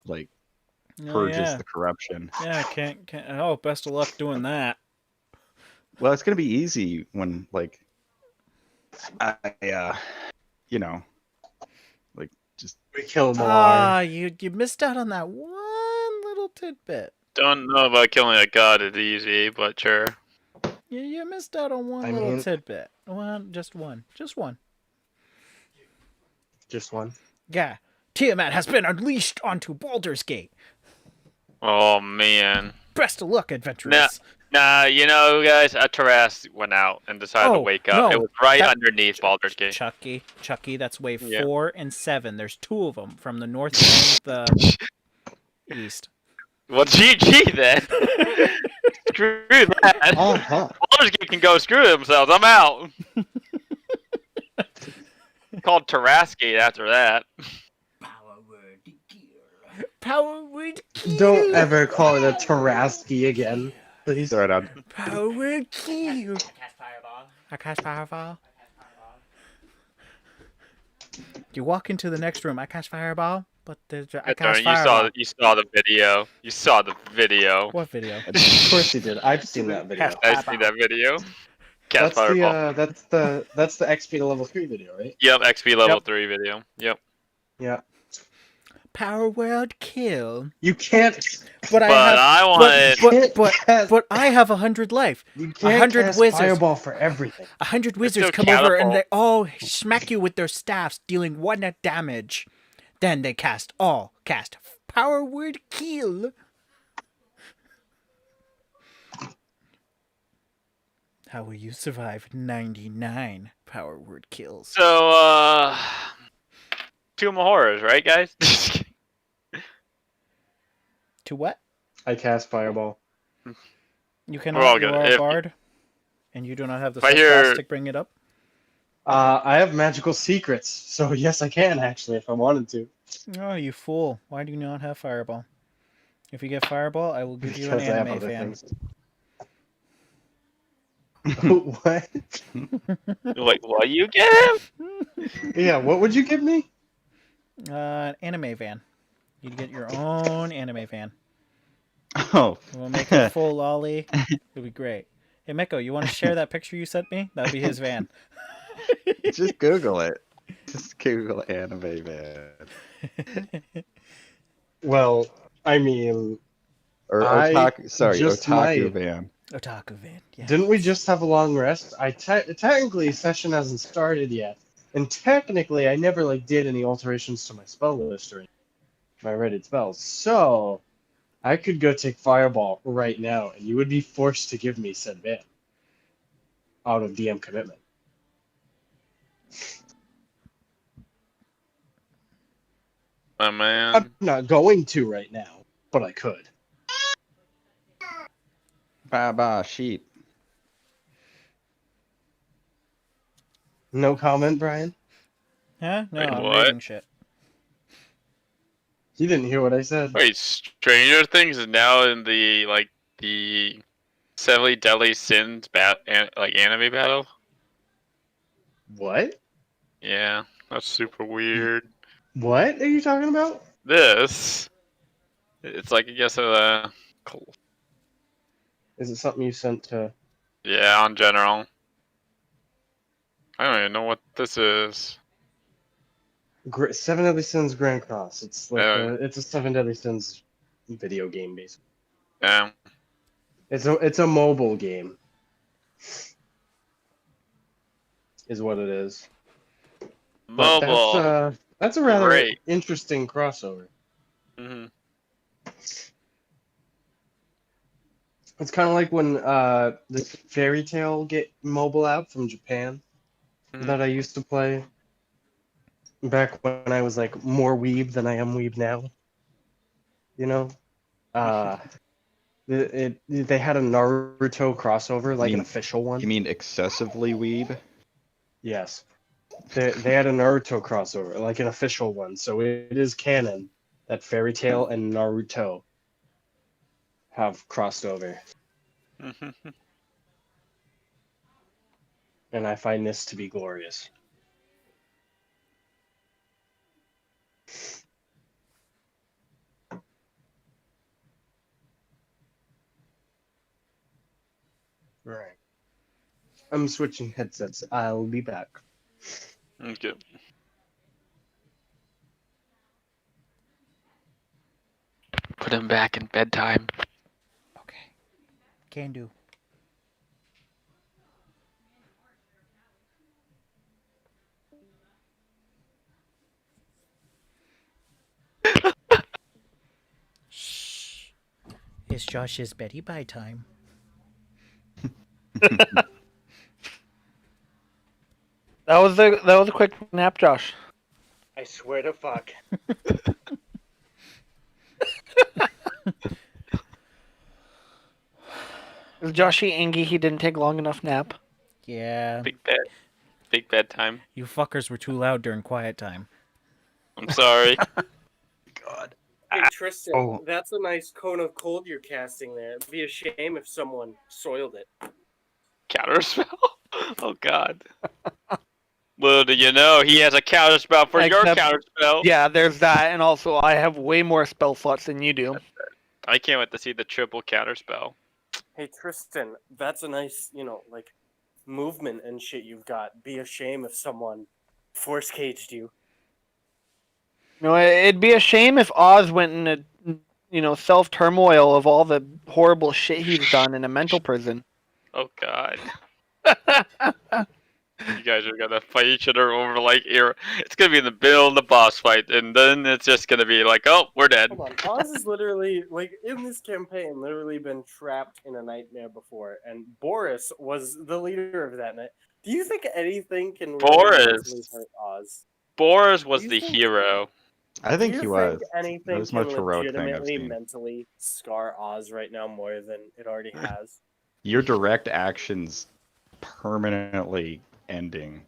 like Oh purges yeah, the corruption. yeah. Can't. Oh, best of luck doing that. Well, it's gonna be easy when like I you know like just We kill Ah, Malar. you missed out on that one little tidbit. Don't know about killing a god is easy, but sure. You missed out on one I little mean- tidbit. Just one. Just one. Just one. Yeah. Tiamat has been unleashed onto Baldur's Gate. Oh man. Best of luck, adventurers. Nah, you know, guys, a Taras went out and decided to Oh, wake up. no, It was right that- underneath Baldur's Gate. Chucky, that's wave Yeah. 4 and 7. There's 2 of them from the north and the east. Well, GG then. Screw that. Uh-huh. Baldur's Gate can go screw themselves. I'm out. Called Tarasgate after that. Power word kill. Don't ever call it a Taraski again, please. throw it out. Power word kill. I cast fireball. You walk into the next room. I cast fireball, but I cast fireball. You saw the video. You saw the video. What video? Of course you did. I've seen that video. Cast I see that video. Cast That's the fireball. that's the XP to level 3 video, right? Yep, XP level Yep. 3 video. Yep. Yeah. Power word kill. You can't. But I But have. I wanted. But I have 100 life. You can't 100 cast wizards. fireball for everything. 100 wizards still come over and catapult. they all smack you with their staffs, dealing 1 net damage. Then they cast power word kill. How will you survive 99 power word kills? So, Tomb of Horrors, right, guys? To what? I cast fireball. You We're all cannot. You good. are a If- bard, and you do not have the If I hear- sarcastic bring it up. I have magical secrets, so yes, I can actually if I wanted to. Oh, you fool! Why do you not have fireball? If you get fireball, I will give you an Because I have anime other fan. things. What? Like, what you get him? Yeah, what would you give me? An anime van. You'd get your own anime van. Oh, We'll make a full lolly. It'll be great. Hey, Meko, you want to share that picture you sent me? That'd be his van. just Google it. Just Google anime man. Well, I mean, Or I otaku. Sorry, just otaku might. van. Otaku van. Yeah. didn't we just have a long rest? Technically session hasn't started yet, and technically I never did any alterations to my spell list or my rated spells. So I could go take fireball right now, and you would be forced to give me said van out of DM commitment. My man. I'm not going to right now, but I could. Ba sheep. No comment, Brian. Huh? No, Wait, I'm what? reading shit. You didn't hear what I said. Wait, Stranger Things is now in the 70 Deadly Sins anime battle? What? Yeah, that's super weird. What are you talking about? It's like, I guess, Is it something you sent to? yeah, on general. I don't even know what this is. Seven Deadly Sins Grand Cross. It's like Yeah. it's a Seven Deadly Sins video game, basically. Yeah. It's a mobile game, is what it is. But Mobile. That's a rather Great. interesting crossover. Hmm. It's kind of like when the Fairy Tale mobile app from Japan Mhm. that I used to play back when I was like more weeb than I am weeb now. You know, they had a Naruto crossover, like an official one. You mean excessively weeb? Yes, they had a Naruto crossover, like an official one. So it is canon that Fairy Tale and Naruto have crossed over, and I find this to be glorious. Right. I'm switching headsets. I'll be back. Okay. Put him back in bedtime. Okay. Can do. Shh. It's Josh's Betty Bye time. That was a quick nap, Josh. I swear to fuck. Is Joshy angry he didn't take long enough nap? Yeah. Big bedtime. You fuckers were too loud during quiet time. I'm sorry. God. Hey Tristan, Oh. that's a nice cone of cold you're casting there. It'd be a shame if someone soiled it. Counterspell? Oh god. Little do you know, he has a counterspell for your Except- counterspell. Yeah, there's that, and also I have way more spell slots than you do. I can't wait to see the triple counterspell. Hey Tristan, that's a nice, like movement and shit you've got. Be a shame if someone force caged you. No, it'd be a shame if Oz went in a, self turmoil of all the horrible shit he's done in a mental prison. Oh god. You guys are gonna fight each other over it's gonna be in the middle of the boss fight, and then it's just gonna be like, oh, we're dead. Hold on, Oz is literally, in this campaign, literally been trapped in a nightmare before, and Boris was the leader of that night. Do you think anything can really Boris. mentally hurt Oz? Boris was Do you the think- hero. I think Do he you was. think anything That was the can most heroic thing I've legitimately seen. mentally scar Oz right now more than it already has? Your direct actions permanently ending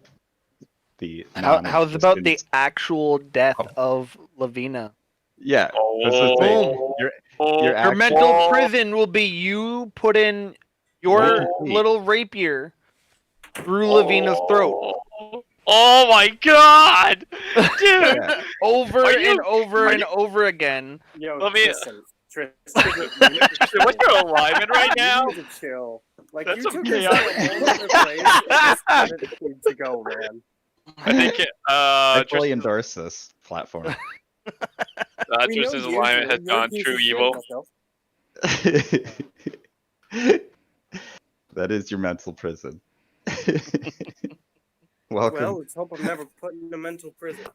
the. How's about the non-existence- actual death Oh. of Lavina? Yeah, that's the thing. Boom. Your Your act- mental prison will be you put in your Complete. little rapier through Lavina's throat. Oh my god! Dude! Yeah. Over Are you- and over are and you- over again. Yo, Let me- Tristan, What's your alignment right now? You need to chill. Like, That's you took okay. us to a whole other place and just didn't need to go, man. I think I fully Tristan's, endorse this platform. We know Tristan's you alignment do. has You're a gone piece true of shit, evil. Michael. That is your mental prison. Well, Welcome. let's hope I'm never put in a mental prison.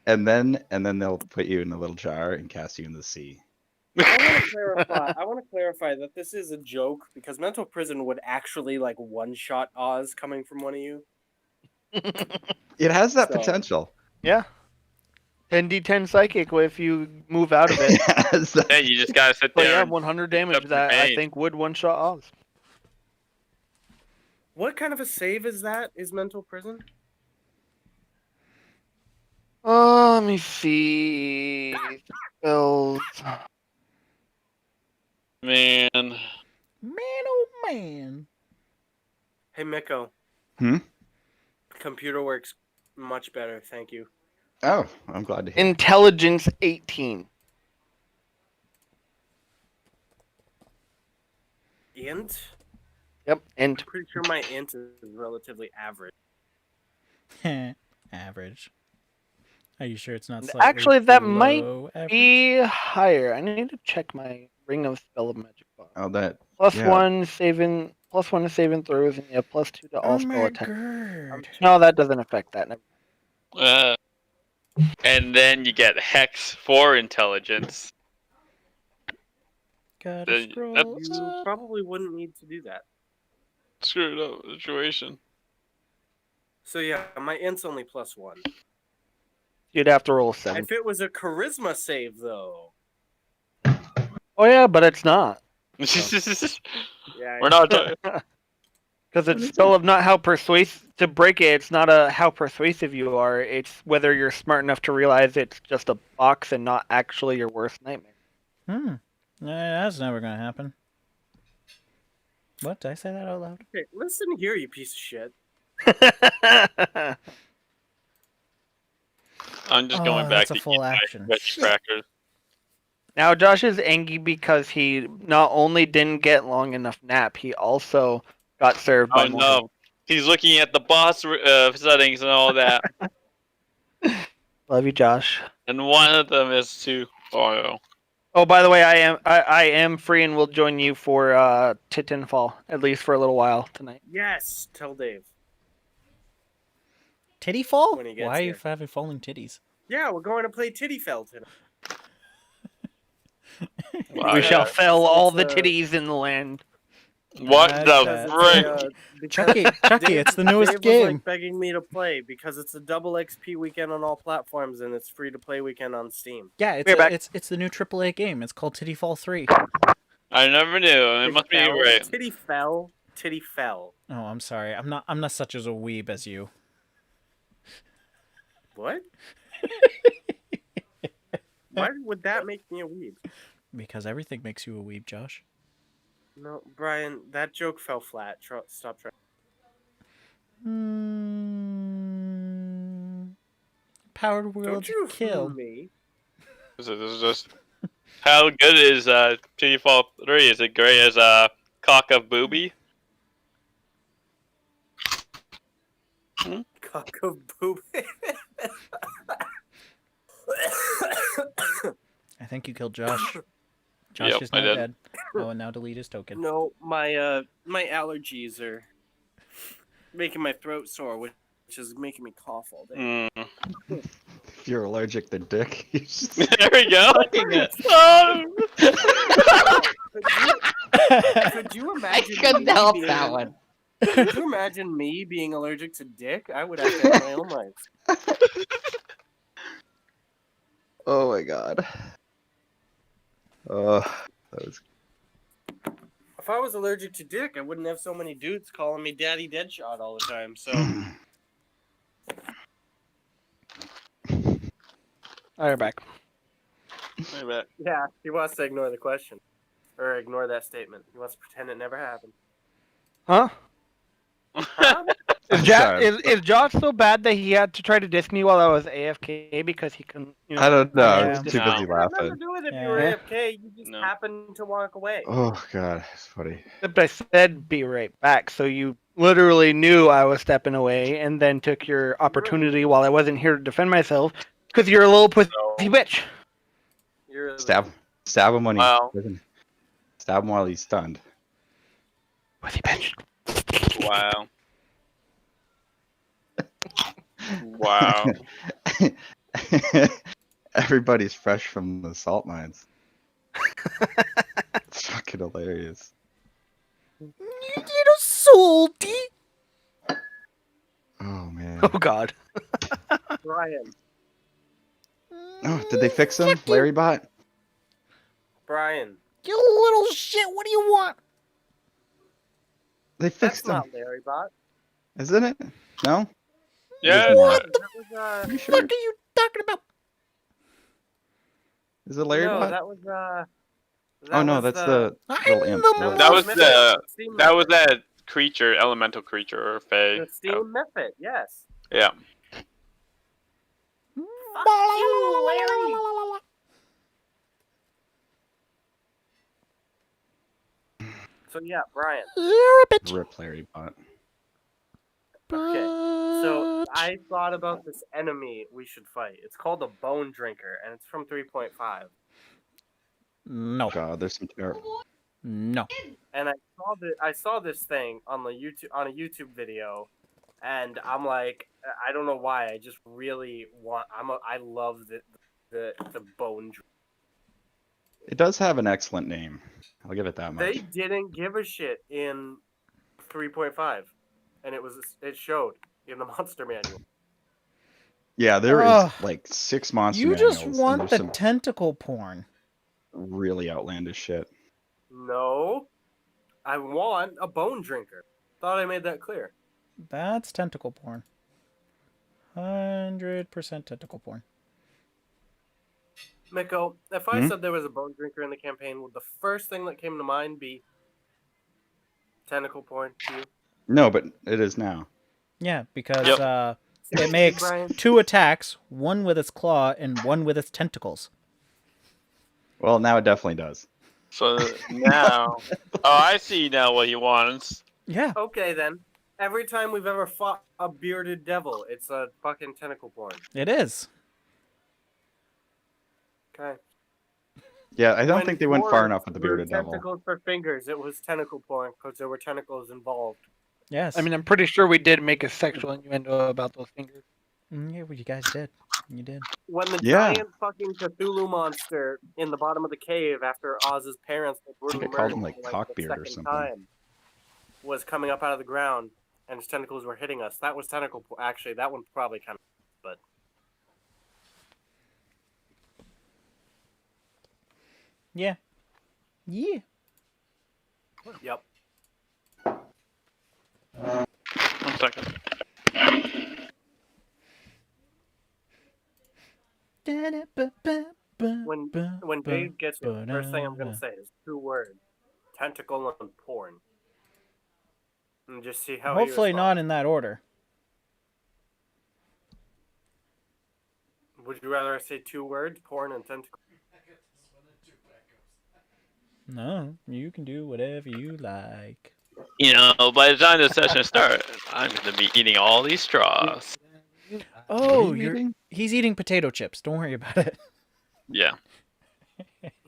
And then they'll put you in a little jar and cast you in the sea. I want to clarify that this is a joke because mental prison would actually one-shot Oz coming from one of you. It has that So- potential. Yeah. 10d10 psychic if you move out of it. It has that- Yeah, you just gotta sit But there. yeah, and 100 up damage your that I pain. think would one-shot Oz. What kind of a save is that? Is mental prison? Let me see. Spells. Man. Man, oh man. Hey, Miko. Hmm? Computer works much better, thank you. Oh, I'm glad to hear. Intelligence 18. Int? Yep, int. I'm pretty sure my int is relatively average. Average. Are you sure it's not slightly Actually, that might below average? Be higher. I need to check my Ring of Spell of Magic box. Oh, that. Plus yeah. one to saving throws, and you have +2 to all Oh spell my attacks. god. No, that doesn't affect that. And then you get Hex for intelligence. Gotta Then scroll that's- You up. probably wouldn't need to do that. Screwed up situation. So yeah, my int's only +1. You'd have to roll 7. If it was a charisma save, though. Oh yeah, but it's not. Yeah, We're not talking. Because it's spell of not how persuasive to break it. It's not how persuasive you are. It's whether you're smart enough to realize it's just a box and not actually your worst nightmare. That's never gonna happen. What? Did I say that out loud? Okay, listen here, you piece of shit. I'm just going back that's to a full eat my action. veggie Shit. crackers. Now Josh is angry because he not only didn't get long enough nap, he also got served by Oh more. no, he's looking at the boss settings and all that, Love you, Josh. and one of them is to. Oh no. Oh, by the way, I am free and will join you for Titanfall, at least for a little while tonight. Yes, tell Dave. Titty fall? When he gets Why are you here. having falling titties? Yeah, we're going to play Tittyfell tonight. Wow, We yeah. shall fell all the It's, titties in the land. What That's the frick? Chucky, it's the newest Dave was game. like begging me to play because it's a double XP weekend on all platforms and it's free to play weekend on Steam. Yeah, We're back. it's the new AAA game. It's called Titty Fall 3. I never knew. It must be right. Tittyfell. Oh, I'm sorry. I'm not such as a weeb as you. What? Why would that make me a weeb? Because everything makes you a weeb, Josh. No, Brian, that joke fell flat. Stop trying. Powered Don't world you kill. fool me. This is just. How good is Titanfall 3? Is it great as Cock of Booby? Cock of boob. I think you killed Josh. Josh Yep, is I now did. dead. Oh, and now delete his token. No, my allergies are making my throat sore, which is making me cough all day. If you're allergic to dick, you just There we go. Could you imagine? couldn't me help being- that one. Could you imagine me being allergic to dick? I would have to have my own life. Oh my god. That was If I was allergic to dick, I wouldn't have so many dudes calling me Daddy Deadshot all the time. So All right, back. yeah, he wants to ignore the question or ignore that statement. He wants to pretend it never happened. Huh? Huh? Is Josh so bad that he had to try to diss me while I was AFK because he couldn't? You know, I don't know. I Yeah. was too No. busy It had nothing to laughing. do with it. If Yeah. you were AFK, you just No. happened to walk away. Oh god, it's funny. Except I said be right back, so you literally knew I was stepping away, and then took your opportunity while I wasn't here to defend myself because you're a little pussy bitch. You're Stab him when Wow. he's stab him while he's stunned. Pussy bitch. Wow. Wow. Everybody's fresh from the salt mines. It's fucking hilarious. You little salty. Oh man. Oh God. Brian. Oh, did they fix him, Larry Bot? Brian. You little shit. What do you want? They That's fixed him, not Larry Bot. isn't it? No. Yeah. What That the was, Are you fuck sure? are you talking about? Is it Larry no, Bot? that was Oh no, that's the little I'm imp. the Little That was Mythic. the- Steam That was Mythic. that creature, elemental creature, or fae. The Steam Mythic, yes. Yeah. So yeah, Brian. You're a bitch. Rip Larry Bot. Okay, so I thought about this enemy we should fight. It's called a Bone Drinker, and it's from 3.5. No. God, there's some terrible. No. And I saw this thing on a YouTube video, and I'm like, I don't know why. I just really want. I love the Bone Drinker. It does have an excellent name. I'll give it that much. They didn't give a shit in 3.5, and it showed in the monster manual. Yeah, there is Ugh. like 6 monster You manuals, just and want there's the some tentacle porn. really outlandish shit. No, I want a Bone Drinker. Thought I made that clear. That's tentacle porn. 100% tentacle porn. Miko, if I Hmm? said there was a Bone Drinker in the campaign, would the first thing that came to mind be tentacle porn to you? No, but it is now. Yeah, because Yep. it makes Brian? 2 attacks, one with its claw and one with its tentacles. Well, now it definitely does. So now, oh, I see now what he wants. Yeah. Okay then. Every time we've ever fought a bearded devil, it's a fucking tentacle porn. It is. Okay. Yeah, I don't When think they went far dwarves enough with the grew bearded devil. tentacles for fingers, it was tentacle porn because there were tentacles involved. Yes. I mean, I'm pretty sure we did make a sexual innuendo about those fingers. Yeah, well, you guys did. You did. When the Yeah. giant fucking Cthulhu monster in the bottom of the cave after Oz's parents were brutally I called him, murdered like, for, the Cockbeard or second something. time was coming up out of the ground and his tentacles were hitting us. That was tentacle porn. Actually, that one probably kind of, but Yeah. Yeah. yep. 1 second. When Dave gets it, first thing I'm gonna say is 2 words: tentacle and porn, and just see how. Hopefully he not responds. in that order. Would you rather I say 2 words: porn and tentacle? No, you can do whatever you like. You know, by the time the session starts, I'm going to be eating all these straws. Oh, What are you eating? he's eating potato chips. Don't worry about it. Yeah,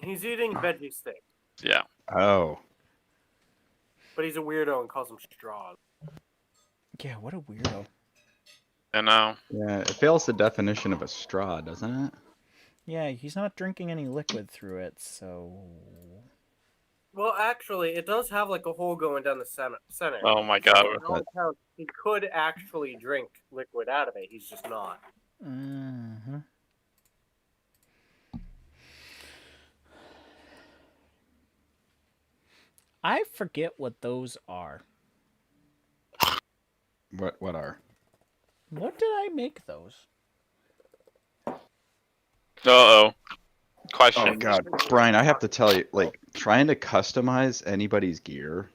He's eating veggie sticks, yeah. Oh. but he's a weirdo and calls them straws. Yeah, what a weirdo. I know. Yeah, it fails the definition of a straw, doesn't it? Yeah, he's not drinking any liquid through it, so... Well, actually, it does have like a hole going down the center. Oh my god. So in all accounts, he could actually drink liquid out of it. He's just not. Mm-hmm. I forget what those are. What are? What did I make those? Uh-oh. Question. Oh god, Brian, I have to tell you, like, trying to customize anybody's gear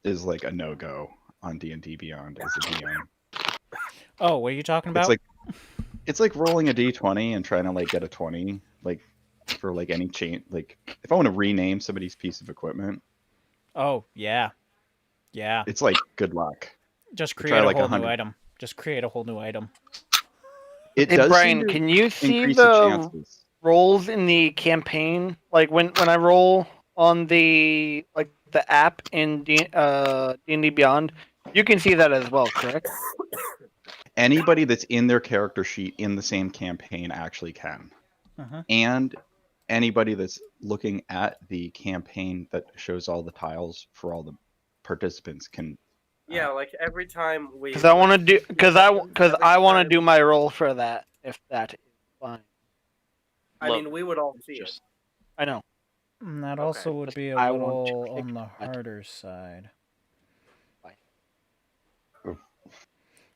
is like a no-go on D&D Beyond as a DM. Oh, what are you talking about? It's like rolling a d20 and trying to like get a 20, like for like any chain. Like if I want to rename somebody's piece of equipment, Oh, yeah. Yeah. it's like good luck. Just try create a like whole new 100. item. Just create a whole new item. It Hey, does Brian, seem to can you see increase the chances. rolls in the campaign? Like when I roll on the app in D&D Beyond, you can see that as well, correct? Anybody that's in their character sheet in the same campaign actually can. Uh-huh. And anybody that's looking at the campaign that shows all the tiles for all the participants can. Yeah, like every time we. Because I want to do I want to do my roll for that. If that is fine, I mean, we would all see it. I know. And that Okay. also would be a I want to little pick on the that. harder side. Fine. Oh.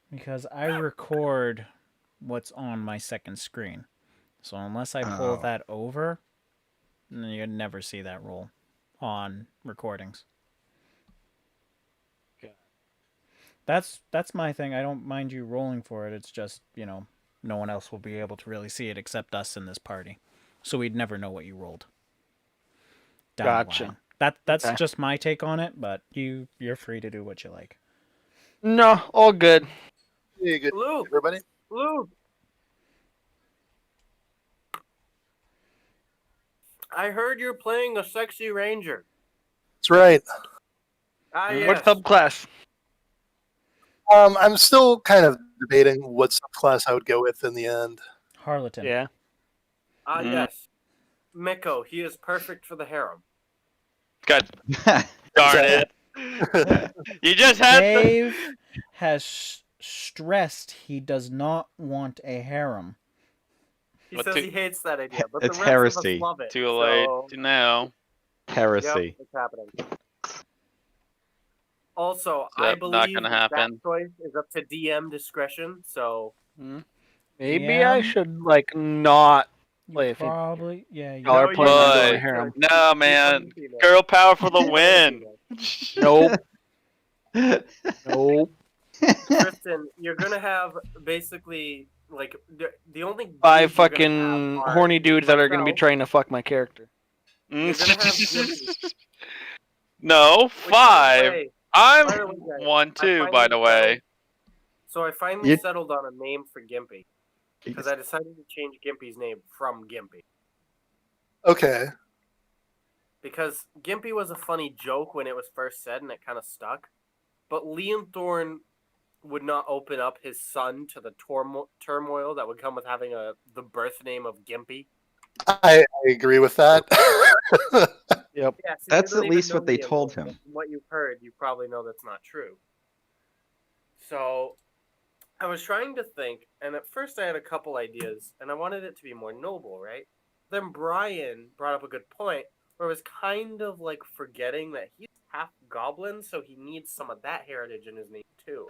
Because I record what's on my second screen. So unless I pull Oh. that over, then you'd never see that roll on recordings. Okay. That's my thing. I don't mind you rolling for it. It's just, no one else will be able to really see it except us in this party. So we'd never know what you rolled. Down the Gotcha. line. That's Okay. just my take on it, but you're free to do what you like. No, all good. Hey, good Luke, everybody. Luke. I heard you're playing a sexy ranger. That's right. Ah, yes. What subclass? I'm still kind of debating what subclass I would go with in the end. Harleton. Yeah. Ah, Mhm. yes. Miko, he is perfect for the harem. God darn it. You just had to... Dave has stressed he does not want a harem. He But says too- he hates that idea, but It's the rest of heresy. us love it. Too late So, now. Heresy. yep, it's happening. Also, Is I that not believe gonna that happen? choice is up to DM discretion. So Maybe Yeah. I should not You play if it- probably, yeah. You, Y'all are you playing don't Boy. into a need harem. to. No, You man. fucking female. Girl power for the win. Nope. Nope. Tristan, you're gonna have basically like the only 5 dudes you're gonna fucking have are horny dudes that are gonna be myself. trying to fuck my character. You're gonna have Junkies. No, Which, by the 5. way, I'm By the way, guys, one too, I by the way. So I finally You- settled on a name for Gimpy because I decided to change Gimpy's name from Gimpy Okay. because Gimpy was a funny joke when it was first said and it kind of stuck, but Liam Thorne would not open up his son to the turmoil that would come with having the birth name of Gimpy. I agree with that. Yeah, so That's you don't at even least know what they Liam, told but him. from what you've heard, you probably know that's not true. So I was trying to think, and at first I had a couple ideas, and I wanted it to be more noble, right? Then Brian brought up a good point, where it was kind of like forgetting that he's half goblin, so he needs some of that heritage in his name too.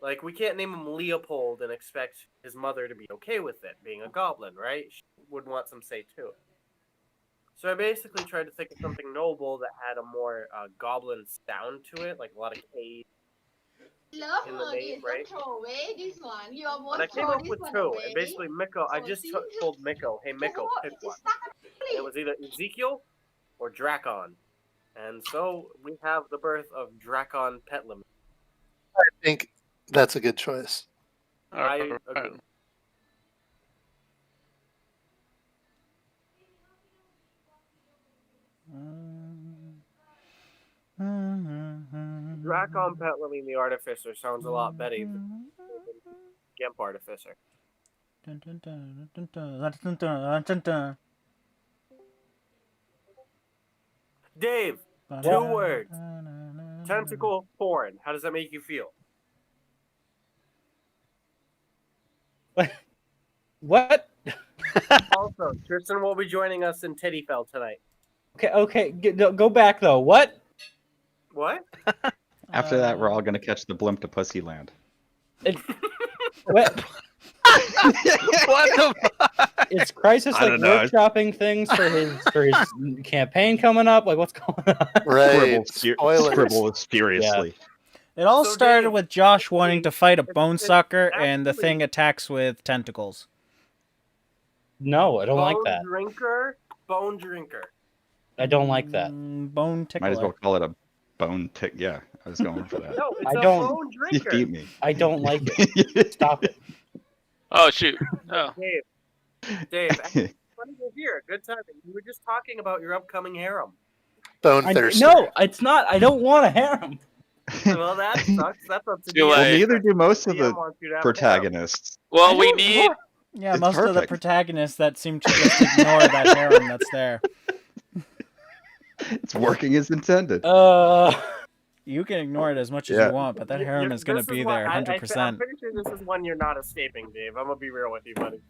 Like, we can't name him Leopold and expect his mother to be okay with it, being a goblin, right? She would want some say too. So I basically tried to think of something noble that had a more goblin sound to it, like a lot of K's in the name, right? And I came up with two. And basically, Miko, I just told Miko, hey, Miko, pick one. And it was either Ezekiel or Drakon. And so we have the birth of Drakon Petlam. I think that's a good choice. I agree. Drakon Petlam the Artificer sounds a lot better than Gimp Artificer. Dave, 2 words. Tentacle porn. How does that make you feel? What? Also, Tristan will be joining us in Tittyfell tonight. Okay. Go back though. What? What? After that, we're all gonna catch the blimp to Pussyland. What? What the fuck? Is Crisis I like don't know. workshopping things for his campaign coming up? Like, what's going on? Right. Scribble furiously. It all So, started Dave, with Josh wanting to fight a it's- bone it's sucker, and the actually- thing attacks with tentacles. No, I don't like that. Bone drinker. I don't like that. Bone tickler. Might as well call it a bone tick. Yeah, I was going for that. No, it's I a don't- bone You drinker. beat me. I don't like it. Stop it. Oh shoot! Oh, Dave, actually, funny to hear. Good time. You were just talking about your upcoming harem. Bone I, thirster. no, it's not. I don't want a harem. Well, that sucks. That's up to Too DM. Well, late. neither do most of DM the wants you to have a harem. protagonists. well, I we don't need. want- Yeah, It's most of the perfect. protagonists that seem to just ignore that harem that's there. It's working as intended. You can ignore it as much as Yeah. you want, but that harem is going to be there 100%. I'm pretty sure this is one you're not escaping, Dave. I'm gonna be real with you, buddy.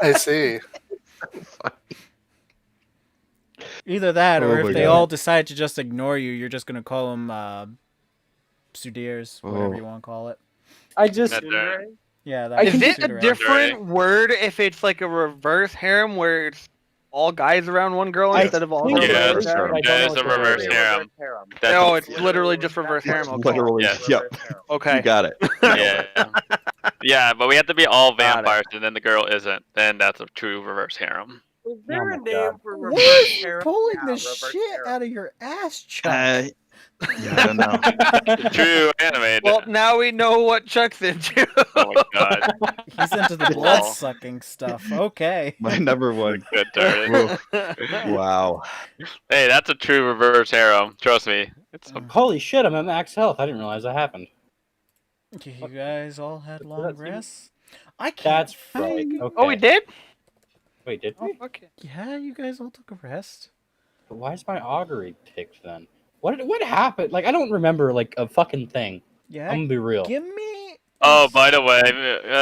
I see. Either that, or Oh if my they God. all decide to just ignore you, you're just going to call them Sudirs, whatever Oh. you want to call it. I just. That- Tsundere? Yeah, that Is would be it a Sudire. different word if it's like a reverse harem where it's all guys around one girl I instead of all think girls? Yeah, around reverse one harem. guy? I don't Yeah, know it's what a the reverse word is. harem. harem. That's No, a- it's literally just reverse harem. It's Okay. literally, Yeah. yep. Reverse harem. Okay. You got it. Yeah. Yeah, but we have to be all Got it. vampires, and then the girl isn't. Then that's a true reverse harem. Is there Oh a my name God. for Where reverse are you harem? pulling Yeah, the reverse shit harem. out of your ass, Chuck? Yeah, I don't know. True animated. Well, now we know what Chuck's into. Oh my god. He's into the blood sucking stuff. Okay. My number one. Good turn. Oof. Wow. Hey, that's a true reverse harem. Trust me. It's a Holy shit! I'm at max health. I didn't realize that happened. You guys all had long That's- rests? I can't. That's right. find- Okay. Oh, we did? Wait, did we? Okay. Yeah, you guys all took a rest. But why is my augury picked then? What happened? Like, I don't remember like a fucking thing. Yeah, I'm gonna be real. give me. Oh, by the way,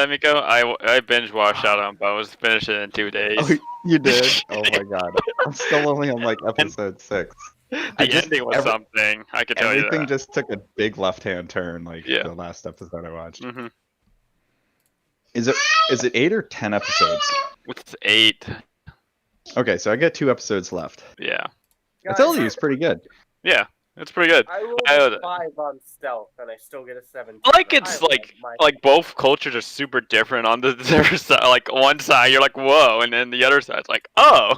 Miko, I binge watched Shadow and Bones, finished it in 2 days. Oh, you did? Oh my god. I'm still only on like episode 6. The just- ending was every- something. I can tell you Everything that. just took a big left-hand turn, like Yeah. the last episode I watched. Mm-hmm. Is it 8 or 10 episodes? It's 8. Okay, so I got 2 episodes left. Yeah. I told you it's pretty good. Yeah. It's pretty good. I rolled I a would- 5 on stealth, and I still get a 7. Like it's like both cultures are super different on the other side. Like one side you're like whoa, and then the other side's like oh.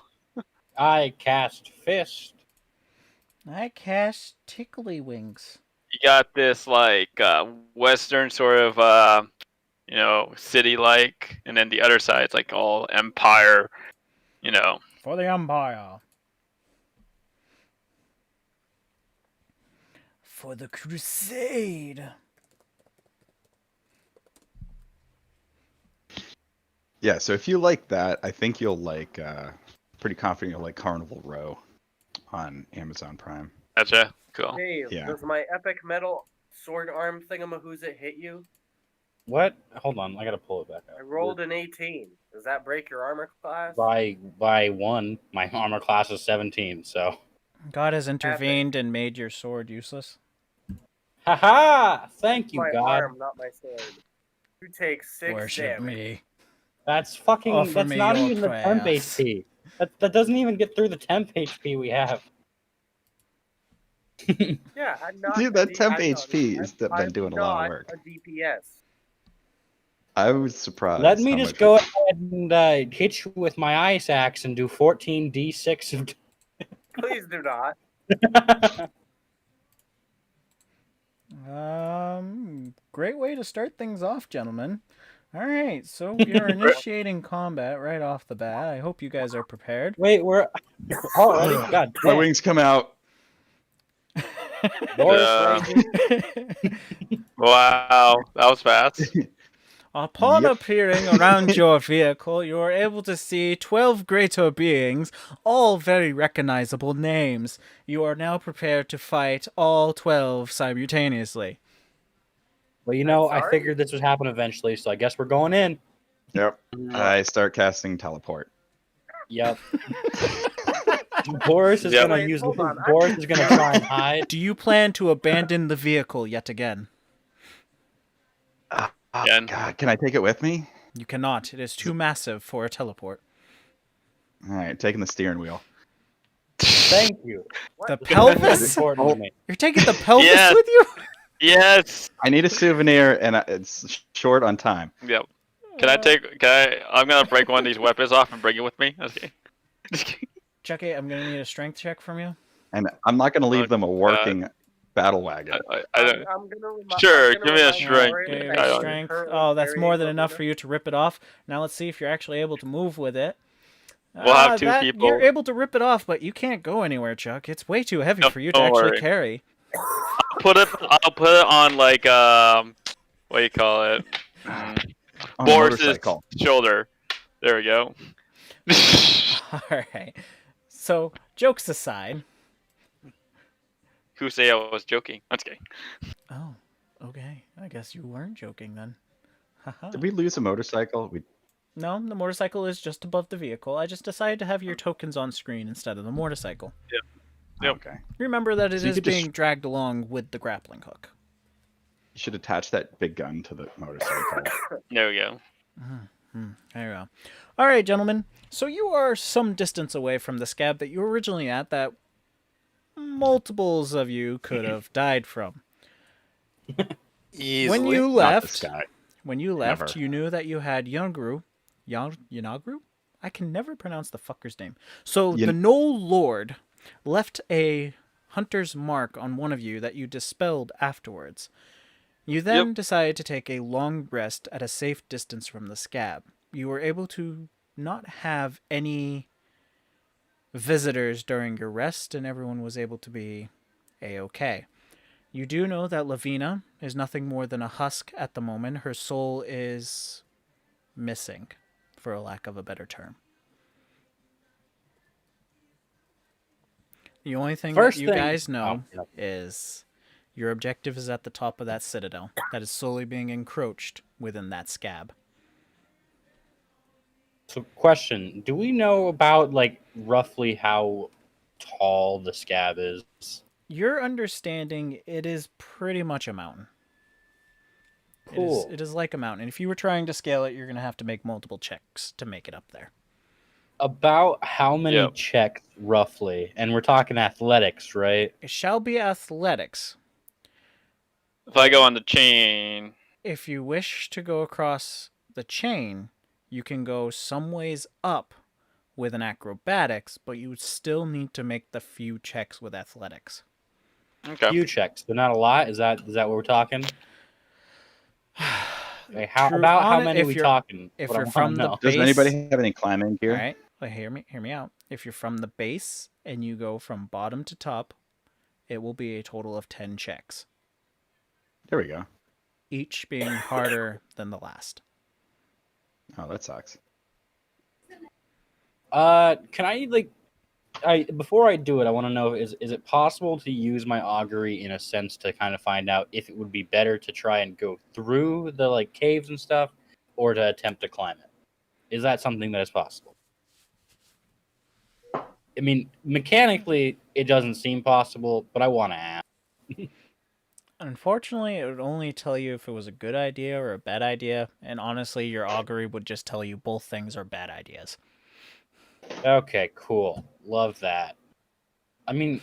I cast fist. I cast Tickly Wings. You got this like Western sort of city like, and then the other side's like all empire. For the Empire. For the Crusade. Yeah, so if you like that, I think you'll like, pretty confident you'll like Carnival Row on Amazon Prime. Gotcha. Cool. Dave, Yeah. does my epic metal sword arm thingamahooza hit you? What? Hold on, I gotta pull it back up. I rolled an 18. Does that break your armor class? by 1. My armor class is 17. So, God has intervened and made your sword useless. haha! Thank you, my God. arm, not my sword. You take 6 Worship damage. me. That's fucking. Offer That's me not your even the temp prayers. HP. That doesn't even get through the temp HP we have. Yeah, I'm not. Dude, a that temp I'm HP has been I'm doing a lot of not work. a DPS. I was surprised. Let me how just much go ahead and hit you with my ice axe and do 14 d6 of. Please do not. Great way to start things off, gentlemen. All right, so we are initiating combat right off the bat. I hope you guys are prepared. Wait, we're already. God My damn. wings come out. Boris Yeah. Ranger. Wow, that was fast. Upon Yep. appearing around your vehicle, you are able to see 12 greater beings, all very recognizable names. You are now prepared to fight all 12 simultaneously. Well, you know, I'm I sorry? figured this would happen eventually, so I guess we're going in. Yep. I start casting teleport. Yep. Boris is Yep. gonna Wait, use. hold on, Boris is gonna try and hide. Do you plan to abandon the vehicle yet again? Again. God, can I take it with me? You cannot. It is too massive for a teleport. All right, taking the steering wheel. Thank you. The This is pelvis? important to me. You're taking the pelvis Yes. with you? Yes. I need a souvenir, and it's short on time. Yep. I'm gonna break one of these weapons off and bring it with me. Okay. Chucky, I'm going to need a strength check from you. And I'm not going to leave them a working battle wagon. I don't. I'm gonna Sure, I'm gonna give me a remind strength. Rory Okay, that I I'm don't- strength. currently Oh, that's more than carrying enough Rowena. for you to rip it off. Now let's see if you're actually able to move with it. We'll have two You're people. able to rip it off, but you can't go anywhere, Chuck. It's way too heavy No, for you to don't actually worry. carry. I'll put it on like what do you call it? On a Boris's motorcycle. shoulder. There we go. All right. So, jokes aside. Who say I was joking? That's okay. Oh, okay. I guess you weren't joking then. Haha. Did we lose a motorcycle? No, the motorcycle is just above the vehicle. I just decided to have your tokens on screen instead of the motorcycle. Yep. Okay. Remember that it So you is could just- being dragged along with the grappling hook. You should attach that big gun to the motorcycle. There we go. There you go. All right, gentlemen. So you are some distance away from the scab that you were originally at that multiples of you could have died from. Easily. When you Not left, this guy. you Never. knew that you had Yanagru. I can never pronounce the fucker's name. So the Knoll Lord left a hunter's mark on one of you that you dispelled afterwards. You then decided to take a long rest at a safe distance from the scab. You were able to not have any visitors during your rest, and everyone was able to be a-okay. You do know that Lavina is nothing more than a husk at the moment. Her soul is missing, for a lack of a better term. The only thing First that you thing- guys know Oh, yep. is your objective is at the top of that citadel that is slowly being encroached within that scab. So, question: do we know about like roughly how tall the scab is? Your understanding, it is pretty much a mountain. Cool. It is like a mountain. If you were trying to scale it, you're going to have to make multiple checks to make it up there. About how many Yep. checks roughly? And we're talking athletics, right? It shall be athletics. If I go on the chain, If you wish to go across the chain, you can go some ways up with an acrobatics, but you would still need to make the few checks with athletics. Okay. Few checks, but not a lot. Is that what we're talking? Okay, how many are we talking? If What I you're wanna from the know. base, Does anybody have any climbing gear? all right, well, hear me out. If you're from the base and you go from bottom to top, it will be a total of 10 checks, There we go. each being harder than the last. Oh, that sucks. Can I before I do it, I want to know is it possible to use my augury in a sense to kind of find out if it would be better to try and go through the like caves and stuff, or to attempt to climb it? Is that something that is possible? I mean, mechanically, it doesn't seem possible, but I want to ask. Unfortunately, it would only tell you if it was a good idea or a bad idea, and honestly, your augury would just tell you both things are bad ideas. Okay, cool. Love that. I mean,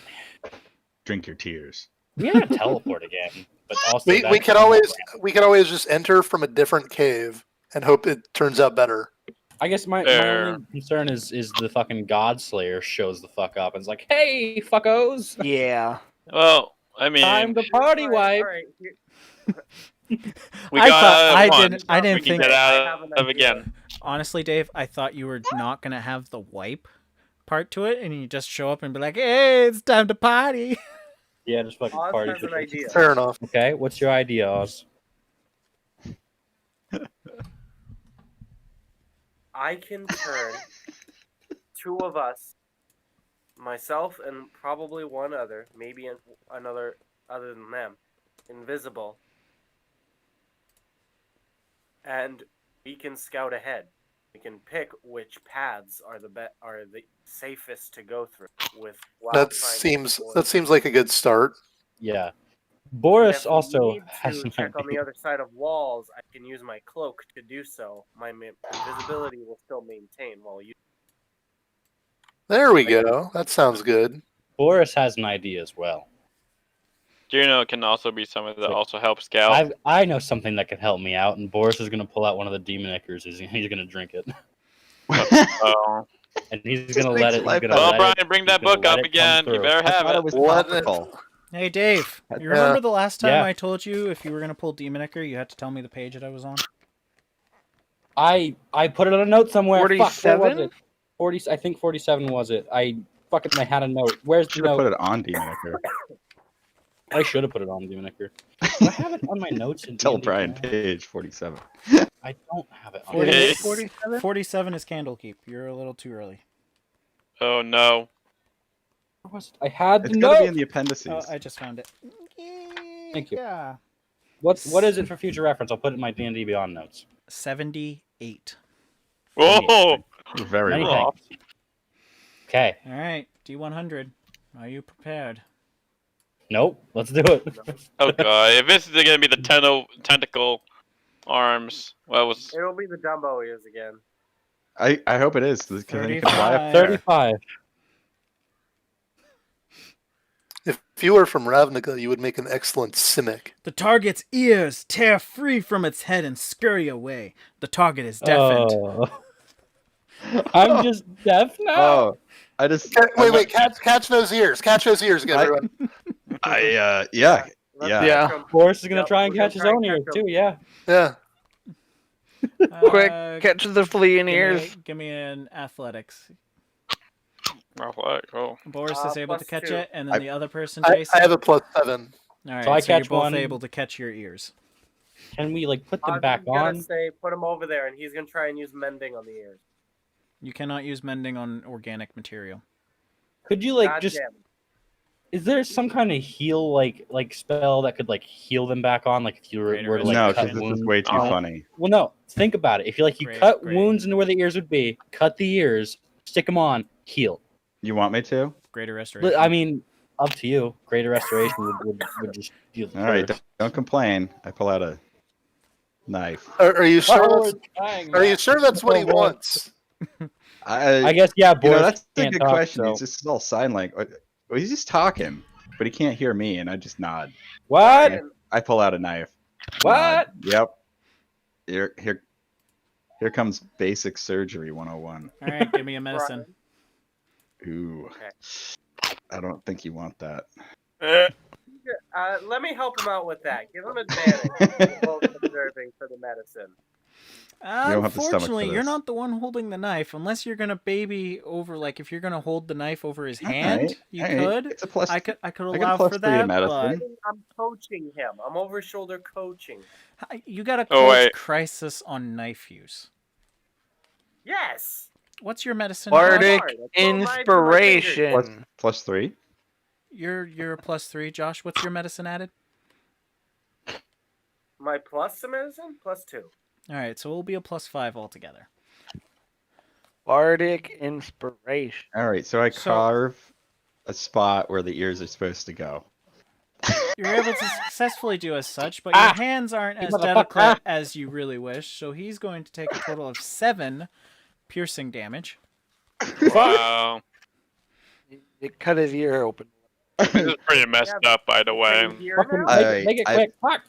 Drink your tears. we gotta teleport again, but also We that's could not always right. we could always just enter from a different cave and hope it turns out better. I guess my only concern is the fucking God Slayer shows the fuck up and is like, "Hey, fuckos, Yeah. Well, I mean, time to party wipe." All right. we I got thought- out of I one. didn't We can think- get I out have an of idea. again. Honestly, Dave, I thought you were not going to have the wipe part to it, and you just show up and be like, hey, it's time to party. Yeah, just fucking Oz party. has an idea. Fair enough. Okay, what's your idea, Oz? I can turn two of us, myself and probably one other, maybe another other than them, invisible, and we can scout ahead. We can pick which paths are the safest to go through with. That seems like a good start. Yeah, And Boris if we also need has to an check on the idea. other side of walls, I can use my cloak to do so. My invisibility will still maintain while you. There we go. That sounds good. Boris has an idea as well. Juno can also be someone that also helps scout. I know something that could help me out, and Boris is gonna pull out one of the demon ichors. He's gonna drink it, Oh. and he's gonna let it. He's gonna Well, let Brian, it, bring he's that gonna book let up it come again. You through. better I have thought it. it was What? topical. Hey, Dave, you Yeah. remember the last time Yeah. I told you if you were going to pull Demon Ichor, you had to tell me the page that I was on? I put it on a note somewhere. Fuck, where was 47? it? 40. I think 47 was it. I had a note. Where's the Should have note? put it on Demon Ichor. I should have put it on Demon Ichor. Do I have it on my notes? In Tell D&D? Brian, page 47. I don't have it on. 40 Okay. 47? 47 is Candlekeep. You're a little too early. Oh no. Where was it? I had the It's got to be note. in the appendices. Oh, I just found it. Thank you. Yeah. What is it for future reference? I'll put it in my D&D Beyond notes. 78. Whoa. Very Many well. thanks. Okay. All right, D100. Are you prepared? Nope. Let's do it. Oh god. If this is gonna be the tentacle arms, well, was It'll be the Dumbo ears again. I hope it is, because then you can fly up 35. there. 35. If you were from Ravnica, you would make an excellent Simic. The target's ears tear free from its head and scurry away. The target is deafened. Oh. I'm just deaf now. Oh, I just Wait! Catch those ears! Catch those ears, again, everyone. yeah. Let's Yeah. catch 'em. Boris is gonna Yep, try and we're gonna catch his try and own ears catch 'em. too. Yeah. Yeah. Quick, Uh, catch the flea in ears. Give me an athletics. oh. Boris is able to plus catch 2. it, and then the other person, I Jason. have a +7. All right, So I you're catch both one. able to catch your ears. Can we like put them Oz back is gonna on? say put him over there, and he's gonna try and use mending on the ears. You cannot use mending on organic material. Could you like God just? damn it. Is there some kind of heal like spell that could like heal them back on? Like if you were Greater to like no, cut because this wounds? is way too Oh. funny. Well, no. Think about it. If you like you Great, cut great. wounds into where the ears would be, cut the ears, stick them on, heal. You want me to? Greater restoration. I mean, up to you. Greater restoration would just deal the All right, curse. don't complain. I pull out a knife. Are you sure? Oh, that's, it's dying, are you man. sure that's what he Oh, boy. wants? I guess yeah. You know, Boris that's a can't good talk, question. so- He's just all sign language. Well, he's just talking, but he can't hear me, and I just nod. What? And I pull out a knife. What? Nod. Yep. Here. Here comes basic surgery 101. All right, give me a medicine. Ooh. Okay. I don't think you want that. Let me help him out with that. Give him advantage. Both observing for the medicine. don't have the stomach for Unfortunately, you're this. not the one holding the knife. Unless you're gonna baby over, like if you're gonna hold the knife over his hand, Alright, you alright. could. It's a plus. I could I allow got a plus for 3 to that, medicine. I'm coaching him. I'm over shoulder coaching. but you gotta Oh, coach wait. crisis on knife use. Yes. What's your medicine? Bardic Josh? inspiration. Plus 3. You're a +3, Josh. What's your medicine added? My plus to medicine? +2. All right, so it'll be a +5 altogether. Bardic inspiration. All right, so I So- carve a spot where the ears are supposed to go. You're able to successfully do as such, but your hands aren't as motherfucker. delicate as you really wish, so he's going to take a total of 7 piercing damage. Wow. It cut his ear open. This is pretty messed up, by the way. Same here Fucking now? make it quick. Fuck.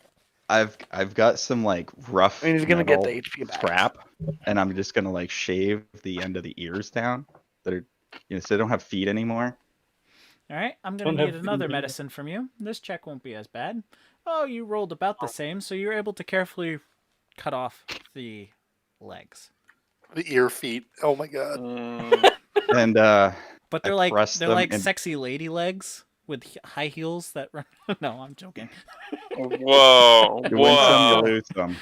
I've got some like rough I mean, he's gonna get metal the HP back. scrap, and I'm just gonna like shave the end of the ears down that are, so they don't have feet anymore. All right, I'm going Don't to have need another food. medicine from you. This check won't be as bad. Oh, you rolled about the same, so you're able to carefully cut off the legs. The ear feet. Oh my god. And But I they're like pressed them in- sexy lady legs with high heels that run. No, I'm joking. Whoa. you win some, you Whoa. lose some.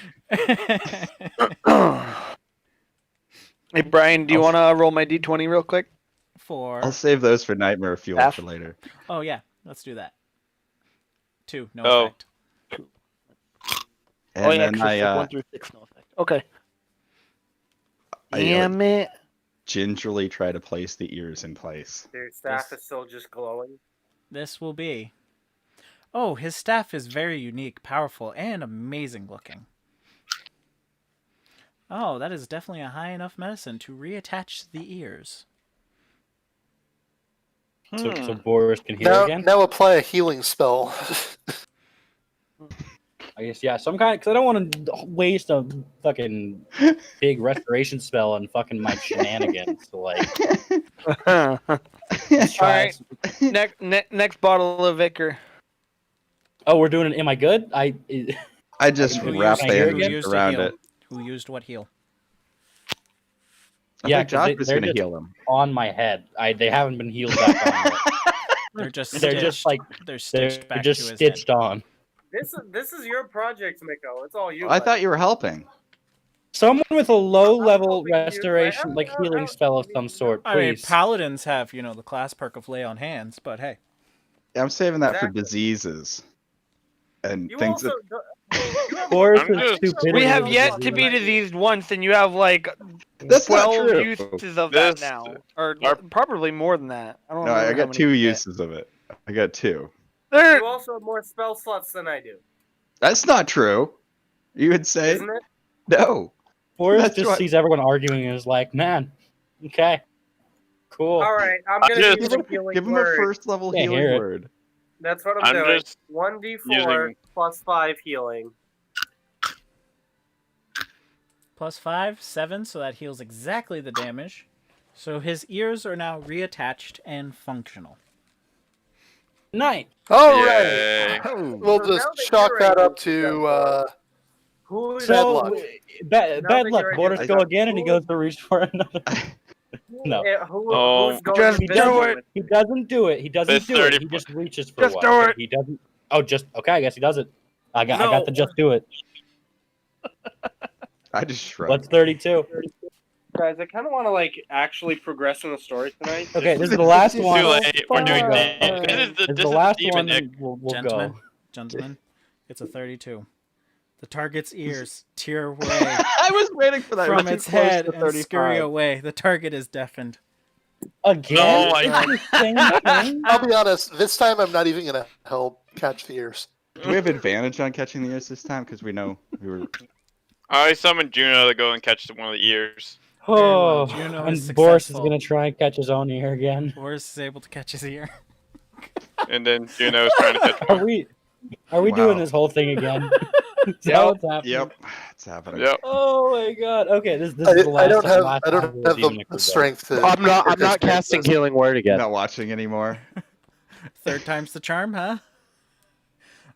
Hey Brian, do you I'll- want to roll my d20 real quick? For I'll save those for nightmare fuel Half. for later. oh yeah, let's do that. 2, no Oh. effect. And Oh yeah, then 'cause it's like I 1 through 6, no effect. Okay. I, Damn it. gingerly try to place the ears in place. Their staff is still just glowing. This will be. Oh, his staff is very unique, powerful, and amazing looking. Oh, that is definitely a high enough medicine to reattach the ears. So Boris can hear Now, again. now apply a healing spell. I guess yeah, some kind because I don't want to waste a fucking big restoration spell on fucking my shenanigans. So like, let's try. Alright. Next bottle of Vicar. Oh, we're doing it. Am I good? I just Who wrap used- who bandages used a around heal? it. Who used what heal? I Yeah, think 'cause Josh was they're going to just- heal him. on my head. They haven't been healed back on. Yet. They're just They're stitched. just like They're they're stitched back just to his stitched head. on. This is your project, Miko. It's all you. I thought you were helping. Someone with a low I'm level helping you. restoration, like healing spell of some sort, I mean, please. paladins have, the class perk of lay on hands, but hey. I'm saving that for Exactly. diseases and You things also. that. You have Boris I'm is just- stupidity. We have is yet to disease. be diseased once, and you have like That's not 12 true. uses of This- that now, or our- probably more than that. I don't No, know. I how got many 2 we get. uses of it. I got 2. There, You also have more spell slots than I do, That's not true. You would say isn't it? no. Boris That's just what- sees everyone arguing and is like, man, okay, cool. All right, I'm I gonna just- use a healing Give him a word. first level Can't healing hear it. word. That's what I'm I'm doing. just 1d4 using- plus 5 healing. +5, 7, so that heals exactly the damage. So his ears are now reattached and functional. Nice. All right. Yay. We'll So just now that chalk you're that able up to to Who is Bad So luck. bad Now that luck. you're Boris in- go again, and he goes to reach for another. No. Oh, who's going just to do visit it. with He me? doesn't do it. He doesn't This do it. 30 He just reaches for Just one. do but it. He doesn't. Oh, just okay. I guess he does it. I got No. the just do it. I just shrugged. What's 32? Guys, I kind of want to actually progress in the story tonight. Okay, this is the last Too one. late. We're doing Fuck. this. This is This is the the last demon, one. Nick. And we'll Gentlemen, go. gentlemen, it's a 32. The target's ears tear away I was waiting for that. from We're too its close head to and scurry 35. away. The target is deafened. Again? Oh my It's the same thing? I'll be honest, this time I'm not even going to help catch the ears. Do we have advantage on catching the ears this time? Because we know we were. I summoned Juno to go and catch one of the ears. Oh, Juno is and Boris is successful. going to try and catch his own ear again. Boris is able to catch his ear. And then Juno's trying to catch Are one. we Wow. doing this whole thing again? Is that what's happening? Yep, it's happening. Yep. Oh my god. Okay, this is the I last don't have last I time don't we'll have see when the Nick goes. strength to. I'm not participate in casting this. Healing Word again. Not watching anymore. Third time's the charm, huh?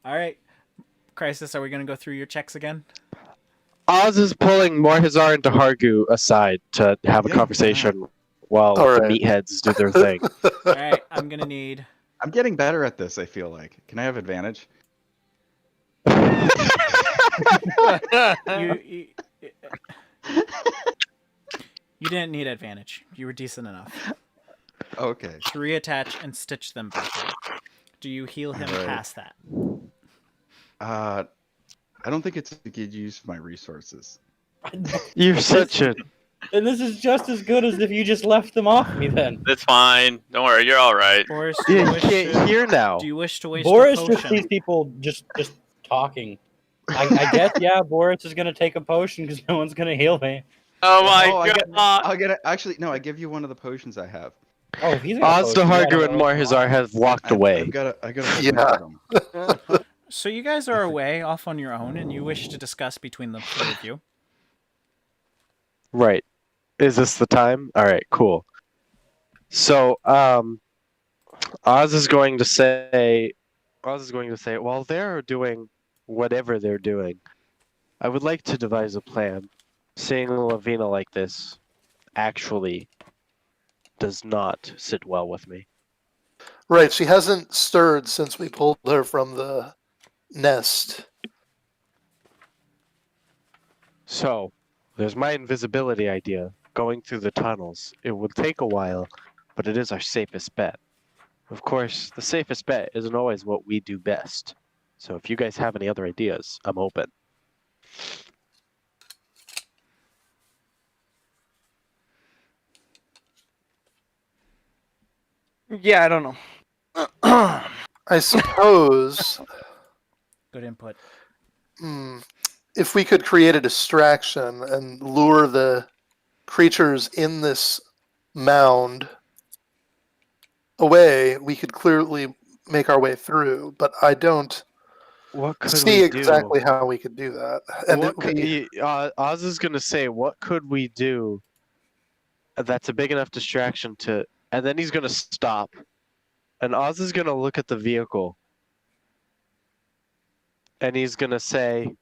All right. Crisis, are we going to go through your checks again? Oz is pulling Morhizar and Hargu aside to have a Yeah, conversation while All the right. meatheads do their thing. All right, I'm going to need... I'm getting better at this, I feel like. Can I have advantage? You didn't need advantage. You were decent enough. Okay. To reattach and stitch them back in. Do you heal him Right. past that? I don't think it's a good use of my resources. You're such a... And this is just as good as if you just left them off me then. It's fine. Don't worry. You're all right. Boris, do you You wish can't to, hear now. do you wish to waste Boris a just potion? sees people just talking. I guess, yeah, Boris is going to take a potion because no one's going to heal me. Oh my I god. get it. Actually, no, I give you one of the potions I have. Oh, if he's got a Oz, potion, Hargu, yeah, and Morhizar have walked away. I got a Yeah. them. So you guys are away, off on your own, and you wish to discuss between the three of you. Right. Is this the time? All right, cool. So, Oz is going to say, while they're doing whatever they're doing, I would like to devise a plan. Seeing Lavina like this actually does not sit well with me. Right, she hasn't stirred since we pulled her from the nest. So, there's my invisibility idea. Going through the tunnels. It will take a while, but it is our safest bet. Of course, the safest bet isn't always what we do best. So if you guys have any other ideas, I'm open. Yeah, I don't know. I suppose Good input. if we could create a distraction and lure the creatures in this mound away, we could clearly make our way through. But I don't What could see we do? exactly how we could do that. And What could, Oz is going to say, what could we do that's a big enough distraction to... And then he's going to stop. And Oz is going to look at the vehicle. And he's going to say,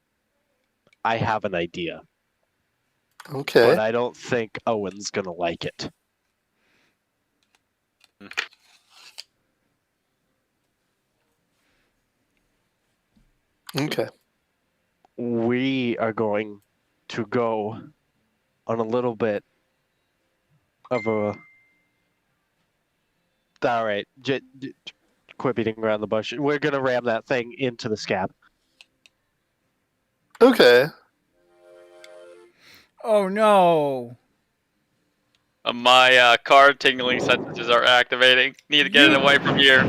I have an idea. Okay. But I don't think Owen's going to like it. Okay. We are going to go on a little bit of a... Alright, quit beating around the bush. We're going to ram that thing into the scab. Okay. Oh no! My card tingling sentences are activating. Need to get it away from here.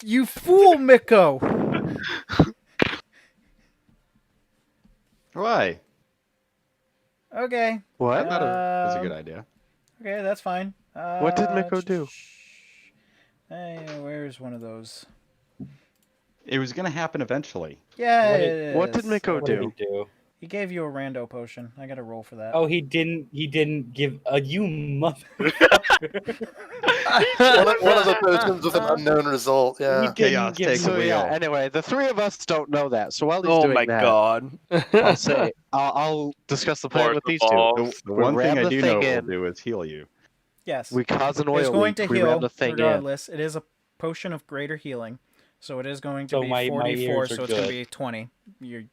You fool, Miko! Why? Okay. I What? thought it was a good idea. Okay, that's fine. What did Miko do? Hey, where's one of those? It was gonna happen eventually. Yeah, What it What did is. Miko What did do? he do? He gave you a rando potion. I gotta roll for that. Oh, he didn't give you mother. One of the potions with an unknown result, yeah. Chaos give takes me- the So wheel. yeah, anyway, the three of us don't know that. So while he's Oh doing my that, god. I'll say I'll discuss the plan Force with the these two. balls. The We one thing ram I the do know thing it in. will do is heal you. Yes. We cause an It's oil going leak. to We ram heal the thing in. regardless. It is a potion of greater healing, so it is going to So be my 44. ears are So it's going to good. be 20. Your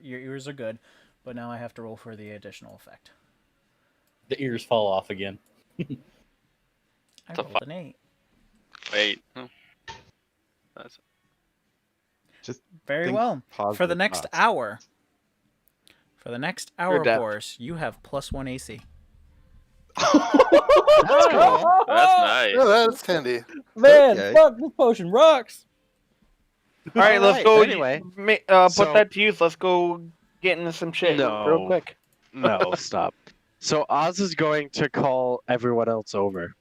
ears are good, but now I have to roll for the additional effect. The ears fall off again. I The rolled an 8. Wait. That's Just Very think well. For the positive next thoughts. hour. For the next hour, adept. Boris, you have +1 AC. that's nice. Yeah, that's handy. Man, Okay. fuck, this potion rocks. All right, let's Alright, go. anyway. Put So- that to use. Let's go get into some shit No. real quick. No, stop. So Oz is going to call everyone else over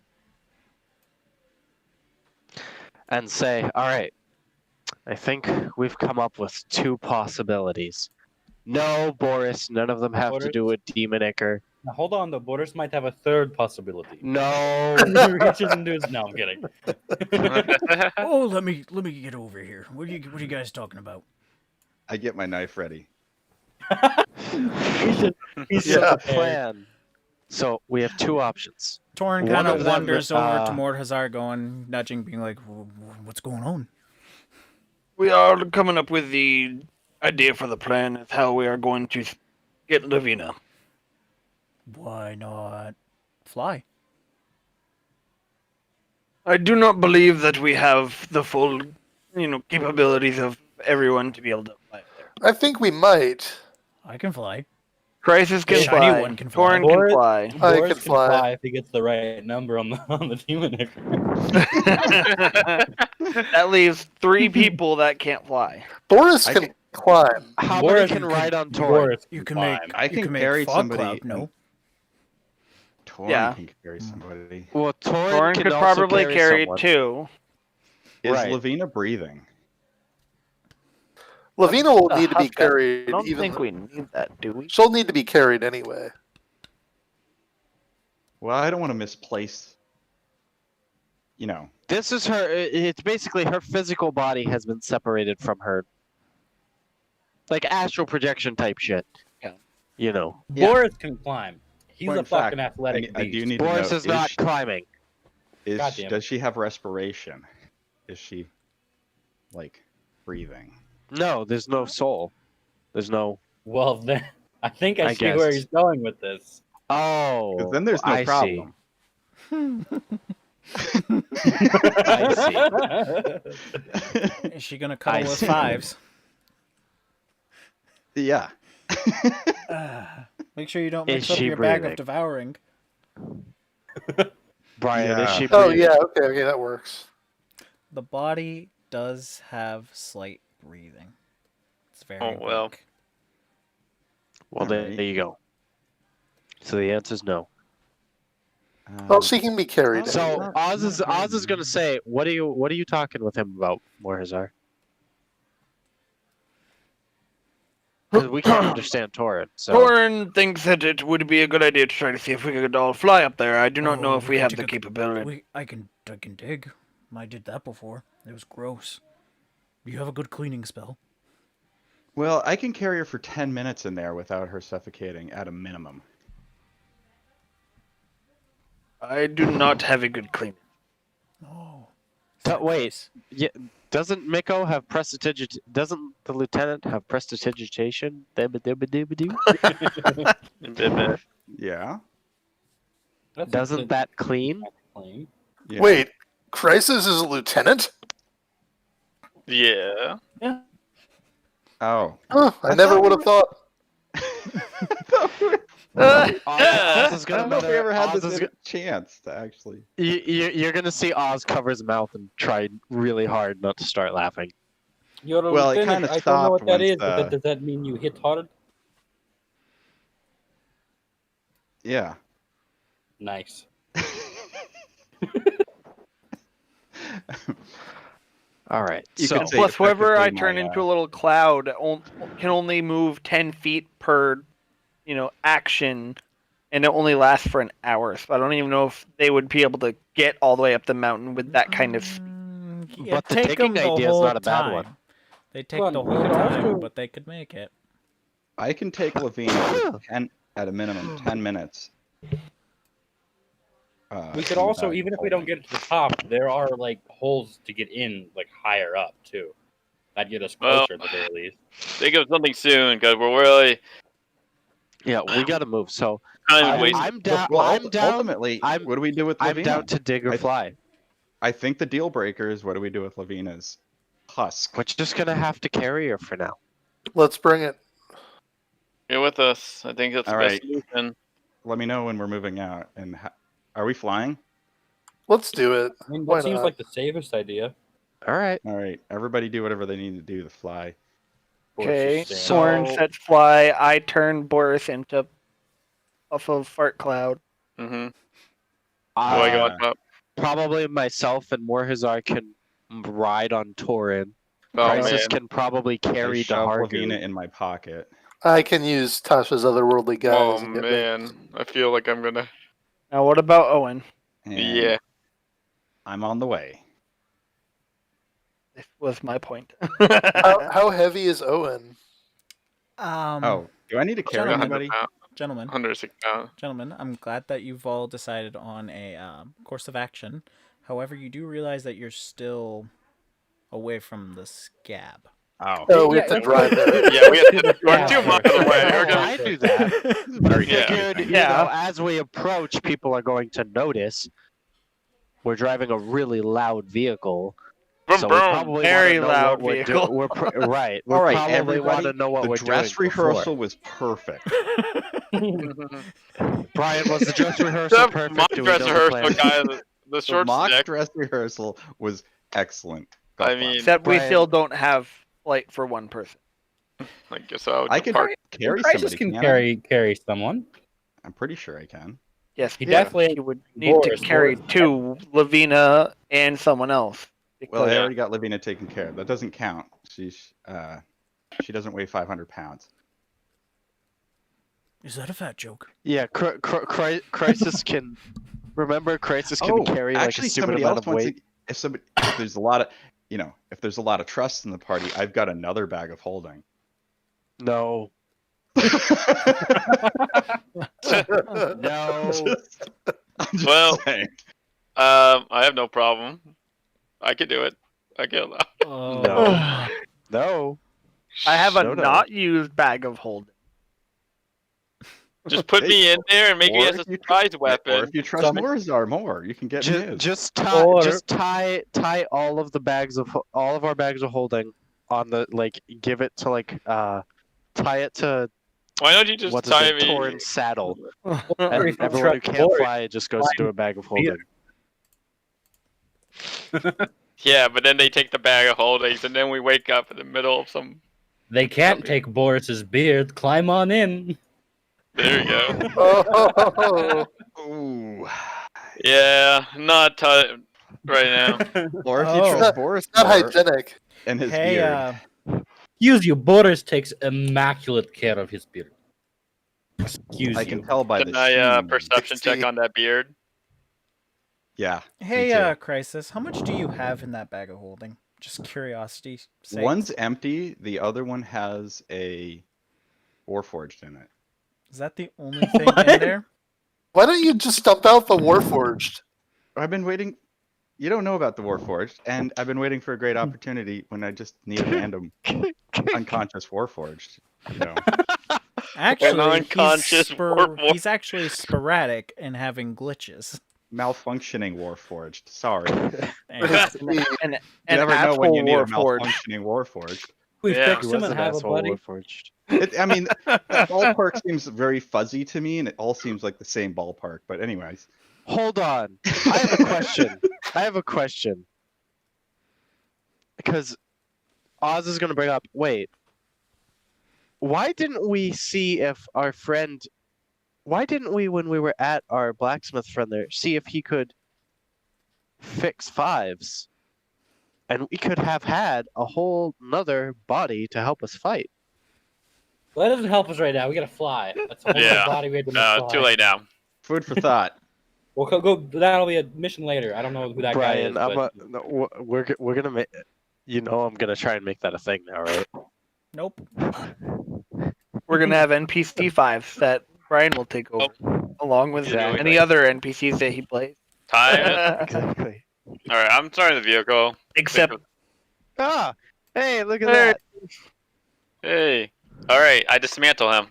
and say, all right, I think we've come up with 2 possibilities. No, Boris, none of them have to do with Demon Ichor. Now, hold on, though. Boris might have a third possibility. No. He reaches into his. No, I'm kidding. Oh, let me get over here. What are you guys talking about? I get my knife ready. He's Yeah. so The plan. So we have 2 options. Torin One kind of of them, wanders over to Mordhazar, going, nudging, being like, "What's going on?" We are coming up with the idea for the plan of how we are going to get Lavina. Why not fly? I do not believe that we have the full, capabilities of everyone to be able to fly there. I think we might. I can fly. Crisis can The shiny fly. one can fly. Torin can fly. I Boris can fly. if he gets the right number on the demon. That leaves 3 people that can't fly. Boris I can climb. How Boris, many can ride on Torin? Boris You can make. I you can can make carry fog somebody. Cloud, no. Torin Yeah. can carry somebody. Well, Torin Torin can could also probably carry someone. 2. Is Right. Lavina breathing? Lavina will The need to be Husk guy. carried. I don't even think we need that, do we? She'll need to be carried anyway. Well, I don't want to misplace. This is her. It's basically her physical body has been separated from her, like astral projection type shit. Yeah. Yeah. Boris can climb. He's Point a in fact, fucking athletic I beast. do need Boris to know, is not climbing. Goddamn. Does she have respiration? Is she, breathing? No, there's no soul. There's no. Well, then I think I, I see where guess. he's going with this. Oh. 'Cause then there's no I problem. I Is she gonna cuddle I with see. 5s? Yeah. Make sure you don't Is mix up she your bag of breathing? devouring. Brian, is Yeah. she Oh breathing? yeah, okay, that works. The body does have slight breathing. It's very Oh, well. weak. Well, there you go. So the answer's no. Well, she can be carried. So anyway. Oz is gonna say, what are you talking with him about, Morhazar? Because we can't understand Torin. So Torin thinks that it would be a good idea to try to see if we could all fly up there. I do not know Oh, if we could have take the a- capability. I can dig. I did that before. It was gross. You have a good cleaning spell. Well, I can carry her for 10 minutes in there without her suffocating at a minimum. I do not have a good clean. Oh. wait, yeah, doesn't Miko have prestidigitation? Doesn't the lieutenant have prestidigitation? Yeah. That's Doesn't that clean? claim. Yeah. Wait, Crisis is a lieutenant? Yeah. Oh. Huh, I never would have thought. Oz is I gonna don't know if we ever had Oz this is chance to actually. You're gonna see Oz cover his mouth and try really hard not to start laughing. You're a Well, it lieutenant. kinda I don't know what stopped that once is, but the- does that mean you hit hard? Yeah. Nice. All right. You So could say Plus, whoever I effectively turn my, into a little cloud can only move 10 feet per, action, and it only lasts for an hour. So I don't even know if they would be able to get all the way up the mountain with that kind of speed. But the digging idea is not a bad one. They take Hold the on, we whole could time, also- but they could make it. I can take Lavina for 10 at a minimum 10 minutes. We could also, without even if we don't get to the top, there are holes to get in higher up too. That'd get us Well- closer at the very least. Think of something soon, because we're really Yeah, we gotta move. So kind of wasting. I'm down. Well, I'm down. ultimately, I'm- what do we do with I'm Lavina? down to dig or I- fly. I think the deal breaker is what do we do with Lavina's husk? We're just gonna have to carry her for now. Let's bring it. You're with us. I think that's the All best right. solution. Let me know when we're moving out. And are we flying? Let's do it. I mean, Why that seems not? like the safest idea. All right. All right. Everybody do whatever they need to do to fly. Boris Okay, is saying- Soren So- sets fly. I turn Boris into off of fart cloud. Mm-hmm. Do I go on top? Probably myself and Morhazar can ride on Torin. Oh Crisis man. can probably I carry shove Dahargu. Lavina in my pocket. I can use Tasha's otherworldly guys. Oh and get me. man. I feel like I'm gonna. Now, what about Owen? And Yeah. I'm on the way. This was my point. How heavy is Owen? Oh, do I need to carry Gentlemen. anybody? Gentlemen, 106 pounds. gentlemen, I'm glad that you've all decided on a course of action. However, you do realize that you're still away from the scab. Oh, Oh, we Yeah, have to let's drive go- there. Yeah, we have to. We're Yeah. 2 miles away. We're Why gonna. do that? very Yeah. good. Figured, Yeah. as we approach, people are going to notice we're driving a really loud vehicle. Boom, So we boom. probably Very wanna know loud what we're vehicle. doing. Right. We All right, probably everybody. want to know what The we're dress doing rehearsal was perfect. before. Brian, was the dress rehearsal Except perfect? my Do we dress know the rehearsal plan? guy, the The short mock stick. dress rehearsal was excellent. I God mean, bless. Except we Brian. still don't have flight for one person. I guess I'll I can depart. carry Crisis somebody. can can't I? carry someone. I'm pretty sure I can. Yes, He yeah, definitely- he would need Boris, to carry Boris. 2, Lavina and someone else. Well, I because- already got Lavina taken care of. That doesn't count. She doesn't weigh 500 pounds. Is that a fat joke? Yeah, Crisis can. Remember, Crisis can carry like a actually, stupid somebody amount else of weight. if there's a lot of, if there's a lot of trust in the party, I've got another bag of holding. No. No. I'm just Well, saying. I have no problem. I can do it. I can. No. No. I have a No, no. not used bag of holding. Just put me in there and make Or it as if a you surprise Or weapon. if you trust Summon- Morzar more, you can get Just, his. just Or- tie all of the bags of all of our bags of holding on the give it to tie it to Why don't you just what's tie it, me? Torrent's saddle. Or And if you everyone who trust can't Boris, fly just goes into a bag of holding. Yeah, but then they take the bag of holdings, and then we wake up in the middle of some. They can't take Boris's beard. Climb on in. There you go. Oh, Ooh. Yeah, not right now. Or if Oh. you trust Boris not more hygienic. and his Hey, beard. Excuse you, Boris takes immaculate care of his beard. Excuse I you. can tell by Can the I sheen. perception check on that beard? Yeah. Hey, me too. Crisis, how much do you have in that bag of holding? Just curiosity sake. One's empty. The other one has a Warforged in it. Is that the only thing What? in there? Why don't you just dump out the Warforged? I've been waiting. You don't know about the Warforged, and I've been waiting for a great opportunity when I just need a random unconscious Warforged. Actually, unconscious Warforged. he's actually sporadic and having glitches. Malfunctioning Warforged. Sorry. Anyway, And You an never know when you need a Warforged. malfunctioning Warforged. We Yeah. fix He him was and an have a asshole buddy. Warforged. I mean, that ballpark seems very fuzzy to me, and it all seems like the same ballpark. But anyways, Hold on. I have a question. Because Oz is going to bring up. Wait. Why didn't we see if our friend? Why didn't we, when we were at our blacksmith friend there, see if he could fix fives, and we could have had a whole nother body to help us fight. Well, that doesn't help us right now. We gotta fly. That's a whole Yeah. other body we had to fly. Too late now. food for thought. We'll go. That'll be a mission later. I don't know who that Brian, guy is. but no, we're gonna make. I'm gonna try and make that a thing now, right? nope. We're gonna have NPC 5 that Brian will take over, along with Exactly. any other NPCs that he plays. Time. Exactly. All right, I'm starting the vehicle. Except Ah, hey, look at Hey. that. Hey. All right, I dismantle him.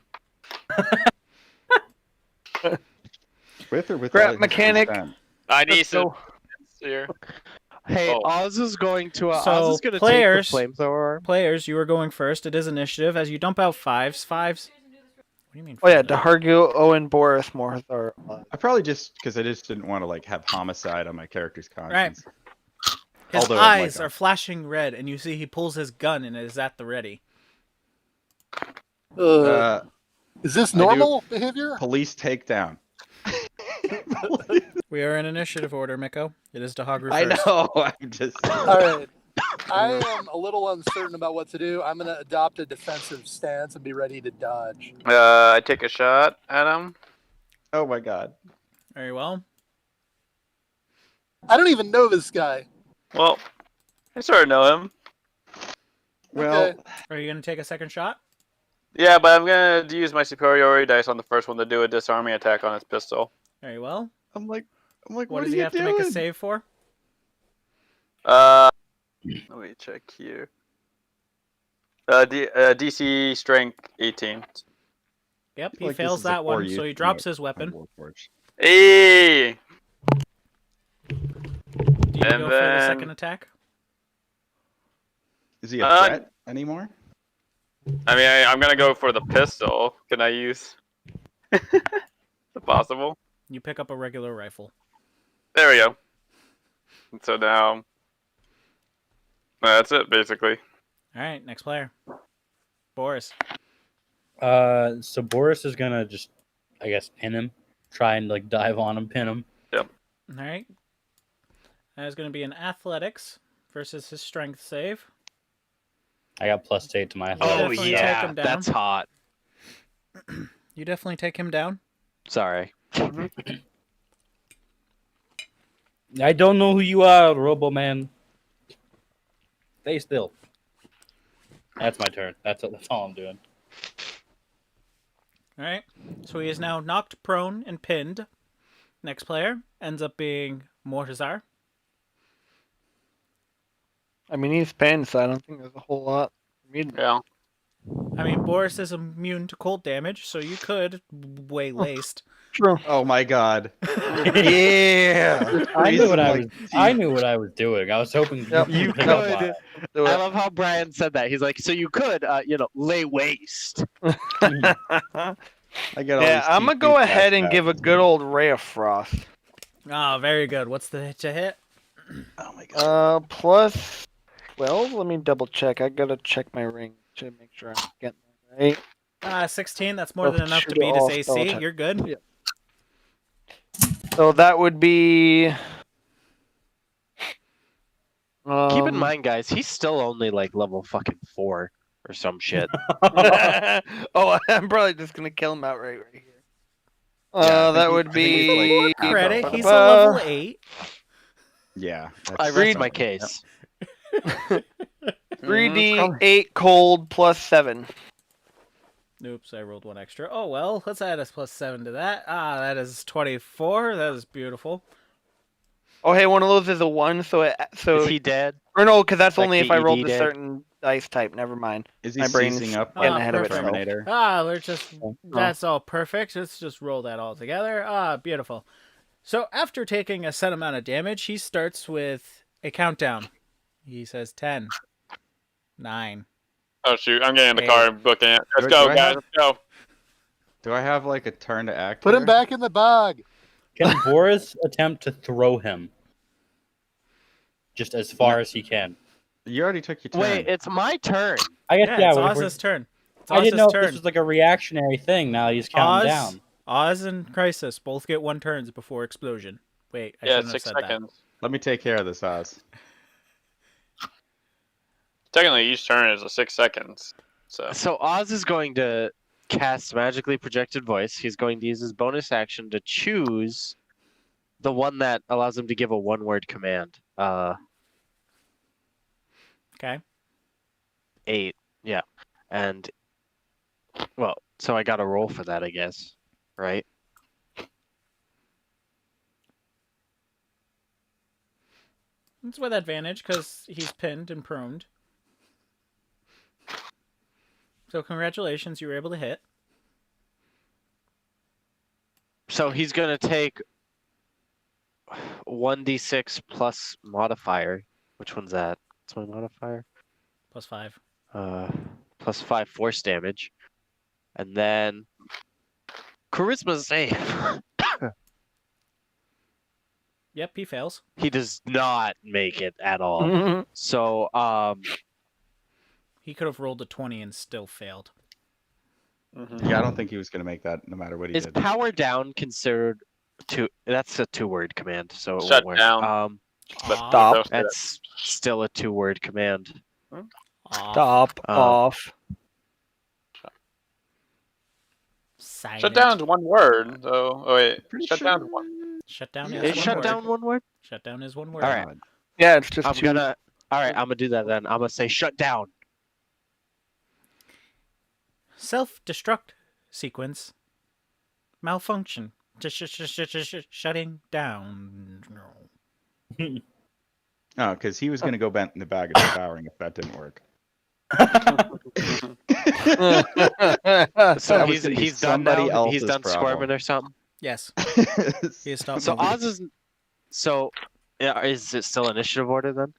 With or without Scrap his mechanic. consent. I need Let's some go. here. Hey, Oh. Oz is going to. So, Oz is gonna players- take the flamethrower. Players, you are going first. It is initiative. As you dump out fives. What do you mean? Oh yeah, fives? Dahargu, Owen, Boris, Morzar. I probably just because I just didn't want to have homicide on my character's conscience. His Although I'm eyes are flashing red, and you see he pulls his gun and it is at the ready. Is this I do- normal behavior? Police takedown. We are in initiative order, Miko. It is Dahagru I first. know. I'm just. All right. I am a little uncertain about what to do. I'm going to adopt a defensive stance and be ready to dodge. I take a shot at him. Oh my god. Very well. I don't even know this guy. Well, I sort of know him. Well, Okay. Are you gonna take a second shot? Yeah, but I'm gonna use my superiority dice on the first one to do a disarming attack on his pistol. Very well. I'm like, What what does are he you have to doing? make a save for? Let me check here. DC strength 18. Yep, he Like, this fails is a that one, 4-use so he drops his my weapon. Warforged. Hey! Do you And go for the then- second attack? Is he a threat anymore? I mean, I'm gonna go for the pistol. Can I use? Is it possible? You pick up a regular rifle. There we go. And so now, that's it basically. All right, next player. Boris. So Boris is gonna just, I guess, pin him. Try and like dive on him, pin him. All right. That is going to be an athletics versus his strength save. I got +8 to my Oh, athletics. definitely take him down. that's hot. You definitely take him down. Sorry. I don't know who you are, Robo Man. Stay still. That's my turn. That's all I'm doing. All right. So he is now knocked prone and pinned. Next player ends up being Mortazar. I mean, he's pinned, so I don't think there's a whole lot for me to Yeah. I mean, Boris is immune to cold damage, so you could waylaced. True. Oh my god. Yeah. I knew what I Freezing was. like I knew what I was doing. I was hoping Yep. you You could pick up on could. it. I love how Brian said that. He's like, so you could, lay waste. I get all Yeah, these I'm gonna TP go ahead and flashbacks. give a good old Ray of Frost. Ah, very good. What's the hit to hit? Oh my god. Plus 12. Let me double check. I gotta check my ring to make sure I'm getting that right. 16. That's more Oh, than enough to shoot, beat all his spell AC. attack. You're good. Yeah. So that would be. Keep in mind, guys, he's still only like level fucking 4 or some shit. Oh, I'm probably just gonna kill him outright right here. Yeah, I That think would I think he's, be. like, Credit. Ba-ba-ba. He's a level 8. Yeah. I that's- rest my case. 3d8 cold plus 7. Oops, I rolled one extra. Oh well, let's add a +7 to that. Ah, that is 24. That is beautiful. Oh, hey, one of those is a 1, so Is he dead? or no, because that's like only if the I rolled ED a dead? certain dice type. Never mind. Is he My brain's seizing up getting like ahead of the itself. Terminator? Ah, we're just that's all perfect. Let's just roll that all together. Ah, beautiful. So after taking a set amount of damage, he starts with a countdown. He says 10, 9. Oh shoot! I'm getting in the Hey. car and booking it. Let's Do go, I guys. have- Let's go. Do I have like a turn to act? Put him here? back in the bog. Can Boris attempt to throw him? Just as far as he can. You already took your turn. Wait, it's my turn. I guess Yeah, it's but if we're- Oz's turn. It's I didn't Oz's know if turn. this was like a reactionary thing. Now he's counting Oz, down. Oz and Crisis both get 1 turns before explosion. Wait, I Yeah, shouldn't have 6 said that. seconds. Let me take care of this, Oz. Technically, each turn is a 6 seconds. So So Oz is going to cast Magically Projected Voice. He's going to use his bonus action to choose the one that allows him to give a one-word command. Okay. 8. Yeah. And, well, so I got to roll for that, I guess. Right? It's with advantage because he's pinned and proned. So congratulations, you were able to hit. So he's going to take 1d6 plus modifier. Which one's that? What's my modifier? +5. Plus 5 force damage. And then charisma save. Yep, he fails. He does not make it at all. So, He could have rolled a 20 and still failed. Yeah, I don't think he was gonna make that, no matter what he is did. power down considered that's a 2-word command, so it Shut won't work. down. But Stop. those- That's still a 2-word command. Stop Oh. off. Silent. Shut down's one word, so oh wait, Pretty shut sure. down's one. Shut down Yeah, is Is one shut word. down 1 word? Shut down is one word. All right. God. Yeah, it's just I'm two. gonna. All right, I'm gonna do that then. I'm gonna say shut down. Self-destruct sequence malfunction. Shutting down. Oh, because he was gonna go bent in the bag of devouring if that didn't work. So That was he's gonna be done somebody now. He's else's done problem. squirming or something. Yes. He has stopped So moving. Oz is. So, is it still initiative order then?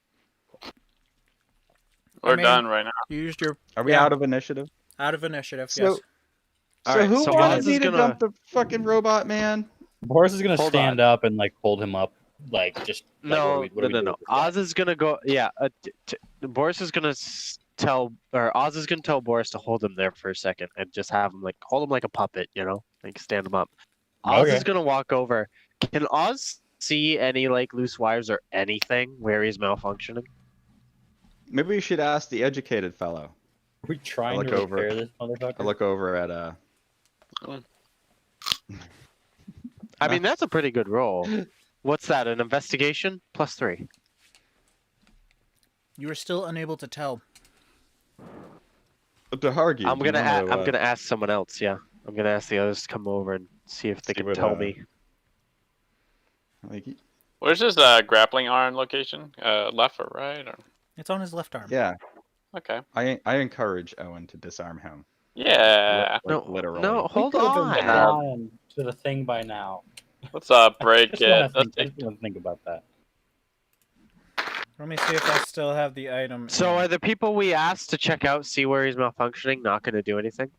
We're I mean- done right now. You used your Are we Yeah. out of initiative? out of initiative. So- Yes. So Alright, who so wanted Oz me is to gonna- dump the fucking robot man? Boris is gonna Hold stand up and like hold him up, like just. Like, No, what do we do no. with this guy? Oz is gonna go. Yeah, Boris is gonna Oz is gonna tell Boris to hold him there for a second and just have him like hold him like a puppet, like stand him up. Oz Okay. is gonna walk over. Can Oz see any like loose wires or anything where he's malfunctioning? Maybe we should ask the educated fellow. Are we trying look to over. repair this motherfucker? I look over at I mean, that's a pretty good roll. What's that? An investigation +3. You are still unable to tell. Dehargy. I'm gonna ask someone else. Yeah, I'm gonna ask the others to come over and see if they See can what, tell me. Like, Where's his grappling iron location? Left or right? Or It's on his left arm. yeah, okay. I encourage Owen to disarm him. Yeah. No, literally. no, We hold could've been on. flying to the thing by now. Let's break Just wanna it. Let's think, just wanna think about that. Let me see if I still have the item. So in. are the people we asked to check out, see where he's malfunctioning, not gonna do anything?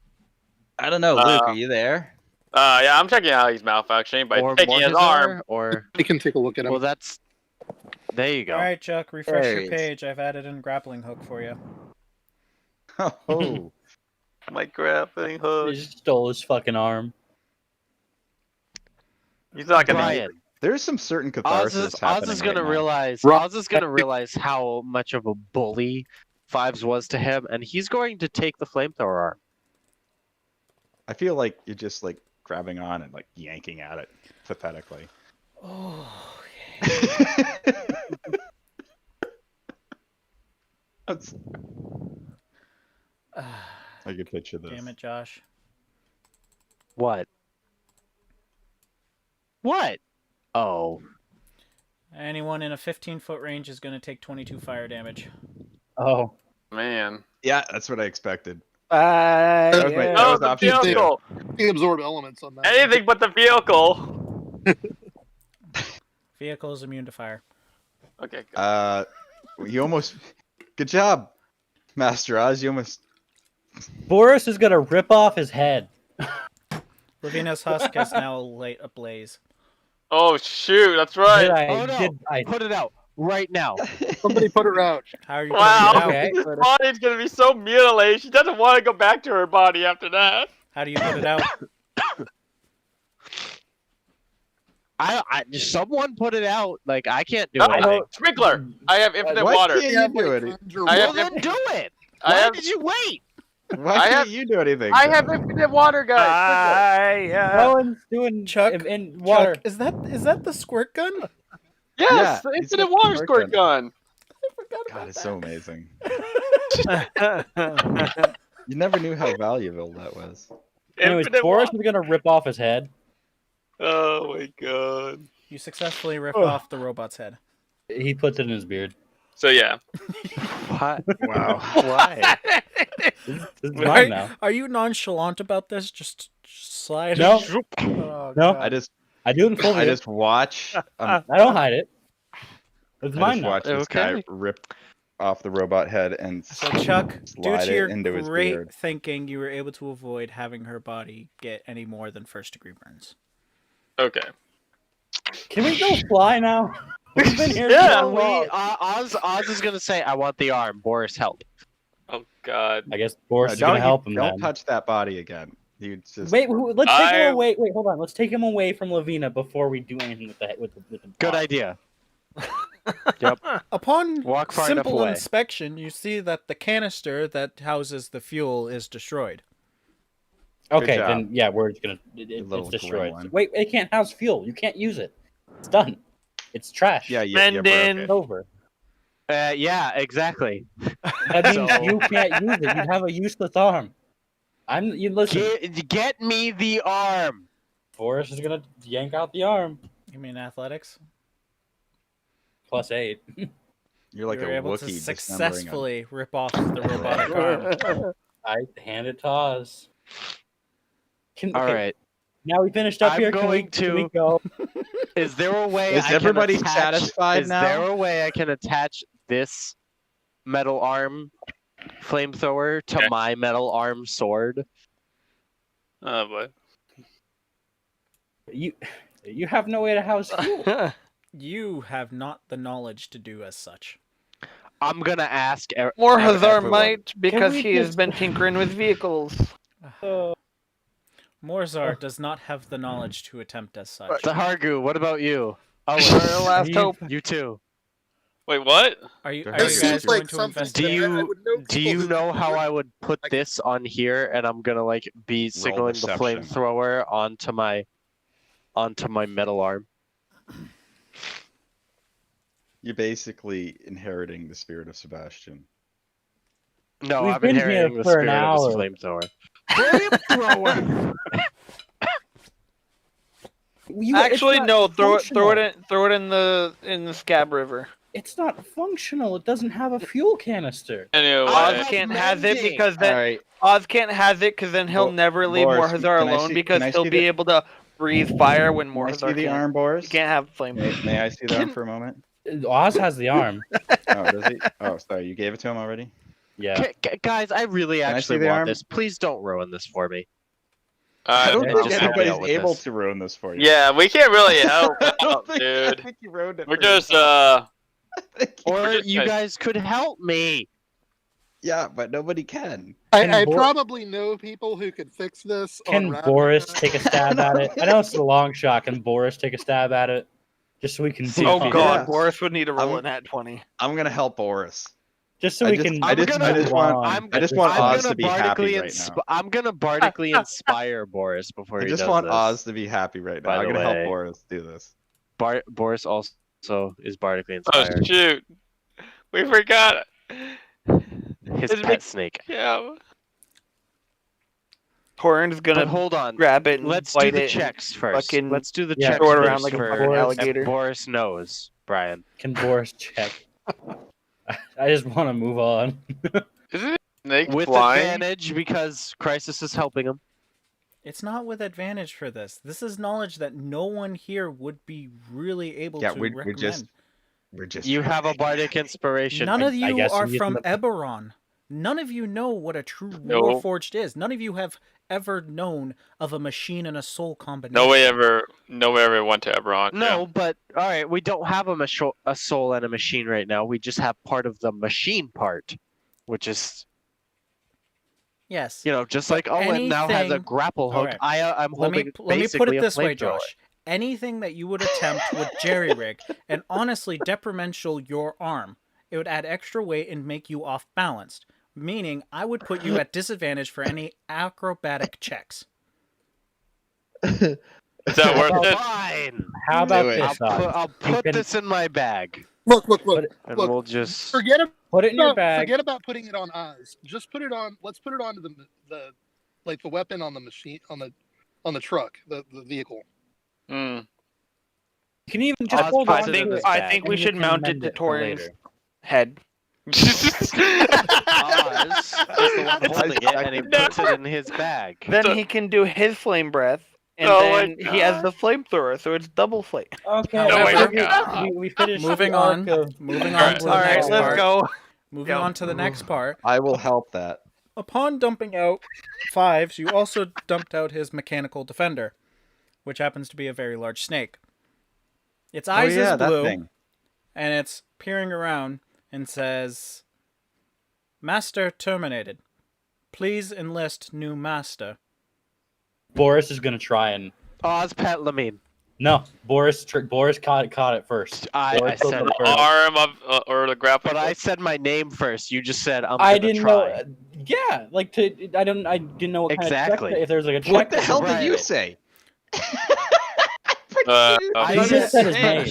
I don't know, Luke. Are you there? Yeah, I'm checking out how he's malfunctioning by Or taking his Mortazar, arm. Or We can take a look at him. well, that's there you go. All right, Chuck, refresh There your he is. page. I've added in grappling hook for you. Oh, My grappling He hook. just stole his fucking arm. He's not gonna. Brian, there's some certain Oz catharsis is happening gonna right now. realize. Right. Oz is gonna realize how much of a bully Fives was to him, and he's going to take the flamethrower arm. I feel like you're just like grabbing on and like yanking at it pathetically. Oh. That's- I can picture this. Damn it, Josh. What? What? Oh, Anyone in a 15-foot range is going to take 22 fire damage. Oh, Man. Yeah, that's what I expected. Bye. That was my- yeah. that Oh, was the option two. vehicle. He absorb elements on that. Anything but the vehicle. Vehicle is immune to fire. Okay. Good. You almost. Good job, Master Oz. You almost. Boris is gonna rip off his head. Lavina's husk is now late ablaze. Oh shoot! That's Did right. I? Oh, no. Did I? put it out right now. Somebody put her out. How are you Wow. putting it out? His body's gonna be so mutilated. She doesn't want to go back to her body after that. How do you put it out? Someone put it out. Like I can't do No, it. sprinkler. I have infinite Why water. can't you do it? I Well, have. then do it. I Why have. did you wait? Why I can't have- you do anything? I have infinite water, guys. Owen's doing Chuck, in water. Chuck, is that the squirt gun? Yes, Yeah, the he's infinite got water squirt squirt gun. God, it's so amazing. You never knew how valuable that was. Anyways, Infinite Boris water. is gonna rip off his head. Oh my god. You successfully rip off the robot's head. He puts it in his beard. So yeah. What? Wow. Why? This is mine now. Are you nonchalant about this? Just slide No. it? Oh, No. God. I do it in full I view. just watch. I don't hide it. It's I mine just now. watch this guy Okay. rip off the robot head and So Chuck, due slide to it your into his great beard. thinking, you were able to avoid having her body get any more than first-degree burns. Okay. Can we go fly now? We've been here Yeah, so long. Oz is gonna say, "I want the arm." Boris, help. Oh god. I guess Boris is Don't gonna help him Don't then. touch that body again. You just. Wait, let's take I- him away. Wait, hold on. Let's take him away from Lavina before we do anything with the Good arm. idea. Yep. Upon Walk far enough simple away. inspection, you see that the canister that houses the fuel is destroyed. Okay, job. then yeah, we're just gonna. little It's destroyed. gremlin. Wait, it can't house fuel. You can't use it. It's done. It's trash. Yeah, you broke Mendon. it. It's over. Yeah, exactly. That means So- you can't use it. You'd have a useless arm. You listen. Get me the arm. Forrest is gonna yank out the arm. You mean athletics? +8. You're like you were a able Wookiee to dismembering successfully rip off the robotic arm. I hand it to Oz. All right. Now we finished up I'm here. going can we to- go? Is there a way? Is I can everybody attach- satisfied is now? there a way I can attach this metal arm flamethrower to Okay. my metal arm sword? Oh boy. You have no way to house fuel. You have not the knowledge to do as such. I'm gonna ask. Morhazar everyone. might, because we he has just- been tinkering with vehicles. Morzar does not have the knowledge to attempt as such. The Hargu, what about you? Our Oh, last hope. you too. Wait, what? Are you That guys seems going like to something investigate? Do you do you who know can how do it. I would put I can- this on here, and I'm gonna like be signaling the deception. flamethrower onto my metal arm? You're basically inheriting the spirit of Sebastian. No, We've I'm been here inheriting the for an spirit of hour. this flamethrower. Flamethrower. Actually, no. Throw it in the Scab River. It's not functional. It doesn't have a fuel canister. Anyway, Oz can't have it mending. because All then right, Oz can't have it because then he'll Bo- never leave Boris, Morhazar can I alone see- because can I he'll see be the- able to breathe fire when can I see Morhazar the can't. arm, Boris? He can't have flame. May I see the arm for a moment? Oz has the arm. Oh, does he? Oh, sorry, you gave it to him already? Yeah. Guys, I really Can I actually see the want arm? this. Please don't ruin this for me. I don't Yeah, think just help me out anybody's with able this. to ruin this for you. yeah, we can't really help I don't out, think, I dude. think you ruined it. We're for just yourself. I think you- Or just you guys- guys could help me. yeah, but nobody can. Can I Bor- probably know people who could fix this. Can on Boris Ravnica. take a stab at it? I know it's a long shot. Can Boris take a stab at it? Just so we can See see. if Oh he god, does. Boris would need to roll I'm- an at 20. I'm gonna help Boris. Just so I we just- can. I just- I just move want- on. I just want I'm Oz gonna to be happy bardically right now. I'm gonna bardically inspire Boris before I he just does want this. Oz to be happy right now. By I'm the gonna way. help Boris do this. Boris also is bardically Oh inspired. shoot, we forgot. His It's pet snake. Yeah. Torrin's But gonna hold on. grab it and Let's do bite the it. checks first. fucking Let's do the Yeah, checks throw it first around like a for fucking alligator. if Boris knows, Brian. Can Boris check? I just want to move on. Isn't it snake With flying? advantage because Crisis is helping him. It's not with advantage for this. This is knowledge that no one here would be really able Yeah, to we're recommend. just. You have a bardic inspiration. None of I you guess are you need from to- Eberron. None of you know what a true No. Warforged is. None of you have ever known of a machine and a soul combination. Nobody ever went to Eberron. No, but all right, we don't have a soul and a machine right now. We just have part of the machine part, which is, Yes. just like Owen now has a anything- grapple hook. Alright. I'm Let me holding let me put basically it a this way, flamethrower. Josh. Anything that you would attempt would jerry rig and honestly detrimental your arm. It would add extra weight and make you off balanced. Meaning, I would put you at disadvantage for any acrobatic checks. Is that worth it? Fine. How about Do it. this? I'll put can- this in my bag, Look, and Look, we'll just. forget Put it in your about bag. forget about putting it on Oz. Just put it on. Let's put it onto the like the weapon on the machine on the truck, the vehicle. Hmm. You can even just Oz hold puts on it to in it, his I bag. think we and you should can mount it amend to for Torrin's later. head. Oz is the one holding it, and he puts it in his bag. Then he can do his flame breath, and Oh my then he has the flamethrower, so it's double flame. Okay. Oh my so God. we finished. Moving the arc on. of- Moving Alright, on to the All right, next let's part. go. Moving Go. on to the next part. I will help that. Upon dumping out fives, you also dumped out his mechanical defender, which happens to be a very large snake. Its eyes oh, yeah, is that blue, thing. and it's peering around and says, "Master terminated. Please enlist new master." Boris is gonna try and. Oz Pet Lamine. No, Boris caught it first. I Boris said opened it it first. Arm of or the grapple. But I said my name first. You just said I'm I gonna didn't try. know. Yeah, like I didn't know what kind Exactly. of check. If there's like a check. What the hell did Right. you say? He just said his name.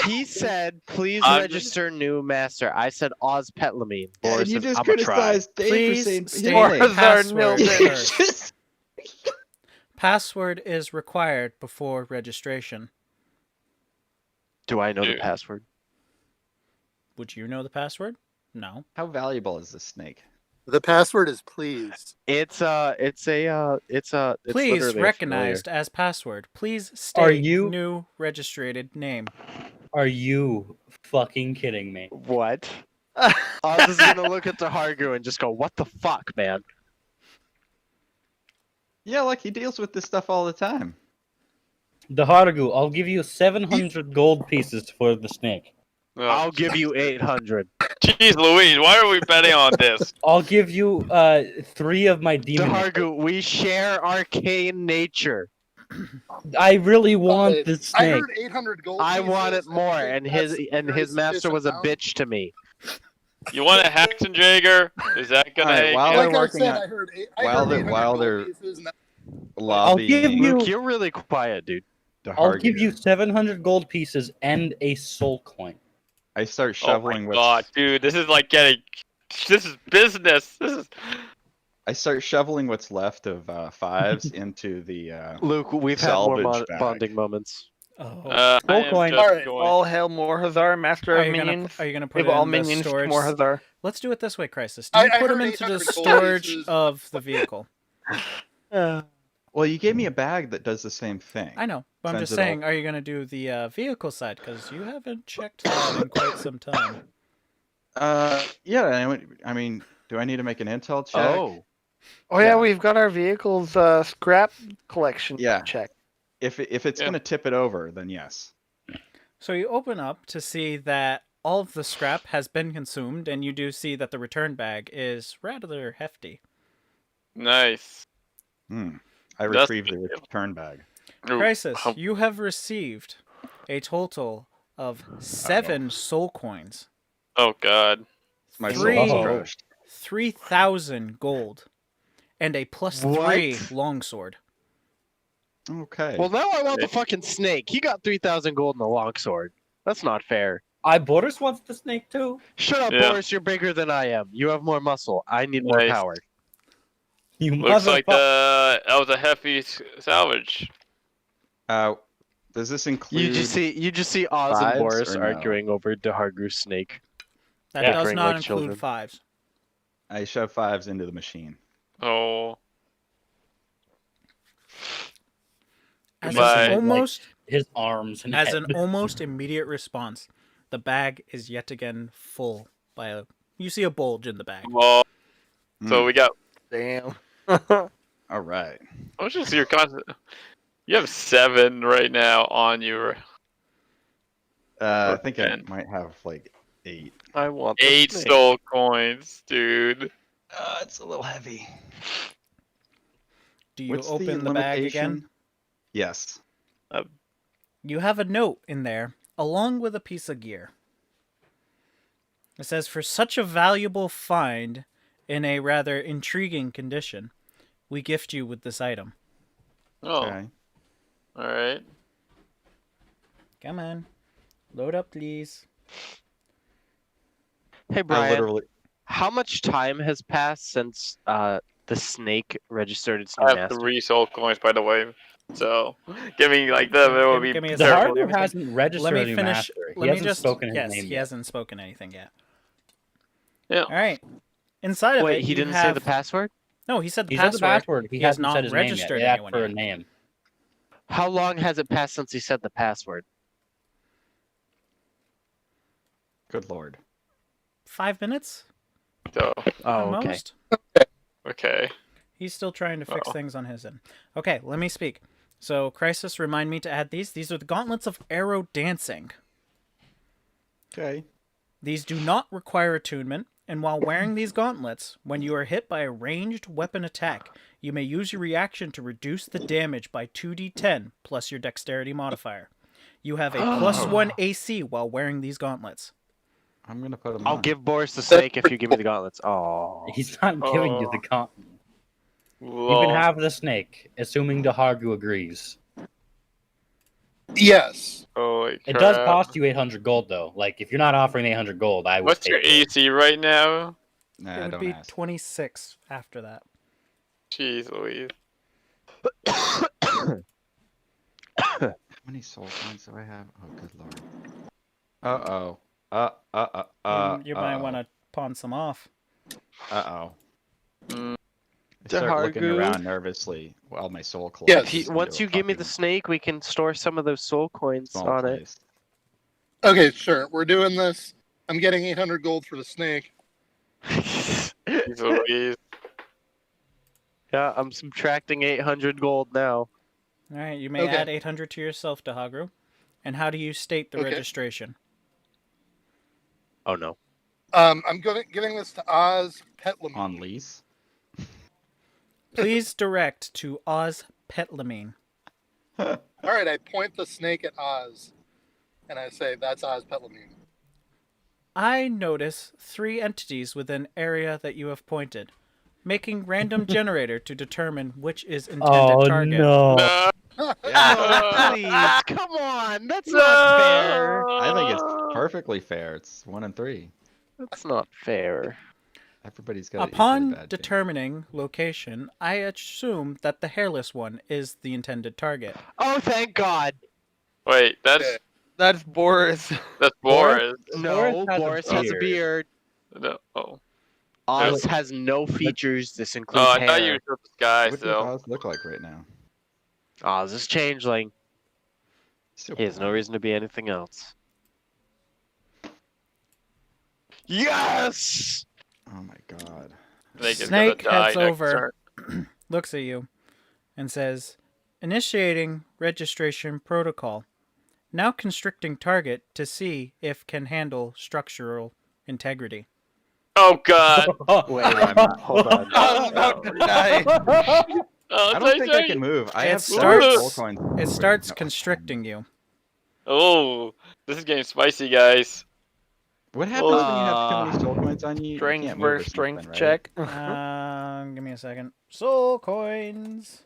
He said, please I'm- register new master. I said Oz Petlamine. Boris And you said, just I'm gonna try. criticized Dave for Please saying his state name. password You first. just- Password is required before registration. Do I know the Dude. password? Would you know the password? No. How valuable is this snake? The password is please. It's Please literally a recognized as password. Please state you- new registered name. Are you fucking kidding me? familiar- What? Oz is gonna look at the Hargu and just go, "What the fuck, man?" Yeah, like he deals with this stuff all the time. The Hargu, I'll give you 700 gold pieces for the snake. I'll give you 800. Jeez Louise, why are we betting on this? I'll give you 3 of my The demon. Hargu, we share arcane nature. I really want this I snake. heard 800 gold. I pieces, want it more, I and think his that's very master was a sufficient bitch to me. You want a Haxenjäger? Is that gonna Alright, make while it? they're Like I working said, on- I heard while 800 they're- gold pieces, and that- Lobby. give you- Luke, you're really quiet, dude. I'll give you 700 gold pieces and a soul coin. I start Oh shoveling my with. god, dude, this is like getting. This is business. This is. I start shoveling what's left of fives into the. Luke, we've had more Salvage bag. bonding moments. Oh. I Soul am coin. just Alright. going- All hail Morhazar, master Are of you gonna minions. put Give it all in the minions to storage? Morhazar. Let's do it this way, Crisis. Do I you put heard them into the 800 gold storage pieces. of the vehicle? Well, you gave me a bag that does the same thing. I know, but I'm Sends just it all- saying, are you going to do the vehicle side? Because you haven't checked that in quite some time. Yeah. I mean, do I need to make an intel check? Oh, Oh yeah, Yeah. we've got our vehicles scrap collection Yeah. check. If it's Yeah. gonna tip it over, then yes. So you open up to see that all of the scrap has been consumed, and you do see that the return bag is rather hefty. Nice. I That's retrieve the good. return bag. Ooh, Crisis, hum- you have received a total of 7 soul coins, Oh god. My Three. soul is Oh. crushed. 3,000 gold, and a +3 What? longsword. Okay. well, now I want the fucking snake. He got 3,000 gold in the longsword. That's not fair. Boris wants the snake too. Shut up, Yeah. Boris. You're bigger than I am. You have more muscle. I need more Nice. power. You Looks like motherfucker. that was a hefty salvage. Does this include? You just see Oz and fives Boris or no? arguing over Dahargu's snake. That Yeah. does Bickering not like include children. 5s. I shove 5s into the machine. Oh. As Goodbye. an almost His arms and as head. an almost immediate response, the bag is yet again full by a. You see a bulge in the bag. Well, so Hmm. we got. Damn. All right. What's just your constant? You have 7 right now on you. I think I ten. might have like 8. I want the 8 snake. soul coins, dude. It's a little heavy. Do you What's open the bag again? limitation? Yes. You have a note in there, along with a piece of gear. It says, for such a valuable find in a rather intriguing condition, we gift you with this item. Oh, Okay. all right. Come on. Load up, please. Hey, I Brian. literally. How much time has passed since the snake registered its new I have master? 3 soul coins, by the way. So, giving like them, it will be. Give me a The second. hardware Everything- hasn't registered Let me a new finish. master. He Let me hasn't just. spoken his Yes, name he yet. hasn't spoken anything yet. Yeah. All right. Inside of Wait, it, he you didn't say have... the password? No, he said the He said password. the password. He He has hasn't not said his name yet. registered He asked anyone for a yet. name. How long has it passed since he said the password? Good lord. 5 minutes? So, Oh, okay. Almost. okay. He's still trying to fix Uh-oh. things on his end. Okay, let me speak. So, Crisis, remind me to add these. These are the gauntlets of arrow dancing. Okay. These do not require attunement, And while wearing these gauntlets, when you are hit by a ranged weapon attack, you may use your reaction to reduce the damage by 2d10 plus your dexterity modifier. You have a +1 AC while wearing these gauntlets. I'm gonna put them I'll on. give Boris the snake if you give me the gauntlets. Oh. He's not giving you the gauntlet. You Lol. can have the snake, assuming Dahagu agrees. Yes. Holy It does crap. cost you 800 gold, though. Like, if you're not offering 800 gold, I would What's take your it. AC right now? Nah, It would don't be ask. 26 after that. Jeez Louise. How many soul points do I have? Oh, good lord. Uh-oh. You might want to pawn some off. Uh-oh. Mm. I start looking Dahargu? around nervously while my soul Yes. collapses. Once you give me the snake, we can store some of those soul coins on it. Okay, sure. We're doing this. I'm getting 800 gold for the snake. Jeez Louise. Yeah, I'm subtracting 800 gold now. All right, you may Okay. add 800 to yourself, Dahagru. And how do you state the Okay. registration? Oh no. I'm giving this to Oz Petlamine. On lease? Please direct to Oz Petlamine. All right, I point the snake at Oz, and I say, "That's Oz Petlamine." I notice 3 entities within area that you have pointed. Making random generator to determine which is intended target. no. No. Oh, please, come on. That's not fair. I think it's perfectly fair. It's 1 and 3. That's not fair. Everybody's got Upon bad determining location, I assume that the hairless one is the intended target. Oh, thank God. Wait, Okay. That's Boris. that's Boris. No, Boris has a beard. beard. No. Oh. Oz has no features. This includes Oh, I hair. thought you were supposed to disguise What does though. Oz look like right now? Oz is changeling. Still He has no blonde. reason to be anything else. Yes! Oh my god. Snake is Snake gonna die heads next over, turn. looks at you, and says, "Initiating registration protocol. Now constricting target to see if can handle structural integrity." Oh god. Wait, hold on. I was about to die. Oh, I don't think I can move. I It have starts- soul coins. It starts No. constricting you. Oh, this is getting spicy, guys. What happens when you have too many soul coins on you? You Strength can't move or versus strength something, right? check. Give me a second. Soul coins.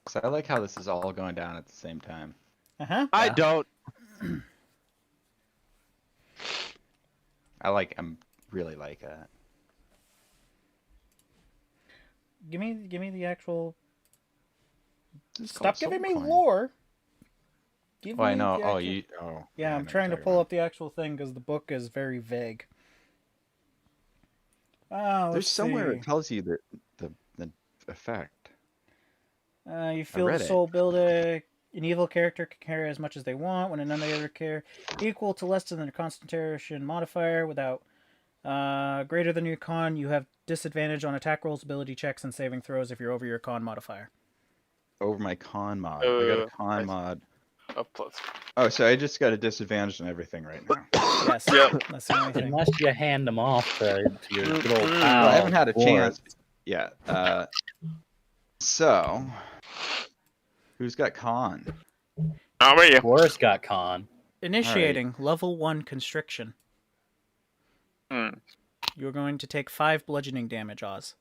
So I like how this is all going down at the same time. Uh-huh. I don't. I'm really like that. Give me the actual. This is Stop called giving me soul coin. lore. Give Oh, I me know. the Oh, actual- you. Oh. Yeah, I I'm know trying to what you're pull talking up the actual thing because the book is very vague. Oh, about. There's let's somewhere see. it tells you the effect. You feel the read it. soul build an evil character can carry as much as they want when another character equal to less than their concentration modifier without greater than your con. You have disadvantage on attack rolls, ability checks, and saving throws if you're over your con modifier. Over my con mod. I got a con mod. A plus. Oh, so I just got a disadvantage on everything right now. Yes, Yep. that's the only thing. Unless you hand them off to your good old Well, pal. I haven't had a Boris. chance yet. So, who's got con? How are you? Boris got con. Initiating level 1 constriction. Hmm. You're going to take 5 bludgeoning damage, Oz.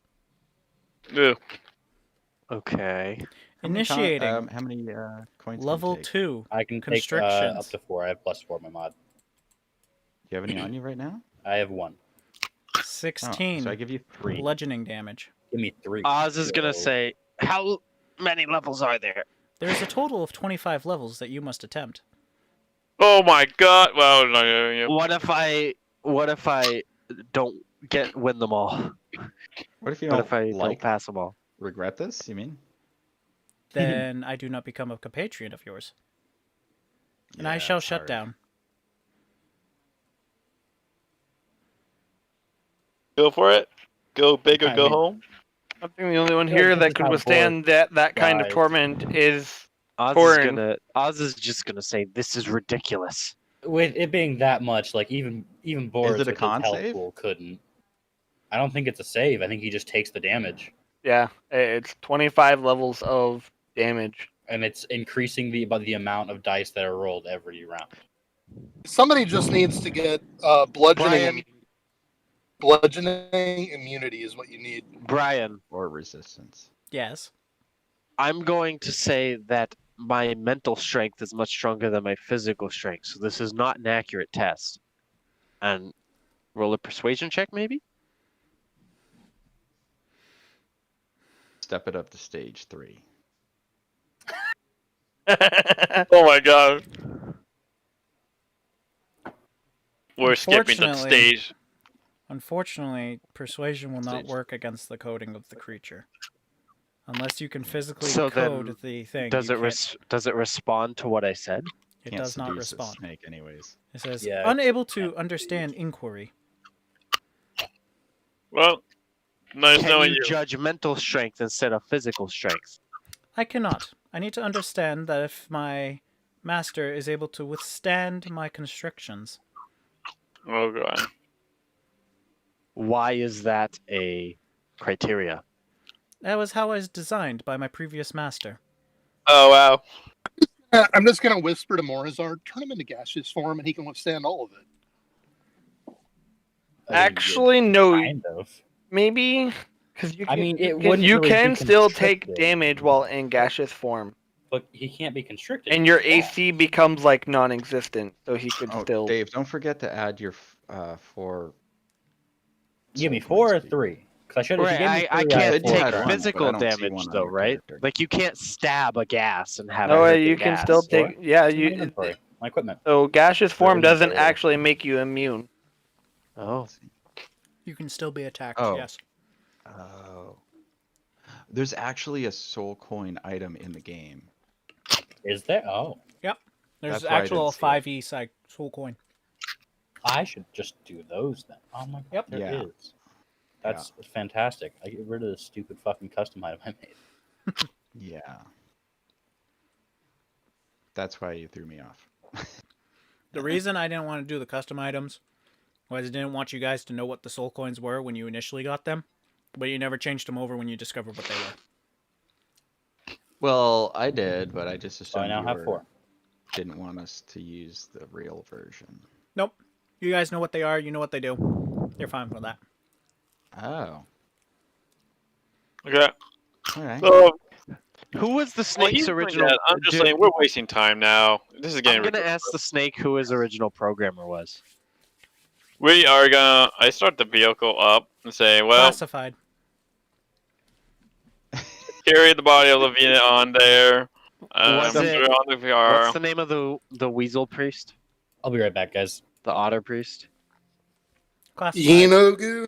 Ew. Okay. How many Initiating how many coins? can level you take? 2 I can take constrictions. up to 4. I have +4 my mod. Do you have any on you right now? I have 1. 16 Oh, so I give you 3. bludgeoning damage. Give me 3. Oz is gonna So- say, how many levels are there? There's a total of 25 levels that you must attempt. Oh my god. Well, no, yeah. What if I don't win them all? What if you What don't if I don't like pass them all? regret this? You mean? Then I do not become a compatriot of yours. And I Yeah, shall it's shut hard. down. Go for it. Go big or I go mean- home. I think the only one Yeah, here this that is could how withstand that kind of dies. torment is Torn. Oz is just gonna say this is ridiculous. With it being that much, like even Boris it a with con his health save? pool couldn't. I don't think it's a save. I think he just takes the damage, Yeah, it's 25 levels of damage. and it's increasing the amount of dice that are rolled every round. Somebody just needs to get bludgeoning. Bludgeoning immunity is what you need. Brian, Or resistance. Yes. I'm going to say that my mental strength is much stronger than my physical strength, so this is not an accurate test. And roll a persuasion check, maybe? Step it up to stage 3. Oh my god. We're skipping the Unfortunately- stage. Unfortunately, persuasion will not Stage. work against the coding of the creature. Unless you can physically So code then, the thing. Does you it can't- does it respond to what I said? It Can't does not seduce a respond. snake anyways. It says Yeah. unable to understand inquiry. Well, nice Can knowing you you. judge mental strength instead of physical strength? I cannot. I need to understand that if my master is able to withstand my constrictions. Oh god. Why is that a criteria? That was how I was designed by my previous master. Oh wow. I'm just gonna whisper to Morizard, turn him into gaseous form, and he can withstand all of it. Actually, no. Kind of. Maybe because you. I Can, mean, you it can, wouldn't you really can be still take constricted. damage while in gaseous form, But he can't be constricted. and your AC becomes like non-existent, so he could Oh, still. Dave, don't forget to add your 4. Give me soul 4 or points. 3. Because I should have. Right, I I can't had take one, but I physical don't see damage one on though, your right? character. Like you can't stab a gas and have No, it hurt the you can gas. still take. Yeah, It's in my you. inventory, my equipment. So gaseous form inventory. doesn't actually make you immune. Oh, You can still be attacked, Oh. yes. Oh. There's actually a soul coin item in the game. Is there? Oh, There's That's why I actual didn't see it. 5e soul coin. I should just do those then. Oh my god, Yep. there Yeah. is. That's fantastic. I get rid of this stupid fucking custom item I made. Yeah. That's why you threw me off. The reason I didn't want to do the custom items was I didn't want you guys to know what the soul coins were when you initially got them, but you never changed them over when you discovered what they were. Well, I did, but I just So assumed I now you have 4. didn't want us to use the real version. Nope. You guys know what they are. You know what they do. You're fine with that. Oh. Okay. All right. So who was the well, snake's he's doing original? that. I'm just Dude, saying we're wasting time now. This is I'm getting gonna ridiculous. ask the snake who his original programmer was. We are gonna. I start the vehicle up and say, well, Classified. carry the body of Lavina on there. Was Put it- her on the VR. What's the name of the weasel priest? I'll be right back, guys. The otter priest? Classified. Yenogu?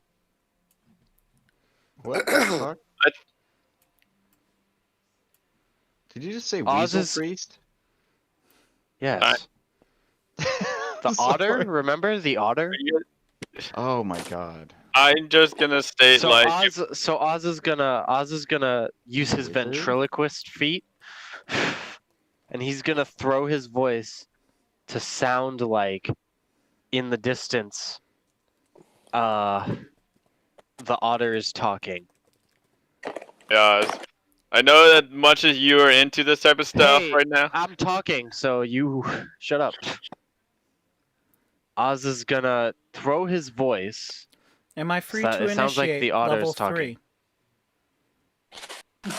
What the fuck? Did you just say Oz weasel is- priest? Yes. The otter? Remember the otter? Oh my god. I'm just gonna state So like Oz is gonna use his Wizard? ventriloquist feat, and he's gonna throw his voice to sound like in the distance. The otter is talking. yeah. I know that much as you are into this type of stuff Hey, right now. I'm talking, so you shut up. Oz is gonna throw his voice. Am I free So to it sounds like initiate the otter level is talking. 3?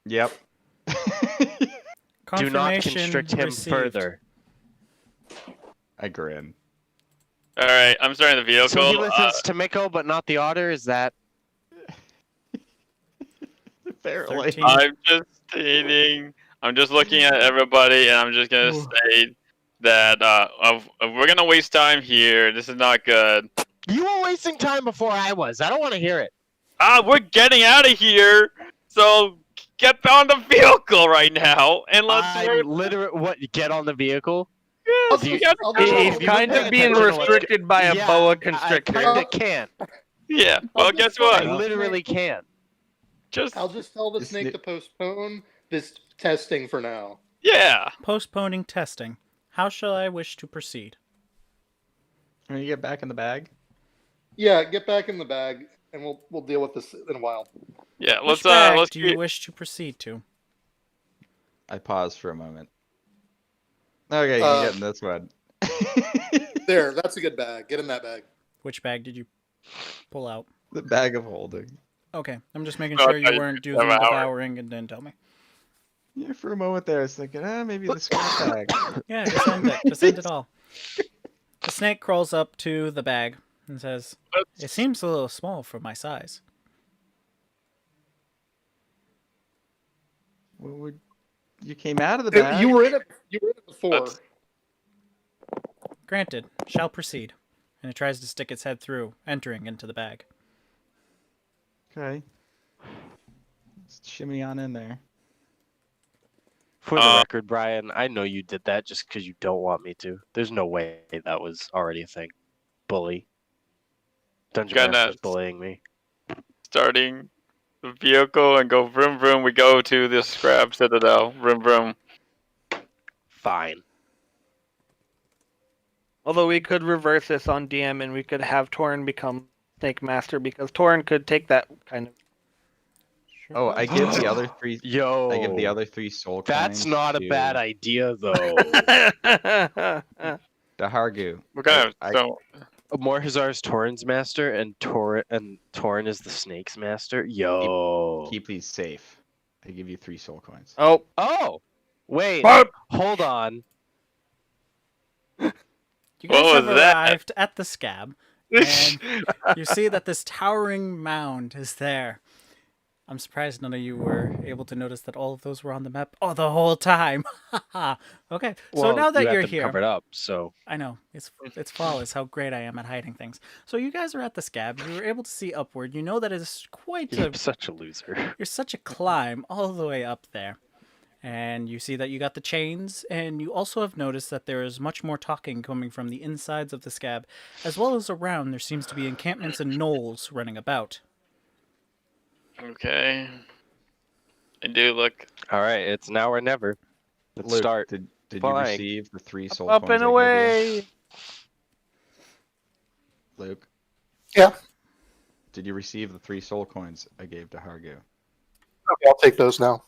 Yep. Do not Confirmation constrict him received. further. I grin. All right, I'm starting the vehicle. So he listens to Miko, but not the otter. Is that? Apparently. 13. I'm just stating. I'm just looking at everybody, and I'm just gonna state that if we're gonna waste time here. This is not good. You were wasting time before I was. I don't want to hear it. We're getting out of here. So get on the vehicle right now, and let's. I'm literally what? Get on the vehicle. I'll Do you- just- I'll just- He's if you kind pay of being attention to what's restricted by a Yeah, boa constrictor. I kind of can't. Yeah. Well, guess what? I literally can't. Just I'll just tell the This snake ni- to postpone this testing for now. Yeah. Postponing testing. How shall I wish to proceed? When you get back in the bag. Yeah, get back in the bag, and we'll deal with this in a while. Yeah. Which Let's bag do you create- wish to proceed to? I pause for a moment. Okay, you get in this one. There, that's a good bag. Get in that bag. Which bag did you pull out? The bag of holding. Okay, I'm just making Oh, sure okay, you weren't you using have an hour. devouring and didn't tell me. Yeah, for a moment there, I was thinking, maybe the scrap bag. Yeah, just end it. Just end it all. The snake crawls up to the bag and says, "It seems a little small for my size." You came out of the bag. You were in it. You were in it before. That's- Granted, shall proceed. And it tries to stick its head through, entering into the bag. Okay. Just shimmy on in there. For the record, Brian, I know you did that just because you don't want me to. There's no way that was already a thing. Bully. Dungeon Gonna- Master's bullying me. Starting the vehicle and go vroom vroom. We go to the Scab Citadel. Vroom vroom. Fine. Although we could reverse this on DM and we could have Torin become Snake Master because Torin could take that kind of. Oh, I give the other three. Yo. I give the other 3 soul coins. That's not a to bad idea, though. The Hargu. We're gonna. I- So Morhazar is Torin's master, and Torin is the Snake's master. Yo. Keep these safe. I give you 3 soul coins. Oh! Wait. What? Hold on. You guys What have was that? arrived at the Scab, and you see that this towering mound is there. I'm surprised none of you were able to notice that all of those were on the map the whole time. Okay, so Well, now that you have you're them here, covered up, so I know it's flawless how great I am at hiding things. So you guys are at the Scab. You were able to see upward. You know that it is quite you're such a loser. You're such a climb all the way up there. And you see that you got the chains, and you also have noticed that there is much more talking coming from the insides of the Scab, as well as around there seems to be encampments and gnolls running about. okay. I do look. All right, it's now or never. Let's Luke, start. Did you flying. receive the 3 soul Up coins? and I gave you? away. Luke. Yeah. Did you receive the 3 soul coins I gave to Hargu? Okay, I'll take those now.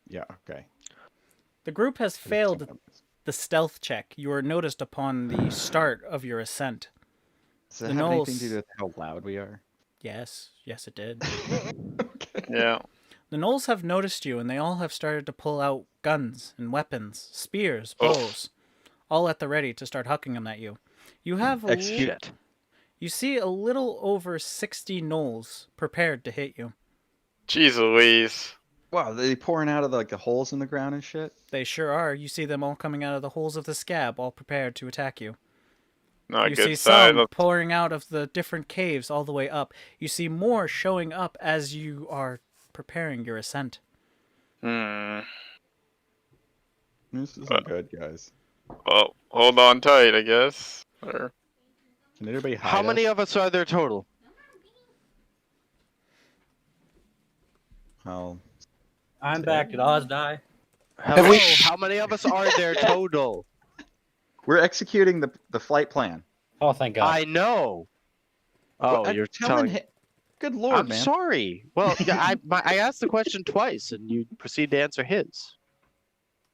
Yeah. Okay. The group has failed the stealth check. You are noticed upon the start of your ascent. Does that The have anything gnolls- to do with how loud we are? Yes, it did. Yeah. The gnolls have noticed you, and they all have started to pull out guns and weapons, spears, Oh. bows, all at the ready to start hucking them at you. You have Execute. You see a little over 60 gnolls prepared to hit you. Jeez Louise. Wow, they pouring out of the holes in the ground and shit. They sure are. You see them all coming out of the holes of the Scab, all prepared to attack you. Not a You good see sign. some pouring out of the different caves all the way up. You see more showing up as you are preparing your ascent. This isn't good, guys. Well, hold on tight, I guess. Or Can anybody hide How many us? of us are there total? Well, I'm back. Did Oz die? Hello, we- how many of us are there total? we're executing the flight plan. Oh, thank God. I know. Oh, Well, you're telling telling. him. Good lord, I'm man. sorry. Well, yeah, I asked the question twice, and you proceed to answer his.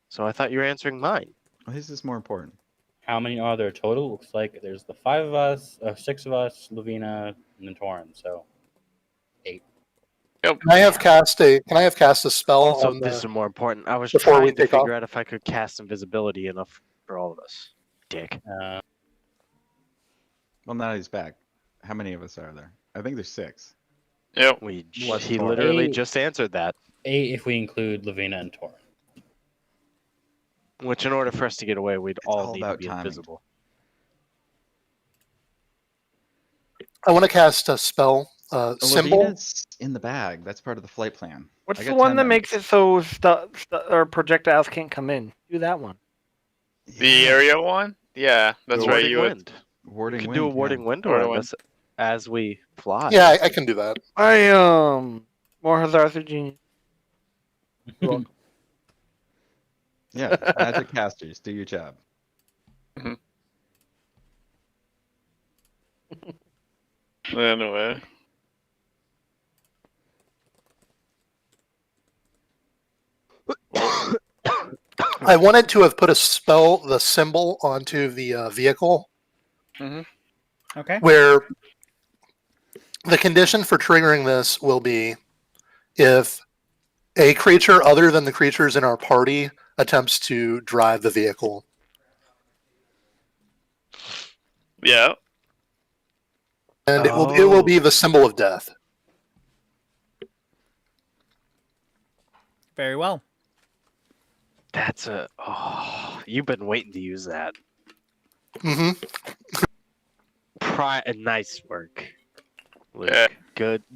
So I thought you were answering mine. Well, his is more important. How many are there total? Looks like there's the 5 of us, 6 of us, Lavina, and then Torin. So 8. Can I have cast a spell Also, on this is the, more important. I was before we trying to take off? figure out if I could cast invisibility enough for all of us. Dick. Well, now he's back. How many of us are there? I think there's 6. yep. What's He Torin? literally 8. just answered that. 8 if we include Lavina and Torin. Which, in order for us to get away, we'd all all need to about be timing. invisible. I want to cast a spell, symbol. Lavina's in the bag. That's part of the flight plan. What's I the got one 10 that makes minutes. it so or projectiles can't come in? Do that one. The Yeah. area one? Yeah, that's The right. warding You would. wind. Warding We could wind. do a yeah. warding wind Warding around wind. us as we fly. Yeah, I can do that. More Hazards are genius. Yeah, magic casters, do your job. Anyway. I wanted to have put the symbol onto the vehicle Okay. where the condition for triggering this will be if a creature other than the creatures in our party attempts to drive the vehicle. Yeah. And it will be the symbol of death. Very well. That's you've been waiting to use that. Mm-hmm. Nice work. Luke. Yeah.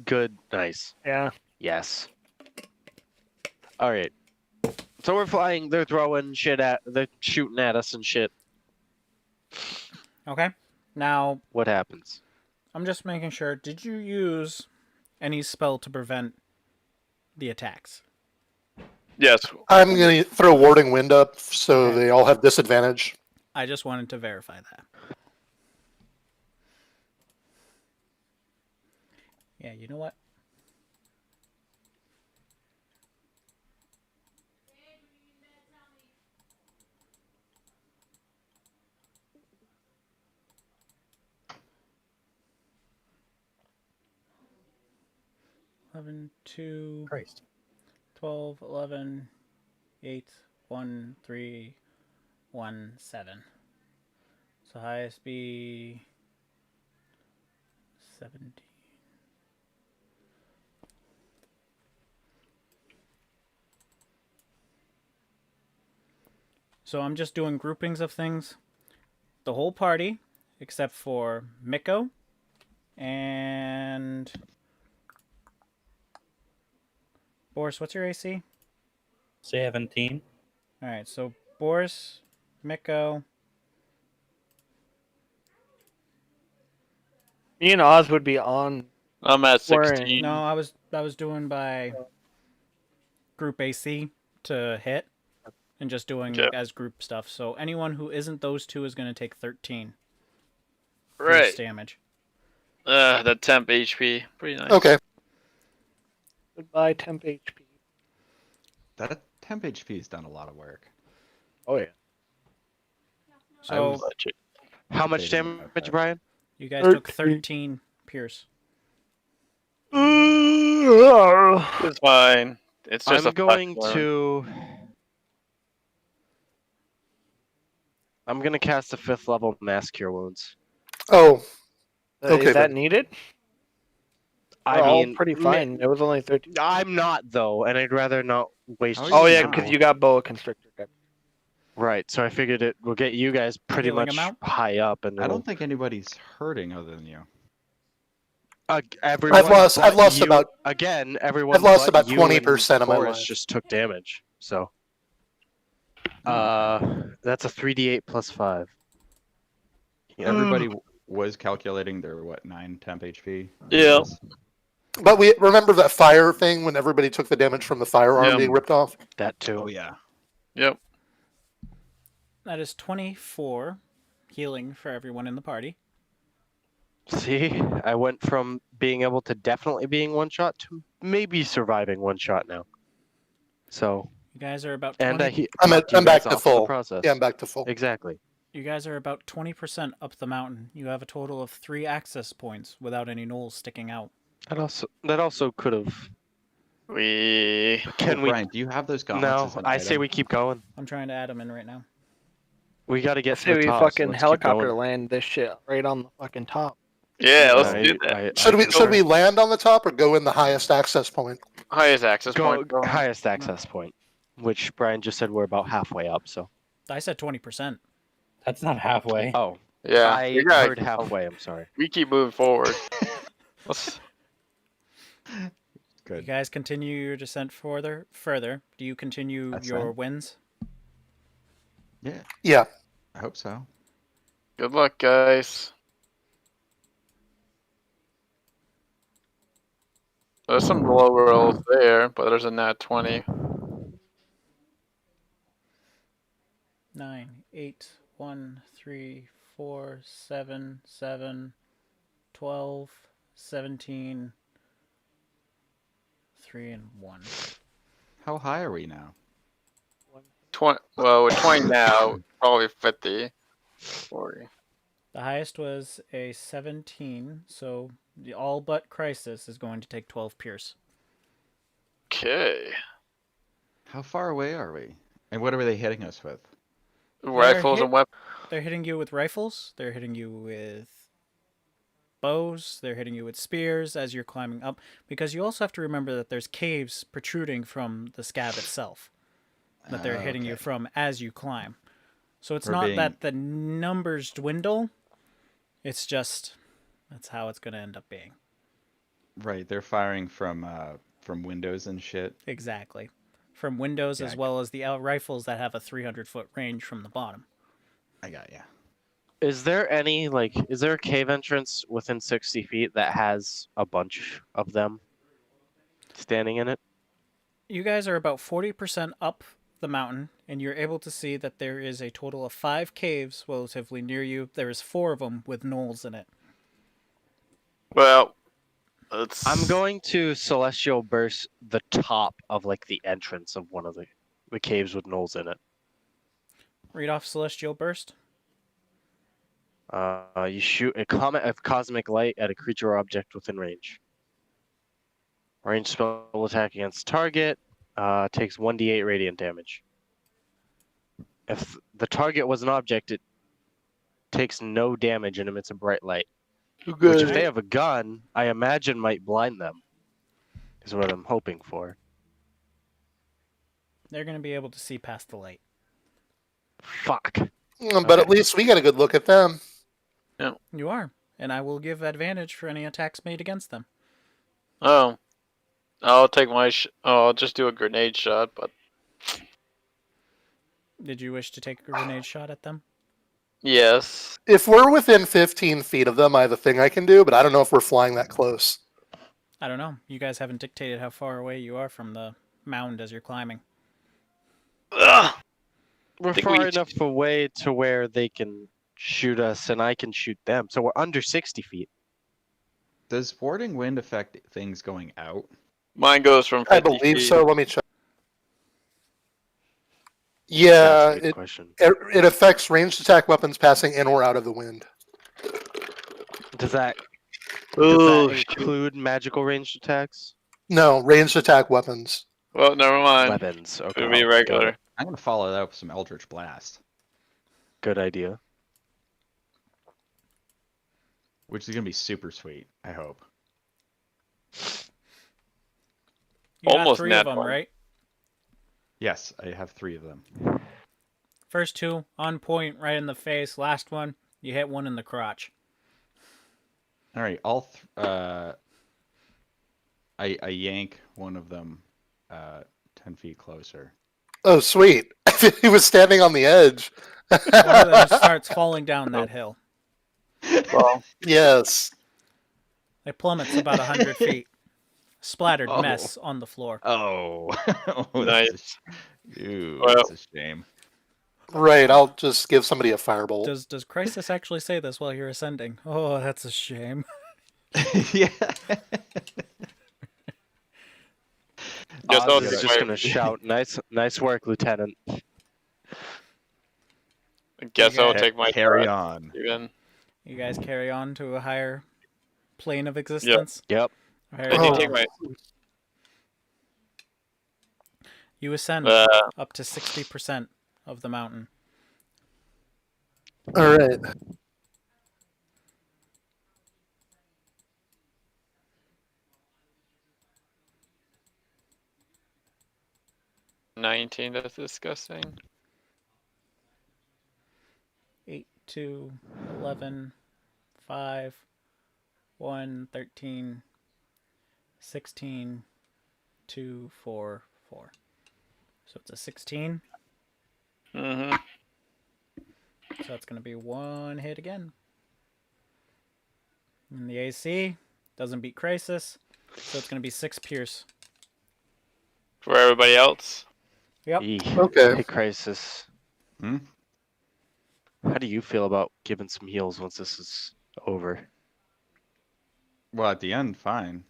Good, nice. Yeah. Yes. All right. So we're flying. They're throwing shit they're shooting at us and shit. Okay. Now, What happens? I'm just making sure. Did you use any spell to prevent the attacks? Yes. I'm going to throw Warding Wind up so Okay. they all have disadvantage. I just wanted to verify that. Yeah, you know what? Eleven, 2, Christ. 12, 11, 8, 1, 3, 1, 7. So highest be 17. So I'm just doing groupings of things. The whole party, except for Miko and Boris. What's your AC? 17. All right, so Boris, Miko. Me and Oz would be on. I'm at We're in- 16. No, I was doing by group AC to hit, and just doing Okay. as group stuff. So anyone who isn't those two is going to take 13 Right. force damage. The temp HP. Pretty nice. Okay. Goodbye, temp HP. That temp HP has done a lot of work. Oh, yeah. So How much Debating about damage, that. Brian? you guys took 13 pierce. It's fine. It's just I'm going to. I'm gonna cast a 5th level Mass Cure Wounds. Oh, Okay, Is that but- needed? I We're all mean, pretty fine. It was only 13. I'm not though, and I'd rather not waste. How are Oh, you yeah, now? because you got boa constrictor. Right, so I figured it will get you guys pretty Healing much amount? high up, and I don't think anybody's hurting other than you. everyone. I've but lost you- about- again. Everyone. I've lost but about you 20% of and my Boris life. just took damage. So, that's a 3d8 plus 5. Everybody was calculating their 9 temp HP. Yeah. But we remember that fire thing when everybody took the damage from the firearm Yeah. being ripped off? That too. Oh yeah. Yep. That is 24 healing for everyone in the party. See, I went from being able to definitely being one shot to maybe surviving one shot now. So, You guys are about 20, and I I'm talked you back guys to off of the full. process. Yeah, I'm back to full. Exactly. you guys are about 20% up the mountain. You have a total of 3 access points without any knolls sticking out. That also could have. We. Can Oh, we? Brian, do you have those gauntlets? No, as an I say item? we keep going. I'm trying to add them in right now. We got to get Say to the we top. so fucking let's keep helicopter going. land this shit right on the fucking top. Yeah, let's I- do that. I- Should we land on the top or go in the highest access point? Highest access go point. highest access point, which Brian just said we're about halfway up. So. I said 20%. That's not halfway. Oh, Yeah. I we gotta- heard halfway. I'm sorry. We keep moving forward. Let's. You Good. guys continue your descent further. Do you continue That's your right. wins? Yeah, Yeah. I hope so. Good luck, guys. There's some low rolls there, but there's a nat 20. 9, 8, 1, 3, 4, 7, 7, 12, 17, 3, and 1. How high are we now? 20. Well, we're 20 now. Probably 50. 40. The highest was a 17, so the all but Crisis is going to take 12 pierce. Okay. How far away are we? And what are they hitting us with? Rifles and weapons. They're hitting you with rifles. They're hitting you with bows. They're hitting you with spears as you're climbing up. Because you also have to remember that there's caves protruding from the scab itself that they're hitting you from as you climb. So it's not that the numbers dwindle. It's just that's how it's going to end up being. Right, they're firing from windows and shit. Exactly. From windows as well as the rifles that have a 300-foot range from the bottom. I got ya. Is there any is there a cave entrance within 60 feet that has a bunch of them standing in it? You guys are about 40% up the mountain, and you're able to see that there is a total of 5 caves relatively near you. There is 4 of them with knolls in it. Well, I'm going to Celestial Burst the top of the entrance of one of the caves with knolls in it. Read off Celestial Burst. You shoot a comet of cosmic light at a creature or object within range. Range spell attack against target takes 1d8 radiant damage. If the target was an object, it takes no damage and emits a bright light. Which, if they have a gun, I imagine might blind them. Is what I'm hoping for. They're going to be able to see past the light. Fuck. But at least we got a good look at them. Yeah. You are. And I will give advantage for any attacks made against them. Oh. I'll take my... I'll just do a grenade shot, but... Did you wish to take a grenade shot at them? Yes. If we're within 15 feet of them, I have a thing I can do, but I don't know if we're flying that close. I don't know. You guys haven't dictated how far away you are from the mound as you're climbing. Ugh. We're far enough away to where they can shoot us and I can shoot them. So we're under 60 feet. Does warding wind affect things going out? Mine goes from 50 I believe feet. so. Let me check. Yeah, That's a good question. it affects ranged attack weapons passing in or out of the wind. Does that Ooh, include magical ranged attacks? No, ranged attack weapons. Well, never mind. Weapons. Okay. It'll be regular. I'm going to follow that up with some Eldritch Blast. Good idea. Which is going to be super sweet, I hope. You got Almost 3 nat of them, one. right? Yes, I have 3 of them. First 2, on point, right in the face. Last one, you hit one in the crotch. All right, I yank one of them 10 feet closer. Oh, sweet. He was standing on the edge. One of them starts falling down that hill. Well, Yes. It plummets about 100 feet. Splattered Oh. mess on the floor. Oh, nice. Ew, Well- that's a shame. Right, I'll just give somebody a firebolt. Does Crisis actually say this while you're ascending? Oh, that's a shame. Yeah. Just Oz is just gonna shout, "Nice work, Lieutenant." I guess I'll take my Carry shot, on. Even. You guys carry on to a higher plane of existence. Yep. Very I Oh. did well. take my. You ascend up to 60% of the mountain. All right. $19, that's disgusting. 8, 2, 11, 5, 1, 13, 16, 2, 4, 4. So it's a 16. Mm-hmm. So that's going to be 1 hit again. And the AC doesn't beat Crisis. So it's going to be 6 pierce. For everybody else. Yep. Okay. Hey, Crisis. Hmm? How do you feel about giving some heals once this is over? Well, at the end, fine.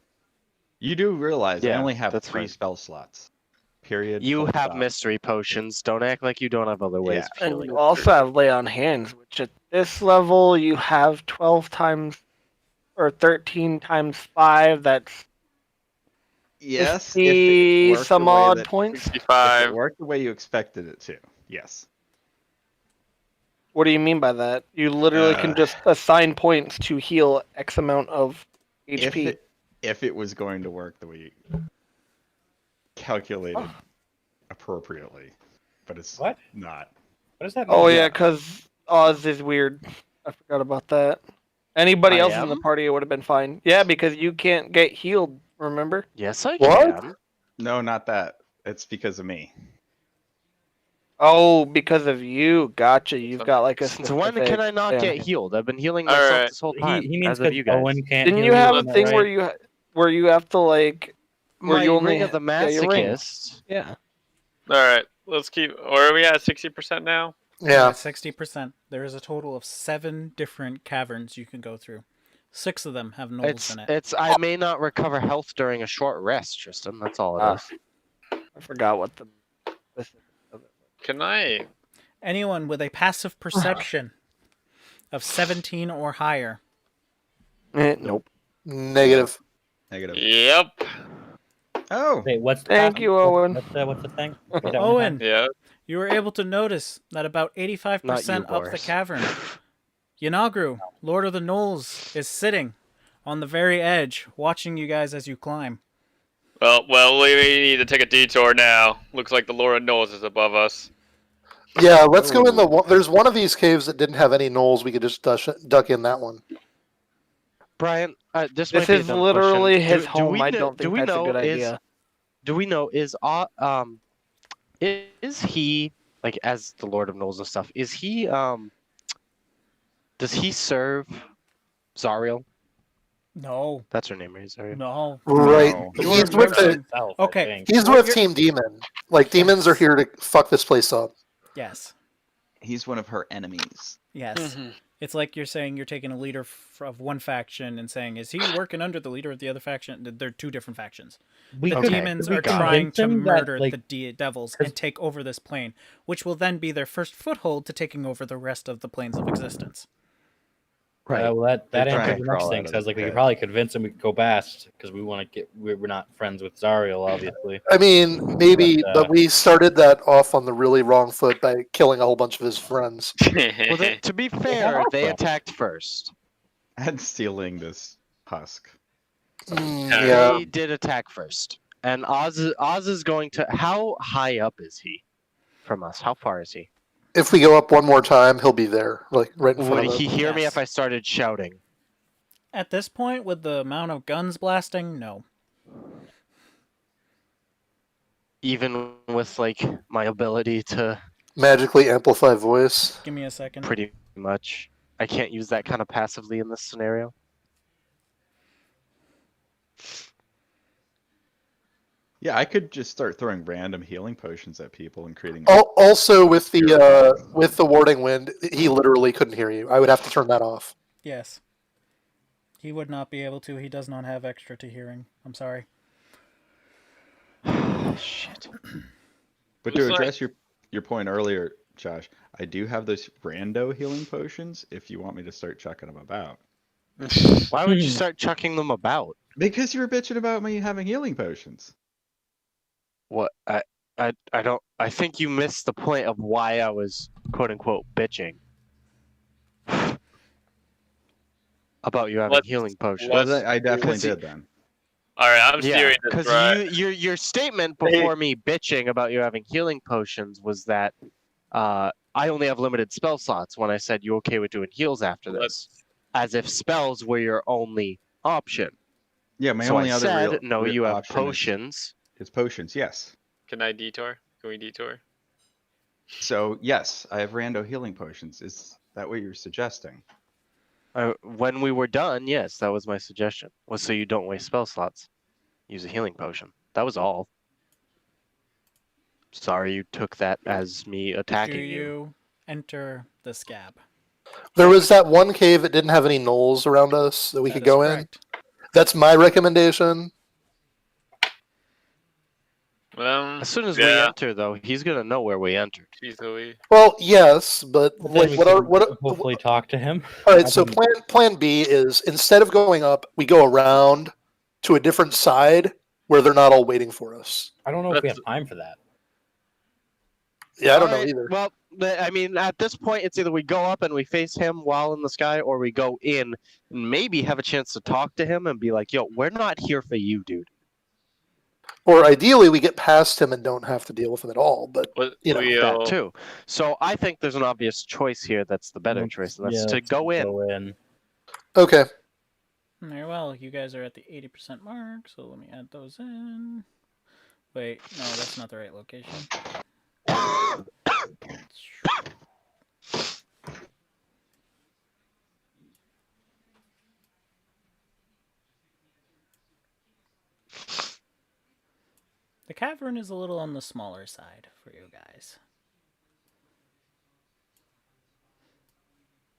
You do realize I Yeah, only have that's 3 fine. spell slots. Period. You full have stop. mystery potions. Don't act like you don't have other ways Yeah. of And healing. you also have Lay on Hands, which at this level you have 12 times or 13 times 5. That's Yes, if it 50 worked the some way odd that points. if it 65. worked the way you expected it to. Yes. What do you mean by that? You literally can just assign points to heal X amount of HP. If it was going to work the way you calculated appropriately, but it's What? not. What does that mean? Oh yeah, because Oz is weird. I forgot about that. Anybody I else in the am? party would have been fine. Yeah, because you can't get healed, remember? Yes, I What? can. No, not that. It's because of me. Oh, because of you. Gotcha. You've got like a Since when can I not specific get healed? I've been healing All myself right. this whole time. He means as of because you guys. Owen can't. Didn't heal you have a isn't that thing right? where you have to like where My you only ring of the yeah, your ring. masochist. Yeah. All right, let's keep. Or are we at 60% now? Yeah. 60%. There is a total of 7 different caverns you can go through. 6 of them have knolls in it. It's. I may not recover health during a short rest, Tristan. That's all it Ah. is. I forgot what the Can I? Anyone with a passive perception of 17 or higher. Nope. Negative. Negative. Yep. Oh, Wait, what's the Thank you, Owen. What's the thing? Read that one more Owen, time. Yeah. you were able to notice that about 85% Not you, up the Boris. cavern, Yanagru, Lord of the Knolls, is sitting on the very edge, watching you guys as you climb. Well, we need to take a detour now. Looks like the Laura Knowles is above us. Yeah, let's go in the one. There's one of these caves that didn't have any knolls. We could just duck in that one. Brian, this This might be a is dumb literally question. his home. I don't do think we that's a know good idea. Do we know is he like as the Lord of Knowles and stuff? Is he does he serve Zariel? No, That's her name, right? Zariel. no. Right. No. He's with the, Himself, I Okay. think. he's What with you're- Team Demon. Like demons are here to fuck this place up. Yes, he's one of her enemies. yes. It's like you're saying you're taking a leader of one faction and saying, is he working under the leader of the other faction? They're 2 different factions. We The could- demons we are could trying to convince him that, murder like, the devils 'cause- and take over this plane, which will then be their first foothold to taking over the rest of the planes of existence. Right. Well, that They're answers trying the to next crawl thing. out of So I was the like, we could pit. probably convince him we could go past because we want to get. We're not friends with Zariel, obviously. I mean, maybe, But, but we started that off on the really wrong foot by killing a whole bunch of his friends. Well, to be fair, are they friends. attacked first. And stealing this husk. Yeah. They did attack first, and Oz is going to. How high up is he from us? How far is he? If we go up one more time, he'll be there, like right in front Would of us. he hear me Yes. if I started shouting? At this point, with the amount of guns blasting, no. Even with like my ability to Magically amplify voice. Give me a second. pretty much, I can't use that kind of passively in this scenario. Yeah, I could just start throwing random healing potions at people and creating. Also, with the warding wind, he literally couldn't hear you. I would have to turn that off. Yes. He would not be able to. He does not have extra to hearing. I'm sorry. Shit. But Looks to like- address your point earlier, Josh, I do have those rando healing potions. If you want me to start chucking them about, Why would you start chucking them about? because you were bitching about me having healing potions. What I don't. I think you missed the point of why I was quote unquote bitching about you having Let's- healing potions. let's- Well, I definitely Because you- did then. All right, I'm Yeah, steering this because right. your statement before me bitching about you having healing potions was that I only have limited spell slots when I said you okay with doing heals after this, as if spells were your only option. Yeah, my So only I other said, real no, real you have option is- potions. Is potions, yes. Can I detour? Can we detour? So yes, I have rando healing potions. Is that what you're suggesting? When we were done, yes, that was my suggestion. Was so you don't waste spell slots. Use a healing potion. That was all. Sorry you took that as me Do attacking you enter the Scab. There was that one cave that didn't have any knolls around us that we could That is go correct. in. That's my recommendation. As soon as we yeah. enter, though, he's gonna know where we entered. Jeez Louise. Well, yes, but Then like, we what are can what? hopefully talk to him. All right, I so mean, plan B is instead of going up, we go around to a different side where they're not all waiting for us. I don't know if we have time for that. Yeah, I don't know Alright, either. Well, I mean, at this point, it's either we go up and we face him while in the sky, or we go in and maybe have a chance to talk to him and be like, "Yo, we're not here for you, dude." Or ideally, we get past him and don't have to deal with him at all. But you know, That too. So I think there's an obvious choice here. That's the better choice, and that's to let's go in. Go in. okay. Very well. You guys are at the 80% mark, so let me add those in. Wait, no, that's not the right location. The cavern is a little on the smaller side for you guys.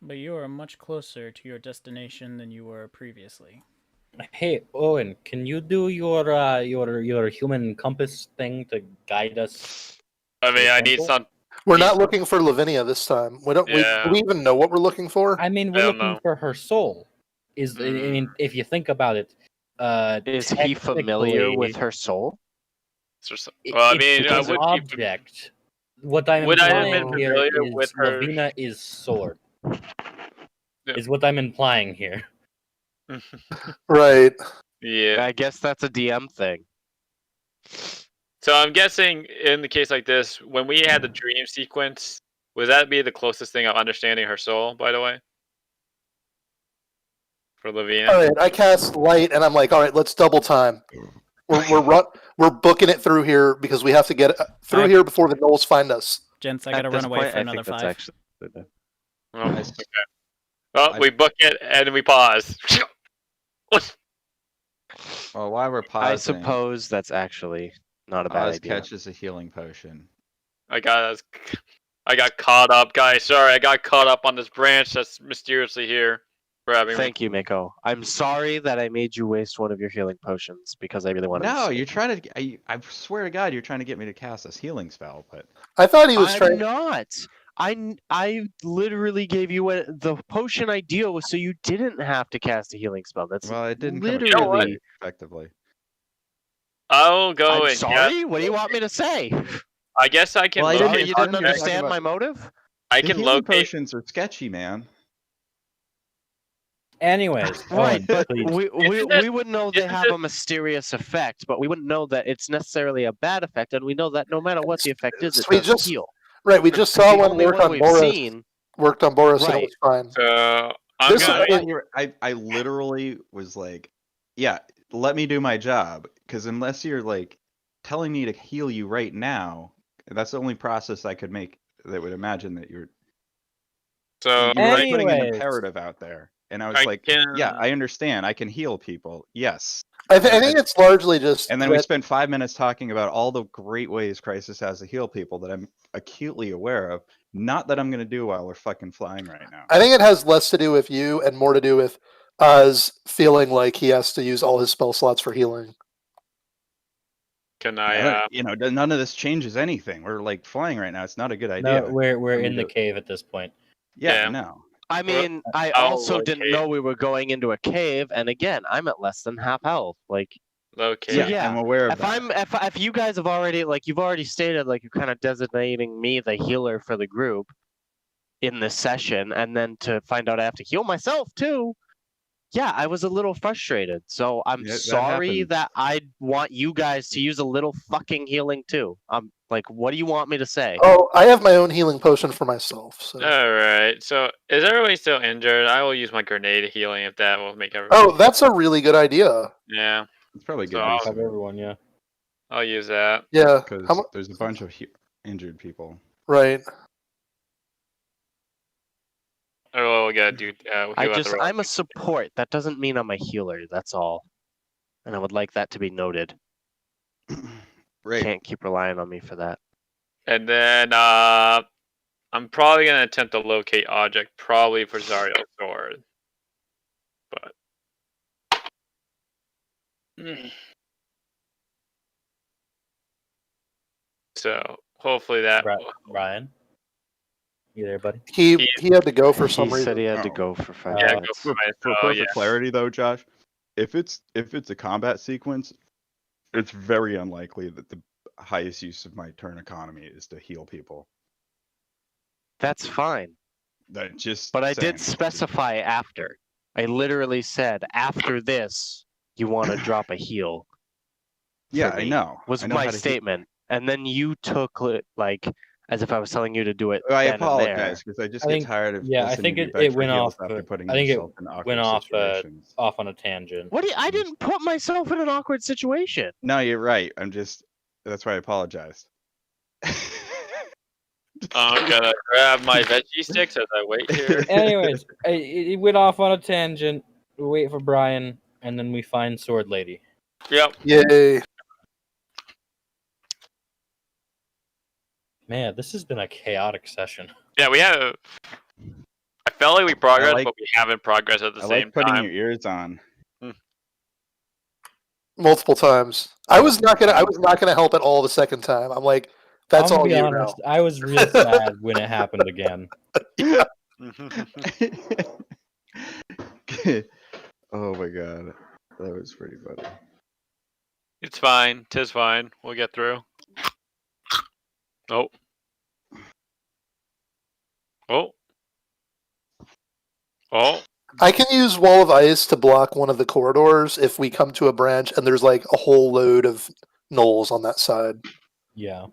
But you are much closer to your destination than you were previously. Hey, Owen, can you do your human compass thing to guide us? I mean, I need Temple? some. We're not looking for Lavinia this time. We don't. Yeah. Do we even know what we're looking for? I mean, I we're don't looking know. for her soul. I mean, if you think about it, Is he familiar with her soul? Well, I mean, it's I an would keep. object. What I'm Would I have implying been here familiar is with her? Lavina is sword. Yeah. Is what I'm implying here. Right. Yeah. I guess that's a DM thing. So I'm guessing in the case like this, when we had the dream sequence, would that be the closest thing of understanding her soul? By the way, for Lavinia. All right. I cast light, and I'm like, all right, let's double time. We're booking it through here because we have to get through here before the gnolls find us. Gents, I gotta run away for another 5. Oh, okay. Well, we book it and we pause. Well, while we're pausing, I suppose that's actually not a bad Oz idea. catches a healing potion. I got caught up, guys. Sorry, I got caught up on this branch that's mysteriously here. Grabbing me. Thank you, Mako. I'm sorry that I made you waste one of your healing potions because I really wanted to. No, you're trying to. I swear to God, you're trying to get me to cast this healing spell. But I thought he was I'm trying. not. I literally gave you the potion idea was so you didn't have to cast a healing spell. That's well, it didn't literally. come across effectively. I'll go I'm and sorry. What do you want me to say? I guess I can. Well, I Sorry, didn't- you I'm didn't talking understand about- my motive. I The can healing locate. potions are sketchy, man. Anyways, Right, Owen, but please. we would know they have a mysterious effect, but we wouldn't know that it's necessarily a bad effect, and we know that no matter what the effect is, it We does just- heal. Right. We just saw The one only work one on we've Boris. seen- Worked on Boris, and it was fine. So I'm This- gonna. I literally was like, yeah, let me do my job, because unless you're like telling me to heal you right now, that's the only process I could make that would imagine that you're. So You were like putting an Anyways. imperative out there, and I was like, yeah, I understand. I can heal people. Yes. I think it's largely just. And then we that- spent 5 minutes talking about all the great ways Crisis has to heal people that I'm acutely aware of. Not that I'm going to do while we're fucking flying right now. I think it has less to do with you and more to do with Oz feeling like he has to use all his spell slots for healing. Can none of this changes anything. We're like flying right now. It's not a good idea. No, we're I mean, in the cave at this point. Yeah, no. I mean, I I'll also didn't locate. know we were going into a cave, and again, I'm at less than half health. Like, locate. So, yeah, I'm aware of if that. if you guys have already you've already stated you're kind of designating me the healer for the group in this session, and then to find out I have to heal myself too. Yeah, I was a little frustrated. So I'm Yeah, that sorry happens. that I want you guys to use a little fucking healing too. I'm like, what do you want me to say? Oh, I have my own healing potion for myself. So. All right. So is everybody still injured? I will use my grenade healing if that will make everybody. Oh, that's a really good idea. Yeah. It's probably good. So I'll- Cover everyone, yeah. I'll use that. Yeah. Because How mu- there's a bunch of injured people. Right. Oh, we gotta do. We'll I'm a support. That doesn't mean I'm a healer. That's all. And I would like that to be noted. Right. Can't keep relying on me for that. And then I'm probably gonna attempt to locate object, probably for Zariel's sword. But so hopefully that will. Brian, you there, buddy? He had to go for some He said reason. he had to Oh. go for 5 Yeah, go minutes. for For Oh, perfect yeah. clarity, though, Josh, if it's a combat sequence, it's very unlikely that the highest use of my turn economy is to heal people. That's fine. That just. But I saying. did specify after. I literally said after this, you want to drop a heal. Yeah, for I me, know. Was I know my how to heal. statement, and then you took it like as if I was telling you to do it. I then and there. apologize because I just I get think- tired of yeah, I listening think to you it- beg it for went heals off, after putting I think it yourself in awkward went off, situations. off on a tangent. What? I didn't put myself in an awkward situation. No, you're right. That's why I apologized. I'm gonna grab my veggie sticks as I wait here. Anyways, it went off on a tangent. We wait for Brian, and then we find Sword Lady. Yep. Yay! Man, this has been a chaotic session. Yeah, we have. I felt like we progressed, like- but we haven't progressed at the I same like putting time. your ears on. Multiple times. I was not gonna help at all the second time. I'm like, that's I'm all gonna you be know. honest. I was real sad when it happened again. Oh my god, that was pretty funny. It's fine. 'Tis fine. We'll get through. Oh. Oh. Oh. I can use Wall of Ice to block one of the corridors if we come to a branch and there's like a whole load of gnolls on that side. Yeah.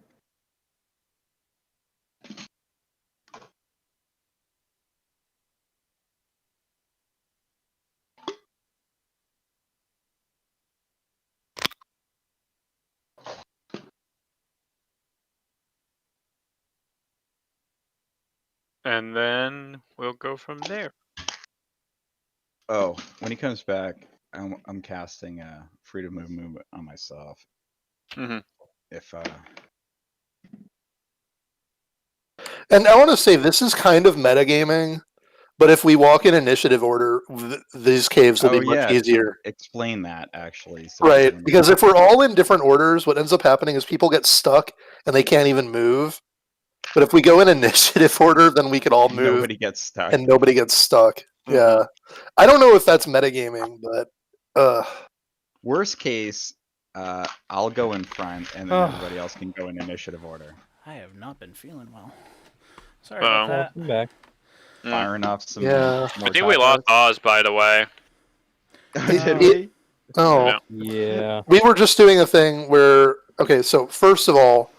And then we'll go from there. Oh, when he comes back, I'm casting freedom of movement on myself. Mhm. If And I want to say this is kind of metagaming, but if we walk in initiative order, these caves will be much easier. Explain that actually. So Right, everyone- because if we're all in different orders, what ends up happening is people get stuck and they can't even move. But if we go in initiative order, then we can all move. Nobody gets stuck. And nobody gets stuck. Yeah. I don't know if that's metagaming, but Worst case, I'll go in front, and then everybody else can go in initiative order. I have not been feeling well. Sorry about that. Welcome back. Firing off some. Yeah. I think we lost Oz, by the way. Did we? Oh. Yeah. Yeah. We were just doing a thing where, okay, so first of all,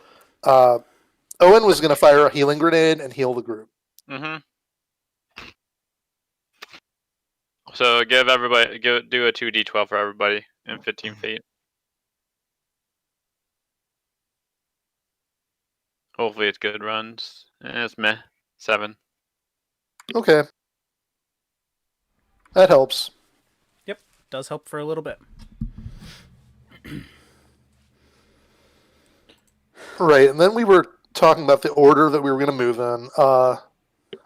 Owen was going to fire a healing grenade and heal the group. Mm-hmm. So do a 2d12 for everybody in 15 feet. Hopefully it's good runs. It's meh. 7. Okay. That helps. Yep, does help for a little bit. Right, and then we were talking about the order that we were going to move in.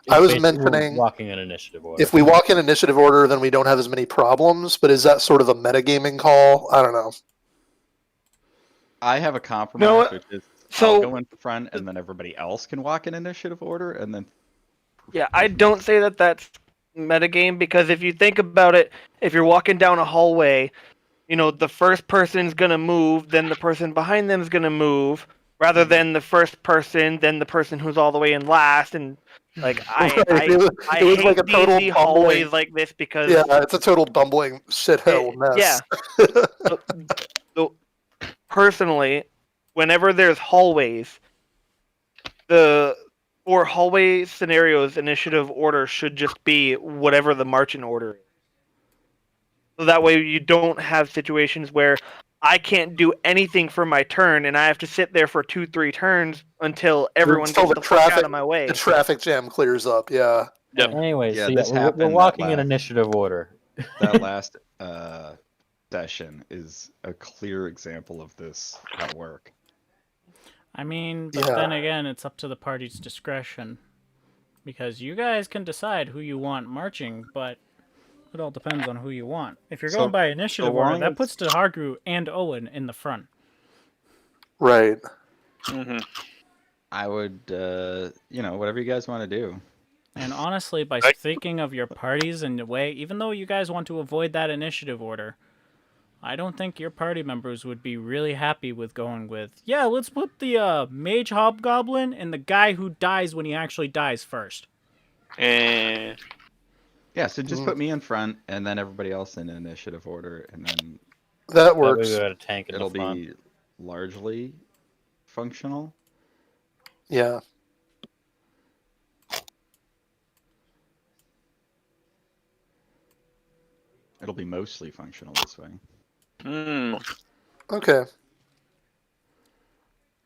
I was mentioning walking in initiative order. if we walk in initiative order, then we don't have as many problems, but is that sort of a metagaming call? I don't know. I have a compromise, which is so- I'll go in front, and then everybody else can walk in initiative order, and then. Yeah, I don't say that that's metagame because if you think about it, if you're walking down a hallway, you know, the first person's gonna move, then the person behind them is gonna move, rather than the first person, then the person who's all the way in last, and like I Right, it was hate like a total D&D hallways bumbling- like this because Yeah, it's a total bumbling shithole mess. yeah. So, personally, whenever there's hallways, for hallway scenarios, initiative order should just be whatever the marching order is. So that way you don't have situations where I can't do anything for my turn and I have to sit there for 2-3 turns until everyone Until gets the fuck out of my way. The traffic jam clears up, yeah. Yep. Anyways, Yeah, so this yeah, we're happened walking that in last- initiative order. That last session is a clear example of this at work. I mean, but Yeah. then again, it's up to the party's discretion. Because you guys can decide who you want marching, but it all depends on who you want. If you're So- going by initiative so order, long that as- puts Hargrew and Owen in the front. Right. Mhm. I would, whatever you guys want to do. And honestly, by I- thinking of your parties in a way, even though you guys want to avoid that initiative order, I don't think your party members would be really happy with going with, yeah, let's put the mage hobgoblin and the guy who dies when he actually dies first. Eh. Yeah, so just put me in front, and then everybody else in initiative order, and then That That way works. we got a tank in it'll the front. be largely functional. Yeah. It'll be mostly functional this way. Hmm. Okay.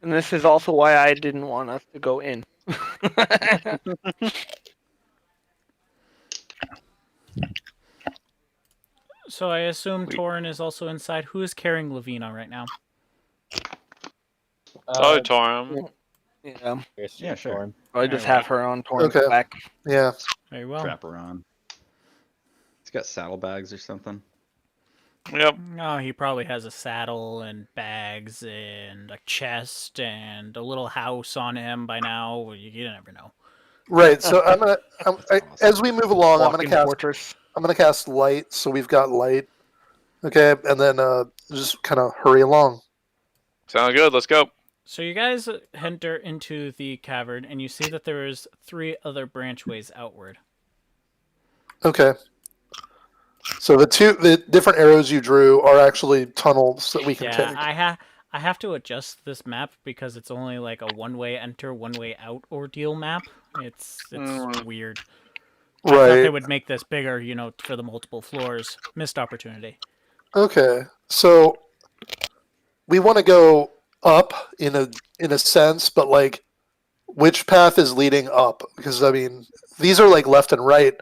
And this is also why I didn't want us to go in. So I assume Wait. Torin is also inside. Who is carrying Lavina right now? Oh, Torum. Yeah, Yeah, sure. I just have her on Torrent's Okay. back. Yeah. Very well. Trap her on. He's got saddlebags or something. Yep. Oh, he probably has a saddle and bags and a chest and a little house on him by now. You never know. Right. So as we move along, Walking fortress. I'm gonna cast light. So we've got light. Okay, and then just kind of hurry along. Sounds good. Let's go. So you guys enter into the cavern and you see that there is 3 other branchways outward. Okay. So the different arrows you drew are actually tunnels that we can Yeah, take. I have to adjust this map because it's only like a one-way enter, one-way out ordeal map. It's weird. I thought they Right. would make this bigger, for the multiple floors. Missed opportunity. Okay. So we want to go up in a sense, but like which path is leading up? Because I mean, these are like left and right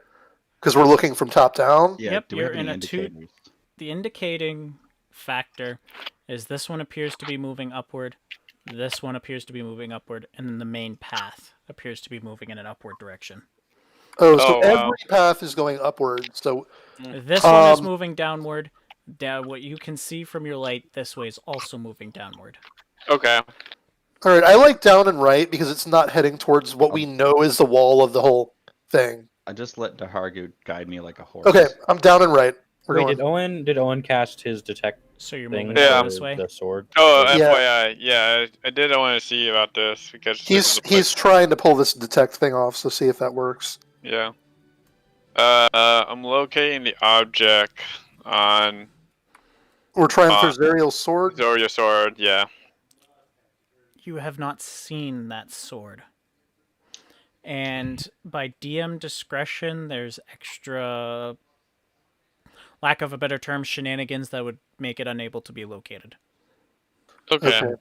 because we're looking from top down. Yeah, Yep, do we have you're any in a two- indicators? The indicating factor is this one appears to be moving upward, this one appears to be moving upward, and then the main path appears to be moving in an upward direction. Oh, so Oh, wow. every path is going upward. So This one is Um, moving downward. What you can see from your light this way is also moving downward. Okay. all right, I like down and right because it's not heading towards what we know is the wall of the whole thing. I just let Dahargu guide me like a horse. Okay, I'm down and right. We're Wait, going. did Owen cast his detect So you're thing moving Yeah. down for this way. the sword? Oh, Yeah. FYI. Yeah, I did want to see about this because this is a place- He's trying to pull this detect thing off, so see if that works. Yeah. I'm locating the object on We're trying for Zerial's sword. Zoria sword. Yeah. You have not seen that sword. And by DM discretion, there's extra, lack of a better term, shenanigans that would make it unable to be located. Okay. Okay.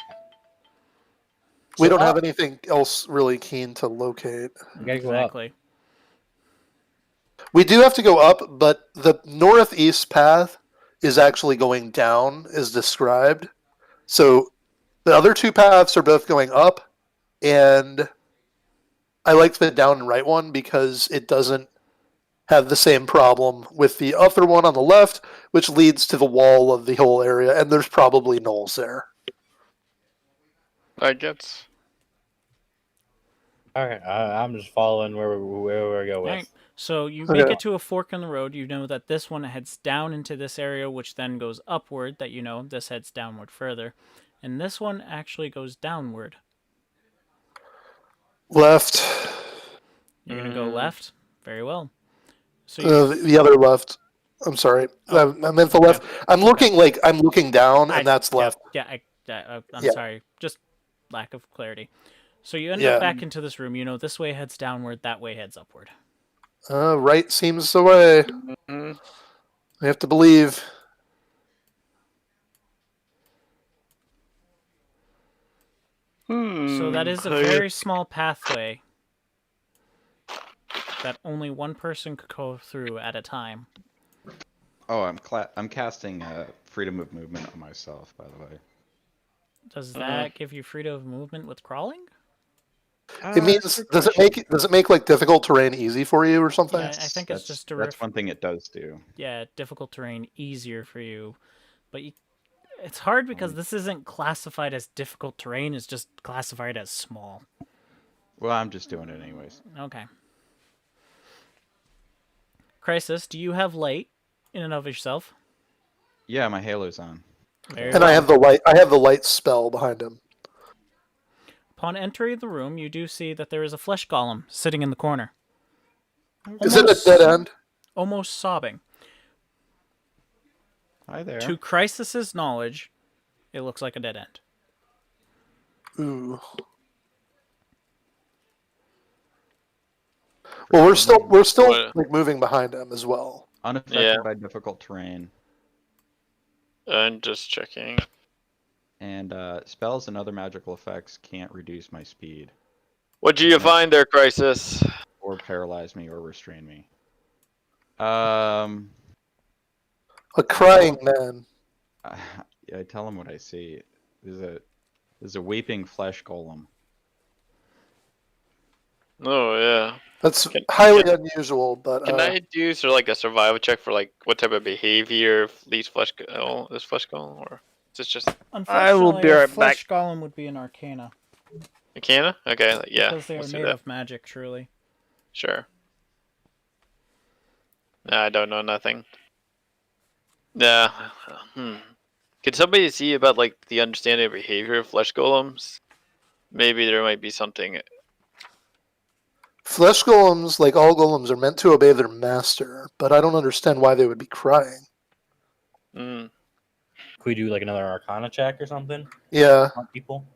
We So don't have anything else really keen to locate. We gotta go up. Exactly. We do have to go up, but the northeast path is actually going down, as described. So the other 2 paths are both going up, and I like the down and right one because it doesn't have the same problem with the other one on the left, which leads to the wall of the whole area, and there's probably gnolls there. I guess. All right, I'm just following where we go with. Right. So you make Okay. it to a fork in the road. You know that this one heads down into this area, which then goes upward. That this heads downward further, and this one actually goes downward. Left. You're gonna go left. Very well. So The other left. I'm sorry. I meant the left. I'm looking down, and that's left. I'm Yeah. sorry. Just lack of clarity. So you end Yeah. up back into this room. This way heads downward. That way heads upward. Right seems the way. Mhm. We have to believe. So that is a very small pathway that only one person could go through at a time. Oh, I'm casting freedom of movement on myself, by the way. Does that give you freedom of movement with crawling? It means does it make like difficult terrain easy for you or something? Yeah, I think it's just that's one thing it does do. Yeah, difficult terrain easier for you, but it's hard because this isn't classified as difficult terrain. It's just classified as small. Well, I'm just doing it anyways. Okay. Crisis, do you have light in and of yourself? Yeah, my halo's on. Very And well. I have the light spell behind him. Upon entering the room, you do see that there is a flesh golem sitting in the corner. Is it a dead end? Almost sobbing. Hi there. To Crisis's knowledge, it looks like a dead end. Ooh. Well, we're still like moving behind him as well. Unaffected by difficult terrain. I'm just checking. And spells and other magical effects can't reduce my speed. What do you find there, Crisis? Or paralyze me or restrain me. A crying man. I tell him what I see. There's a weeping flesh golem. Oh yeah. That's highly unusual, but can I do sort of like a survival check for like what type of behavior this flesh golem, or is this just? I will be right back. Flesh golem would be an Arcana. Arcana? Okay, yeah. Because they are made of magic, truly. Sure. I don't know nothing. Yeah. Could somebody see about like the understanding of behavior of flesh golems? Maybe there might be something. Flesh golems, like all golems, are meant to obey their master, but I don't understand why they would be crying. Could we do like another Arcana check or something? Yeah. On people?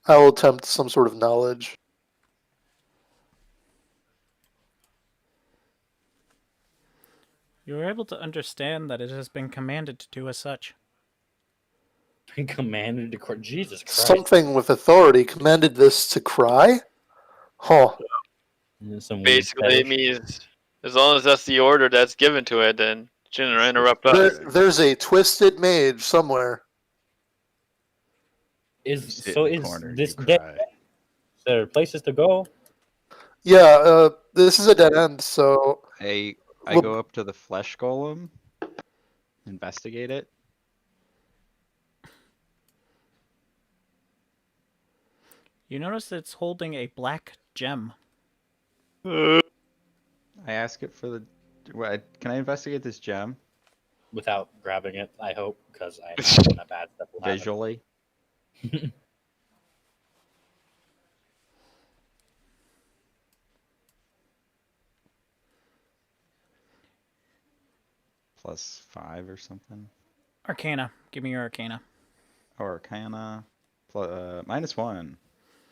I will attempt some sort of knowledge. You are able to understand that it has been commanded to do as such. Been commanded to cry? Jesus Christ. Something with authority commanded this to cry? Huh. Basically, it means as long as that's the order that's given to it, then it shouldn't interrupt us. There's a twisted mage somewhere. Is this dead? Is there places to go? Yeah, this is a dead end, so I go up to the flesh golem, investigate it. You notice it's holding a black gem. I ask it for the. Can I investigate this gem? Without grabbing it, I hope, because I know when a bad stuff will happen. Visually. +5 or something. Arcana. Give me your Arcana. Oh, Arcana. -1.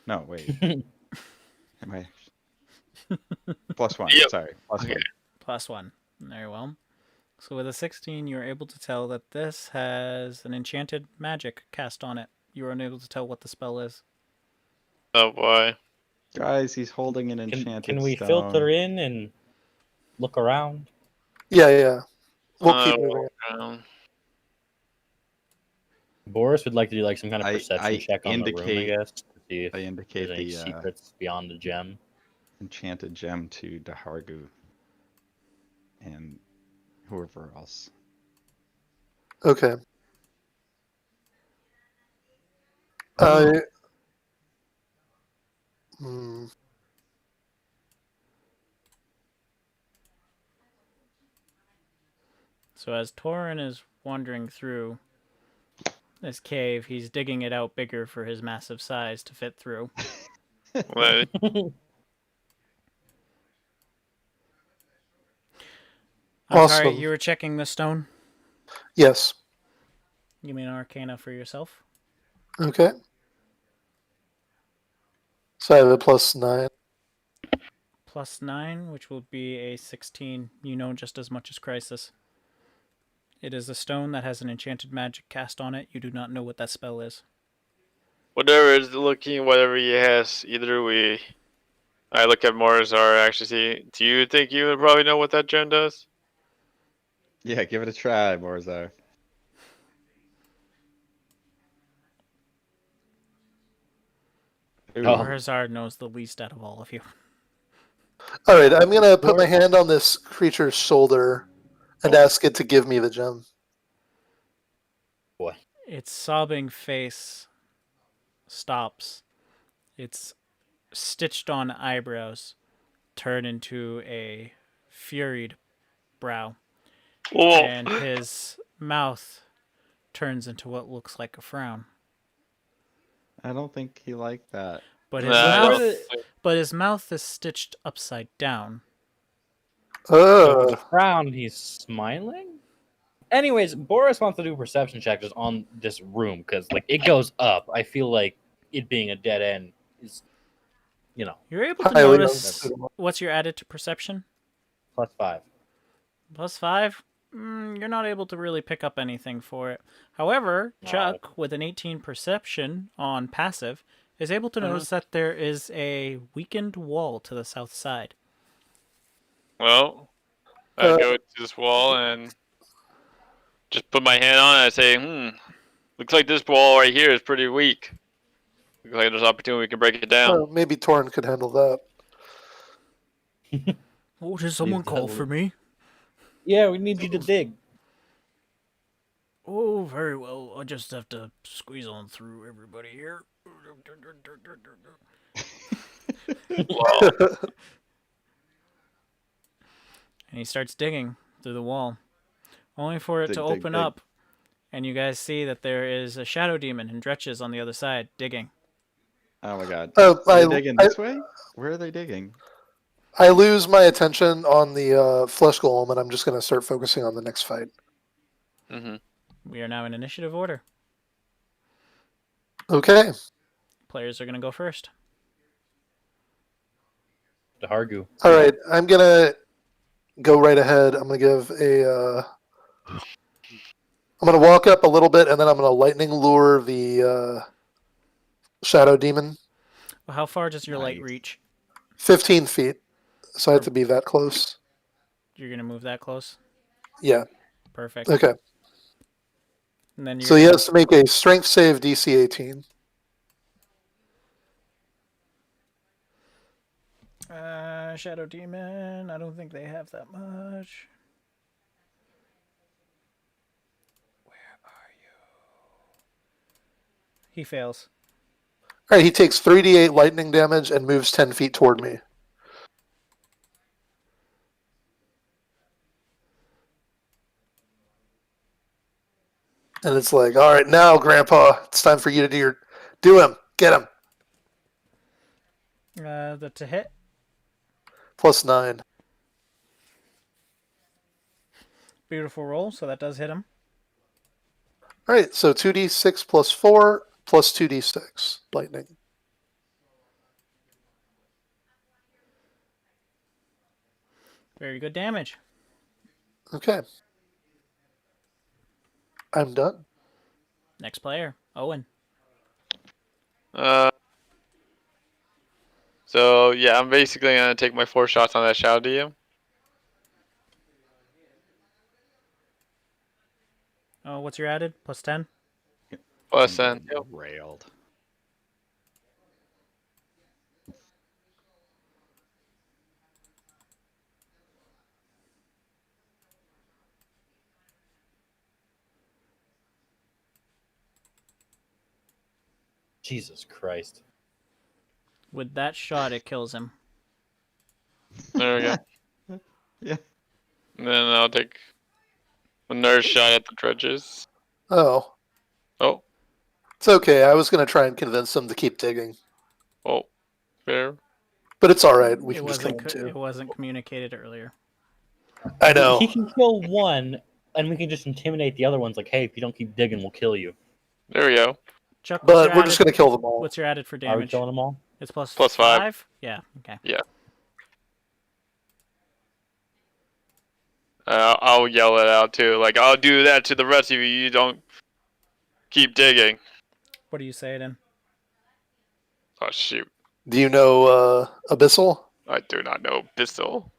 No, wait. Am I? +1. Yep. Sorry. +1. +1. Very well. So with a 16, you're able to tell that this has an enchanted magic cast on it. You are unable to tell what the spell is. Oh boy. Guys, he's holding an enchanted Can we stone. filter in and look around? Yeah. We'll keep moving. Boris would like to do like some kind of perception check on the room, I guess, to see if I indicate there's any secrets beyond the gem. Enchanted gem to Dahargu and whoever else. Okay. So as Torin is wandering through this cave, he's digging it out bigger for his massive size to fit through. What? I'm sorry, you were checking the stone? Yes. You mean Arcana for yourself? Okay. So I have a +9. +9, which will be a 16. You know just as much as Crisis. It is a stone that has an enchanted magic cast on it. You do not know what that spell is. Whatever is looking, whatever he has, I look at Morris or actually see. Do you think you would probably know what that gem does? Yeah, give it a try, Morzar. Ooh. Oh. Barzard knows the least out of all of you. All right, I'm gonna put my hand on this creature's shoulder and ask it to give me the gem. Boy. Its sobbing face stops. Its stitched on eyebrows turn into a furied brow. Whoa. And his mouth turns into what looks like a frown. I don't think he liked that. But Nah, his mouth is stitched upside down. So with a frown, he's smiling? Anyways, Boris wants to do a perception check just on this room, because like it goes up. I feel like it being a dead end is, you know, You're able to Highly notice unsuitable. what's your added to perception? +5. +5? You're not able to really pick up anything for it. However, No. Chuck, with an 18 perception on passive, is able to notice that there is a weakened wall to the south side. Well, I go to this wall and just put my hand on it and say, looks like this wall right here is pretty weak. Looks like there's an opportunity we can break it down. Maybe Torn could handle that. Oh, did someone call for me? Yeah, we need you to dig. Oh, very well. I just have to squeeze on through everybody here. And he starts digging through the wall, only for it Dig, to dig, open dig. up, and you guys see that there is a shadow demon and Dretches on the other side digging. Oh my god. Oh, Are they digging this way? Where are they digging? I lose my attention on the flesh golem, and I'm just gonna start focusing on the next fight. Mm-hmm. We are now in initiative order. Okay. Players are going to go first. The Hargu. All right. I'm gonna go right ahead. I'm gonna give a. I'm gonna walk up a little bit, and then I'm gonna lightning lure the shadow demon. Well, how far does your light Nice. reach? 15 feet. So I have to be that close. You're going to move that close? Yeah. Perfect. Okay. And then you're So he gonna- has to make a strength save DC 18. Shadow Demon. I don't think they have that much. Where are you? He fails. All right. He takes 3d8 lightning damage and moves 10 feet toward me. And it's like, all right, now, Grandpa, it's time for you to do him. Get him. To hit. +9. Beautiful roll, so that does hit him. All right, so 2d6 plus 4 plus 2d6 lightning. Very good damage. Okay. I'm done. Next player, Owen. So yeah, I'm basically gonna take my 4 shots on that shadow DM. Oh, what's your added? +10? Plus 10. Yep. Railed. Jesus Christ. With that shot, it kills him. There we go. Yeah. And then I'll take another shot at the Dredges. Oh, Oh, it's okay. I was going to try and convince them to keep digging. oh, fair. But it's all right. We It can just kill wasn't. them It too. wasn't communicated earlier. I know. He can kill one, and we can just intimidate the other ones. Like, hey, if you don't keep digging, we'll kill you. There we go. Chuck, But we're just going to kill them all. What's your added for Are we damage? killing them all? It's plus Plus 5. Yeah. Okay. I'll yell it out too. Like, I'll do that to the rest of you. You don't keep digging. What do you say it in? Oh shoot! Do you know Abyssal? I do not know pistol.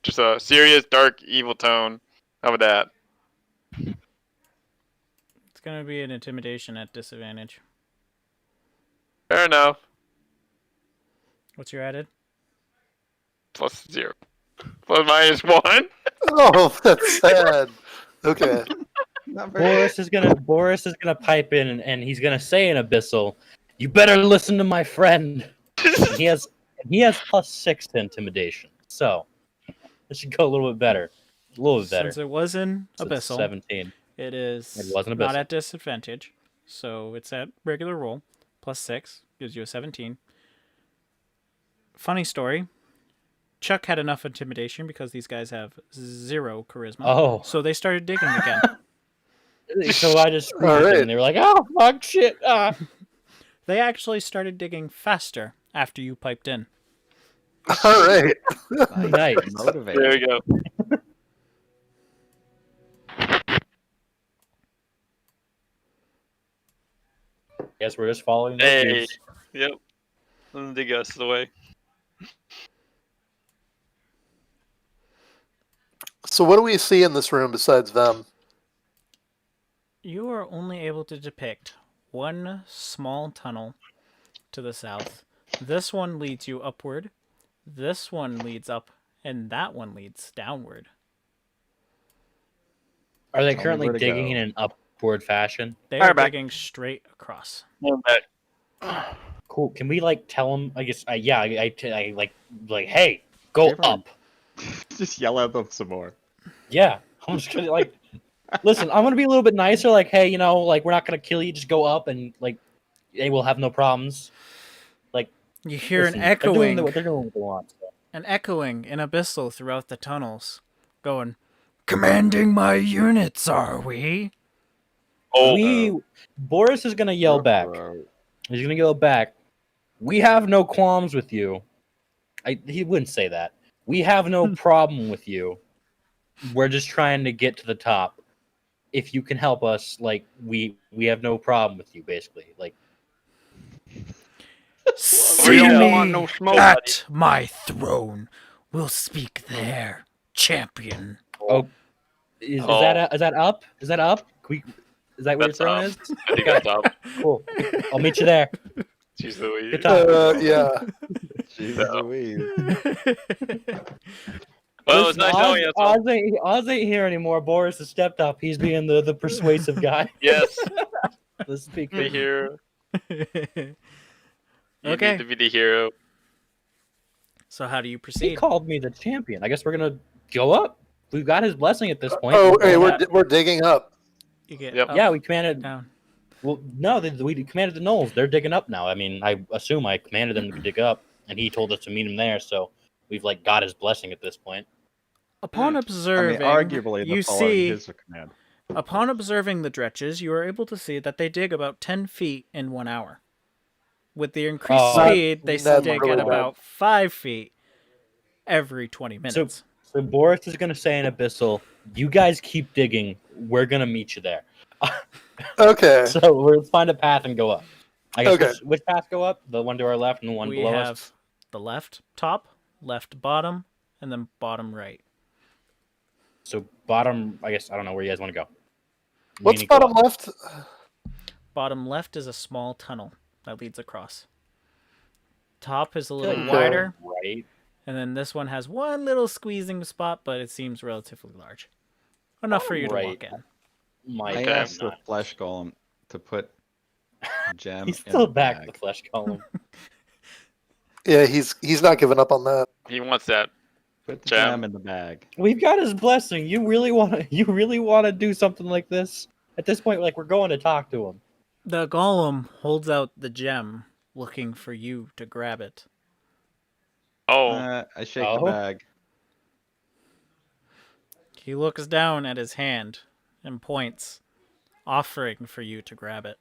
Just a serious, dark, evil tone. How about that? It's gonna be an intimidation at disadvantage. Fair enough. What's your added? +0. +-1. Oh, that's sad. Okay. Not very. Boris is gonna pipe in and he's gonna say in Abyssal, "You better listen to my friend." And he has +6 to intimidation, so it should go a little bit better. A little bit better. Since it was in So it's Abyssal, 17. it is It wasn't not Abyssal. at disadvantage. So it's at regular roll. +6 gives you a 17. Funny story. Chuck had enough intimidation because these guys have 0 charisma. Oh. So they started digging again. So I just screwed All them, right. and they were like, "Oh fuck, shit!" They actually started digging faster after you piped in. All right. Nice. Motivated. There we go. Guess we're just following the Hey. leads. Yep. Let them dig us the way. So what do we see in this room besides them? You are only able to depict one small tunnel to the south. This one leads you upward. This one leads up, and that one leads downward. Are they Tell me currently where to digging go. in an upward fashion? They Alright, are back. digging straight across. Cool. Can we like tell them? I guess. Yeah. I like. Hey, go Everyone- up. Just yell at them some more. Yeah. I'm just gonna like. Listen, I'm gonna be a little bit nicer. Like, hey, you know, like we're not gonna kill you. Just go up, and like, they will have no problems. You hear Listen, an echoing, They're doing what they want. So. an echoing in Abyssal throughout the tunnels, going, "Commanding my units, are we?" Oh, Boris is gonna yell back. He's gonna yell back. We have no qualms with you. He wouldn't say that. We have no problem with you. We're just trying to get to the top. If you can help us, like we have no problem with you, basically. Like See don't me want no smoke, at my throne. We'll speak there, champion. is Oh. that up? Is that up? Is that where your That's throne up. is? I think that's up. Cool. I'll meet you there. Jeez Louise. Good talk. Yeah. Jeez No. Louise. Well, it's nice knowing you. That's all. Oz ain't here anymore. Boris has stepped up. He's being the persuasive guy. Yes, The speaker. the hero. You Okay. need to be the hero. So how do you He proceed? called me the champion. I guess we're gonna go up. We've got his blessing at this point. Oh, hey, Yeah. we're digging up. You get Yep. up, Yeah, we commanded. down. Well, no, we commanded the gnolls. They're digging up now. I mean, I assume I commanded them to dig up, and he told us to meet him there. So we've like got his blessing at this point. Upon I mean, observing, arguably, you the following see. his command. Upon observing the dretches, you are able to see that they dig about 10 feet in 1 hour. With the increased Oh. speed, they That's dig really at bad. about 5 feet every 20 minutes. So Boris is gonna say in Abyssal, "You guys keep digging. We're gonna meet you there." Okay. So let's find a path and go up. I guess Okay. which path go up? The one to our left and the one We below have us. the left top, left bottom, and then bottom right. So bottom. I guess I don't know where you guys want to go. We What's need to go bottom up. left? Bottom left is a small tunnel that leads across. Top is a little Good. wider, Right. and then this one has one little squeezing spot, but it seems relatively large. Enough for you to Right. walk in. My I Okay. asked the God. flesh golem to put a gem. He's in still the back bag. the flesh column. Yeah, he's not giving up on that. He wants that. Put the Gem. gem in the bag. We've got his blessing. You really want to do something like this? At this point, like we're going to talk to him. The golem holds out the gem, looking for you to grab it. Oh, I shake Oh. the bag. He looks down at his hand and points, offering for you to grab it.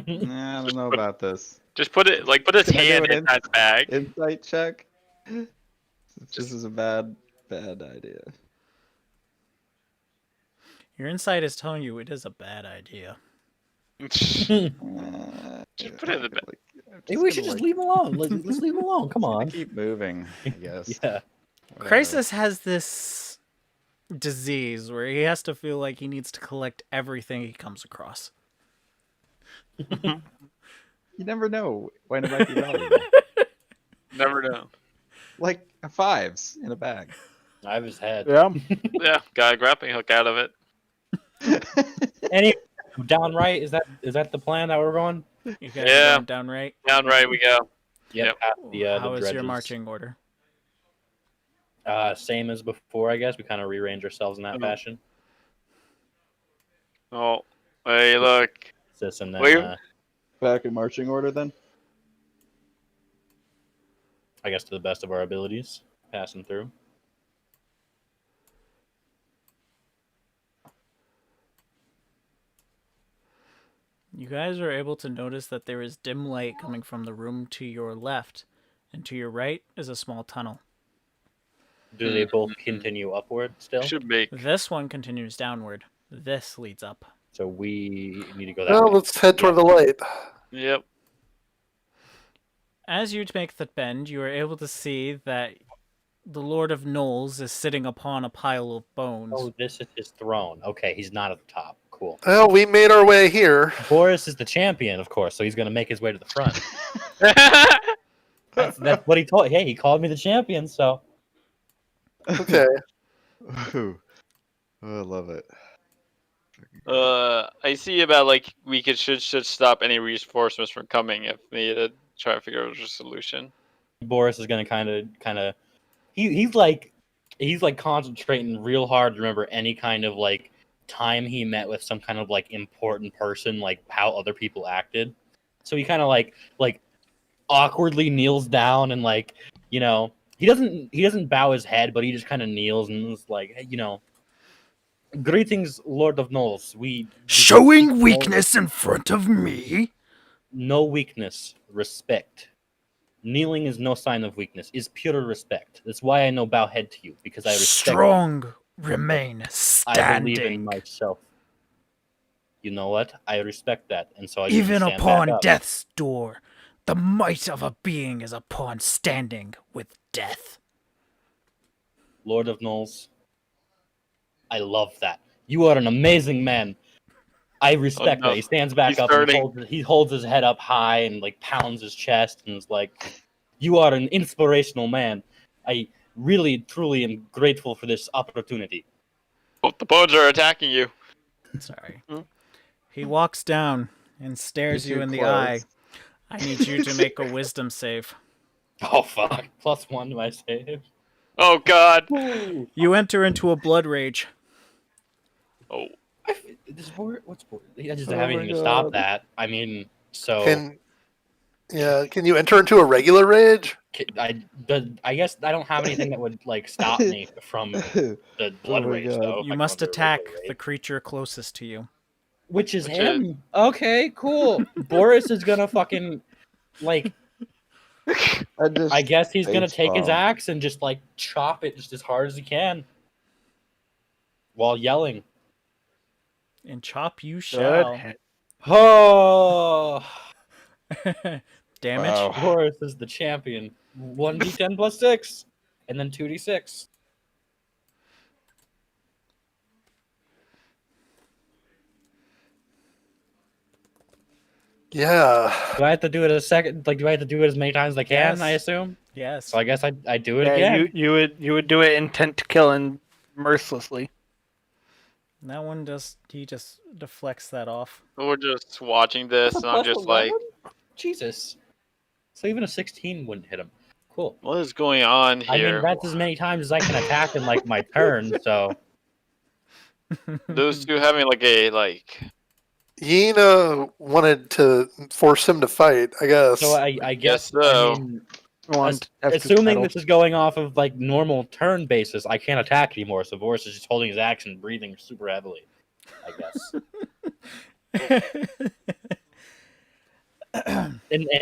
Nah, I don't know about this. just put it like put his Can I do hand an in that bag. Insight check. This is a bad idea. Your insight is telling you it is a bad idea. Just put it in the bag. Maybe we should just leave him alone. Let's leave him alone. Come on. Keep moving, I guess. Yeah. Whatever. Crisis has this disease where he has to feel like he needs to collect everything he comes across. You never know when it might be valuable. Never know. Like 5s in a bag. I have his head. Yeah. Yeah, got a grappling hook out of it. Any downright? Is that the plan that we're going? You guys Yeah. are going down right. Down right we go. Yep. Past the How the is your dredges. marching order? Same as before, I guess. We kind of rearrange ourselves in that fashion. Oh, hey, look. This and then. Wait. Back in marching order then? I guess to the best of our abilities, passing through. You guys are able to notice that there is dim light coming from the room to your left, and to your right is a small tunnel. Do they both continue upward still? Should make. This one continues downward. This leads up. So we need to go that Well, way. let's head toward the light. Yep. As you make the bend, you are able to see that the Lord of Knowles is sitting upon a pile of bones. Oh, this is his throne. Okay, he's not at the top. Cool. Well, we made our way here. Boris is the champion, of course, so he's going to make his way to the front. That's what he told. Hey, he called me the champion, so. Okay. Ooh. Oh, I love it. I see about like we should stop any reinforcements from coming if needed. Try to figure out a solution. Boris is going to kind of. He's like concentrating real hard to remember any kind of like time he met with some kind of like important person, like how other people acted. So he kind of like awkwardly kneels down and like, you know, he doesn't bow his head, but he just kind of kneels and is like, hey, you know, greetings, Lord of Knowles. We Showing weakness in front of me? No weakness, respect. Kneeling is no sign of weakness. It's pure respect. That's why I know bow head to you, because I respect Strong remain standing. I believe in myself. You know what? I respect that, and so I just Even stand upon back up. death's door, the might of a being is upon standing with death. Lord of Knowles, I love that. You are an amazing man. I respect no. that. He stands back He's up turning. and he holds his head up high and like pounds his chest and is like, you are an inspirational man. I really, truly am grateful for this opportunity. Oh, the bones are attacking you. Sorry. Hmm? He walks down and stares You're you in the close. eye. I need you to make a wisdom save. Oh, fuck. +1 to my save. Oh God. You enter into a blood rage. Oh. What's board? I just Oh have my anything to stop God. that. I mean, so Can you enter into a regular rage? I guess I don't have anything that would like stop me from the blood my rage. God. Though, if You I must go into a attack regular the rage. creature closest to you. Which is Which him. Okay, cool. Boris is gonna fucking like. I guess he's gonna take his axe and just like chop it just as hard as he can, while yelling. And chop you shall. Oh, Damage? Wow. Boris is the champion. 1d10 + 6, and then 2d6. Yeah. Do I have to do it a second? Like, do I have to do it as many times as I can? Yes. I assume. Yes. So I guess I do it Yeah, again. you would do it intent to kill and mercilessly. That one he just deflects that off. We're just watching this, and I'm Plus just like, 11? Jesus. So even a 16 wouldn't hit him. Cool. what is going on I here? mean, that's as many times as I can attack in like my turn. So Those two having like a like. Yena wanted to force him to fight, I guess. so I guess so. I mean, Want F2 assuming pedal. this is going off of like normal turn basis, I can't attack anymore. So Boris is just holding his action, and breathing super heavily. I guess.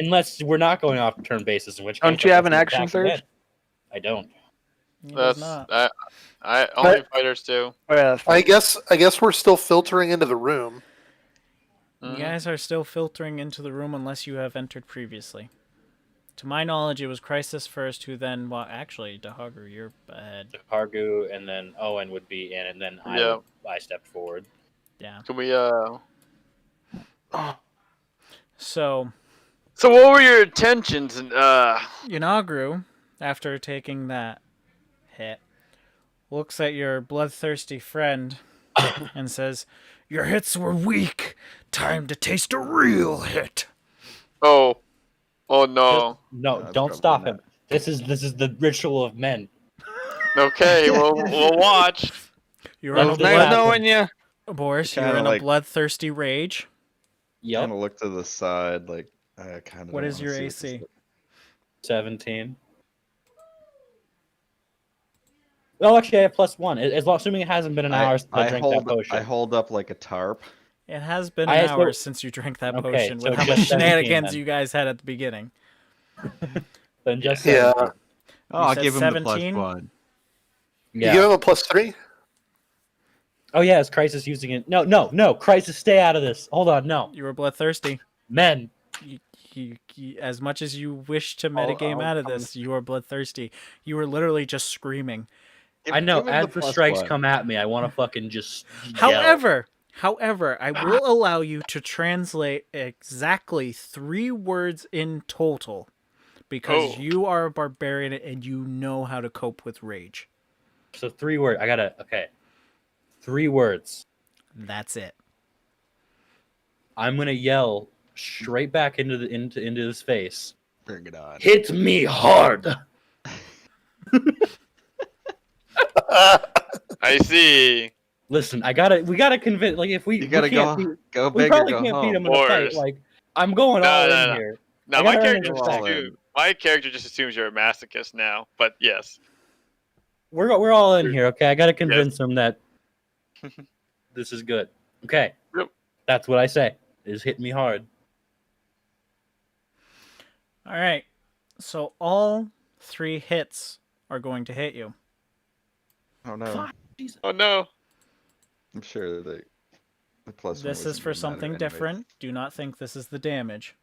Unless we're not going off turn basis, in which Don't case you I have guess an he action attacks surge? again. I don't. He does That's not. I only fighters do. Oh, yeah, that's fine. I guess we're still filtering into the room. You guys are still filtering into the room unless you have entered previously. To my knowledge, it was Crisis first, who then... Well, actually, Dahagu, you're ahead. Hargu, and then Owen would be in, and then Yeah. I stepped forward. Yeah. Can we So, So what were your intentions? And Yanagru, after taking that hit, looks at your bloodthirsty friend and says, "Your hits were weak. Time to taste a real hit." oh no. No, That's don't probably stop not. him. This is the ritual of men. Okay, we'll watch. You're Well, in a It's nice happen. knowing you. Boris, Kinda you're in a like- bloodthirsty rage. Yep. Kind of look to the side, like I kind of. What is your AC? 17. Oh, actually, I have +1. As long, assuming it hasn't been an hour since I drank that potion. I hold up like a tarp. It has been I an still- hour since you drank that Okay, potion so with how just much 17 shenanigans then. you guys had at the beginning. Then just Yeah. 17. Oh, You I'll said give him the plus 17? one. You Yeah. give him a +3? Oh yeah, is Crisis using it? No, Crisis, stay out of this. Hold on, no. You were bloodthirsty. Men. As much as you wish to metagame out of this, you are bloodthirsty. You were literally just screaming. I know, Give him as the plus strikes one. come at me, I want to fucking just yell. However, I will allow you to translate exactly 3 words in total because Oh. you are a barbarian and you know how to cope with rage. So 3 words. Okay. 3 words. That's it. I'm gonna yell straight back into his face. Bring it on. Hit me hard. I see. Listen, we gotta convince. Like if we You gotta we can't go, beat, go we big or probably go can't beat home. him in a fight. Boris. Like I'm going No, all no, in no. here. Now I my gotta character earn just respect. assumes, my character just assumes you're a masochist now. But yes. We're all in here, okay? I gotta convince him that this is good. Okay. Yep. That's what I say. Is hit me hard. All right. So all 3 hits are going to hit you. Oh no! Oh no. I'm sure that the plus one This is wasn't for gonna matter something anyways. different. Do not think this is the damage.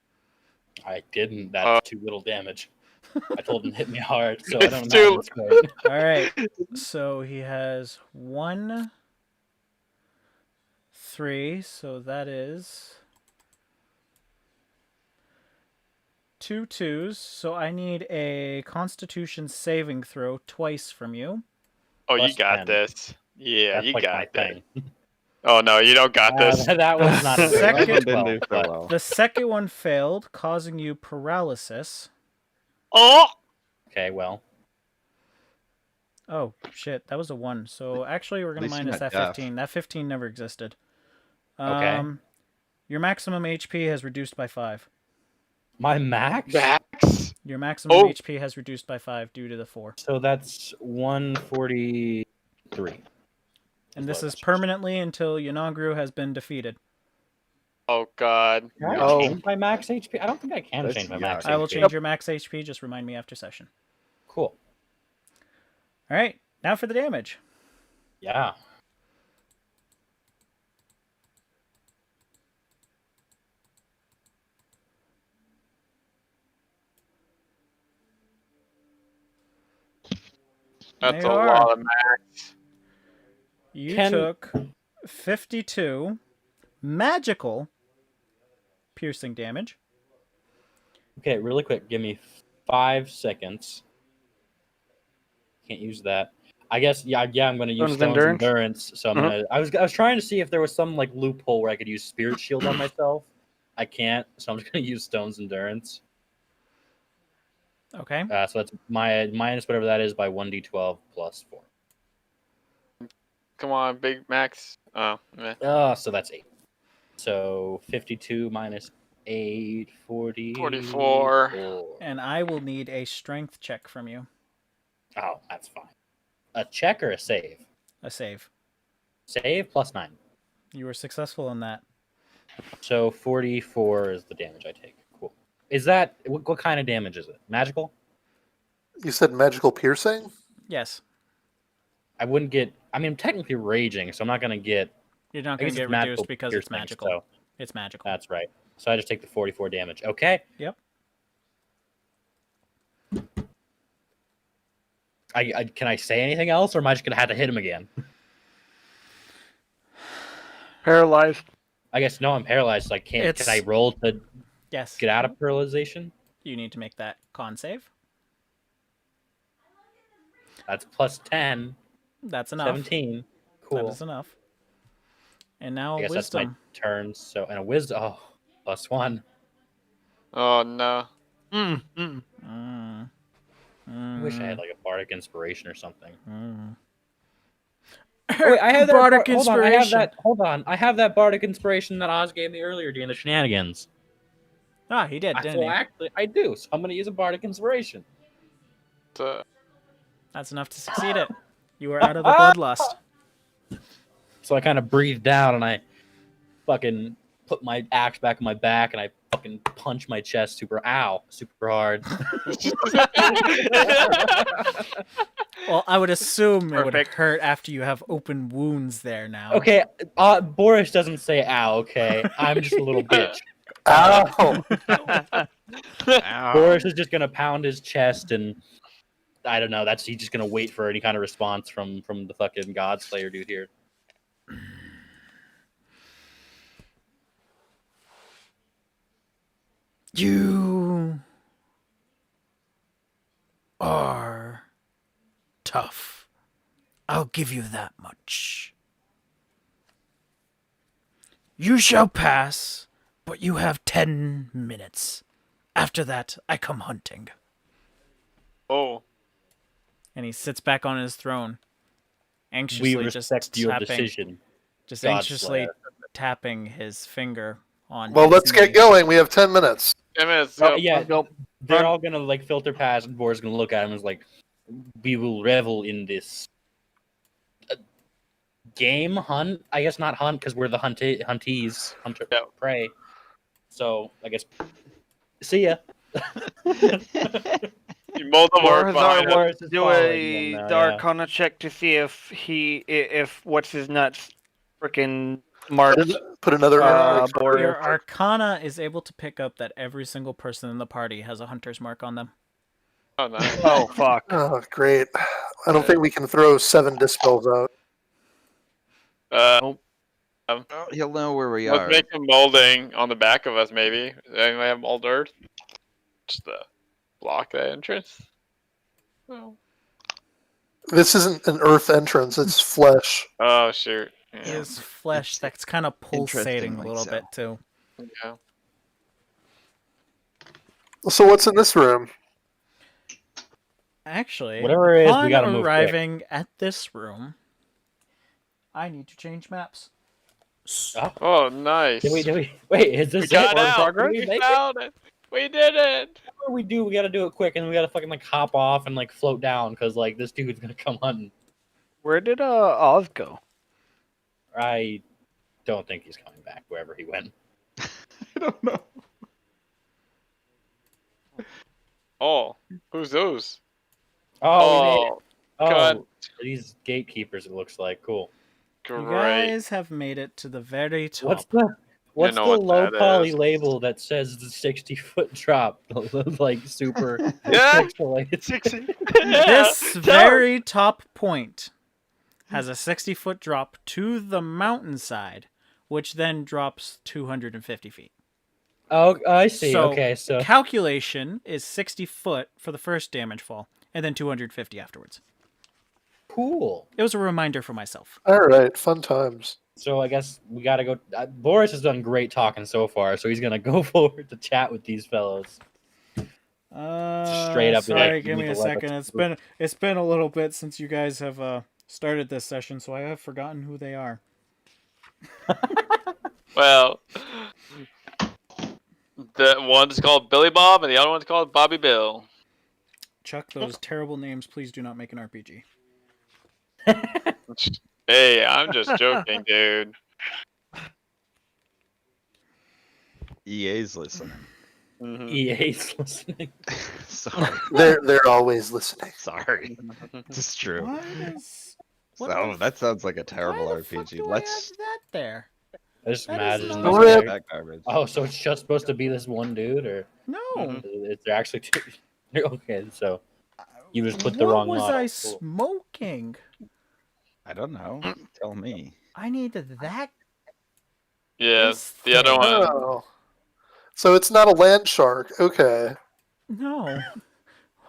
I didn't. That's too little damage. I told him to hit me hard, so I It's don't too- know. It's great. All right. So he has 1, 3. So that is 2 2s. So I need a Constitution saving throw twice from you. Oh, you Plus got 10. this. Yeah, That's you like my got this. thing. Oh no, you don't got this. That was not a Second- that was Didn't 12, do so but- well. The second one failed, causing you paralysis. Oh, Okay, well. Oh shit, that was a 1. So actually, we're gonna least you're minus not that deaf. 15. That 15 never existed. Okay. Your maximum HP has reduced by 5. My max? Max. Your maximum Oh. HP has reduced by 5 due to the 4. So that's 143. And this is permanently until Yanagru has been defeated. Oh god. Can I Oh. change my max HP? I don't think I can That's change my yuck. max I will HP. change your max HP. Just remind me after session. Cool. All right, now for the damage. Yeah. That's They a are. lot of max. You Can- took 52 magical piercing damage. Okay, really quick. Give me 5 seconds. Can't use that. I guess yeah. I'm gonna use Stone's Stone's Endurance? endurance. So I'm Mhm. gonna. I was trying to see if there was some like loophole where I could use Spirit Shield on myself. I can't, so I'm just gonna use Stone's endurance. Okay. So that's my minus whatever that is by 1d12 plus 4. Come on, big max. Oh, meh. So that's 8. So 52 minus 8, 40. 44. And I will need a strength check from you. Oh, that's fine. A check or a save? A save. Save plus 9. You were successful in that. So 44 is the damage I take. Cool. Is that what kind of damage is it? Magical? You said magical piercing? Yes. I wouldn't get. I mean, I'm technically raging, so I'm not gonna get. You're not I going guess to it's get magical reduced because it's piercing, magical. So It's magical. that's right. So I just take the 44 damage. Okay. Yep. Can I say anything else, or am I just gonna have to hit him again? Paralyzed. I guess no. I'm paralyzed, so I can't. It's- Can I roll to Yes. get out of paralyzation. You need to make that con save. That's plus 10. That's enough. 17. Cool. That is enough. And now I guess that's wisdom. my turn. So and a wisdom. Oh, plus 1. Oh no. Mm. I wish I had like a bardic inspiration or something. Mm. Oh, wait, I have that bardic hold on, inspiration. I have that. Hold on, I have that bardic inspiration that Oz gave me earlier during the shenanigans. Ah, he did, didn't So he? actually, I do. So I'm gonna use a bardic inspiration. That's enough to succeed it. You are out of the bloodlust. So I kind of breathe down and I fucking put my axe back in my back and I fucking punch my chest super hard. Well, I would assume it would Perfect. hurt after you have open wounds there now. Okay, Boris doesn't say ow. Okay, I'm just a little bitch. Ow! Ow. Boris is just gonna pound his chest and I don't know. He's just gonna wait for any kind of response from the fucking Godslayer dude here. You are tough. I'll give you that much. You shall pass, but you have 10 minutes. After that, I come hunting. Oh. And he sits back on his throne, anxiously We just respect your tapping, decision. just Godslayer. anxiously tapping his finger on. Well, his let's get knee. going. We have 10 minutes. 10 minutes. Oh, Go. yeah, Go. they're all gonna like filter past, and Boris is gonna look at him and is like, "We will revel in this game hunt. I guess not hunt because we're the hunter Yeah. prey. So I guess see ya." You mold the word behind him. Boris is Do following a him now, yeah. Darkona check to see if what's his nuts freaking marks. Put another. Boris. Your Arcana is able to pick up that every single person in the party has a hunter's mark on them. Oh, nice. Oh fuck. Oh, great. I don't think we can throw 7 dispels out. Oh, he'll know where we Let's are. make some molding on the back of us, maybe. Anybody have mold earth? Just to block that entrance. Oh, This isn't an earth entrance, it's flesh. oh shoot. Yeah. His flesh that's kind of pulsating a Interestingly little so. bit too. Yeah. So what's in this room? Actually, Whatever it is, we upon gotta move quick. arriving at this room, I need to change maps. Oh, nice. Did we? Wait, is We this got it? We're in out. progress? We We make it? found it. We did it. Whatever we do, we gotta do it quick, and we gotta fucking like hop off and like float down because like this dude's gonna come hunting. Where did Oz go? I don't think he's coming back wherever he went. I don't know. Oh, who's those? Oh, we made it. Oh, God. These gatekeepers. It looks like cool. You Great. guys have made it to the very top. What's know the what low that poly is. label that says the 60-foot drop? Like super Yeah. pixelated. 60. This very top point has a 60-foot drop to the mountainside, which then drops 250 feet. Oh, I see. So, Okay, so calculation is 60 foot for the first damage fall, and then 250 afterwards. cool. It was a reminder for myself. All right, fun times. So I guess we gotta go. Boris has done great talking so far, so he's gonna go forward to chat with these fellows. Straight up be Sorry, like, give "You me need a to let second. us It's been a little bit since you guys have started this session, so I have forgotten who they are. Well, the one's called Billy Bob and the other one's called Bobby Bill. Chuck, those terrible names. Please do not make an RPG. Hey, I'm just joking, dude. EA's listening. Mhm. EA's listening. Sorry. They're always listening. Sorry. It's true. What is? What So the that sounds like a terrible Why the fuck RPG. do I Let's have that there? I just That is imagine. not- this Rip. guy- that garbage. Oh, so it's just supposed to be this one dude, or No. Mhm. is there actually two? Okay, so you just put the What wrong was model. I Cool. smoking? I don't know. Tell me. I need that. Yeah, This the other thing. one. Oh. So it's not a land shark. Okay. No.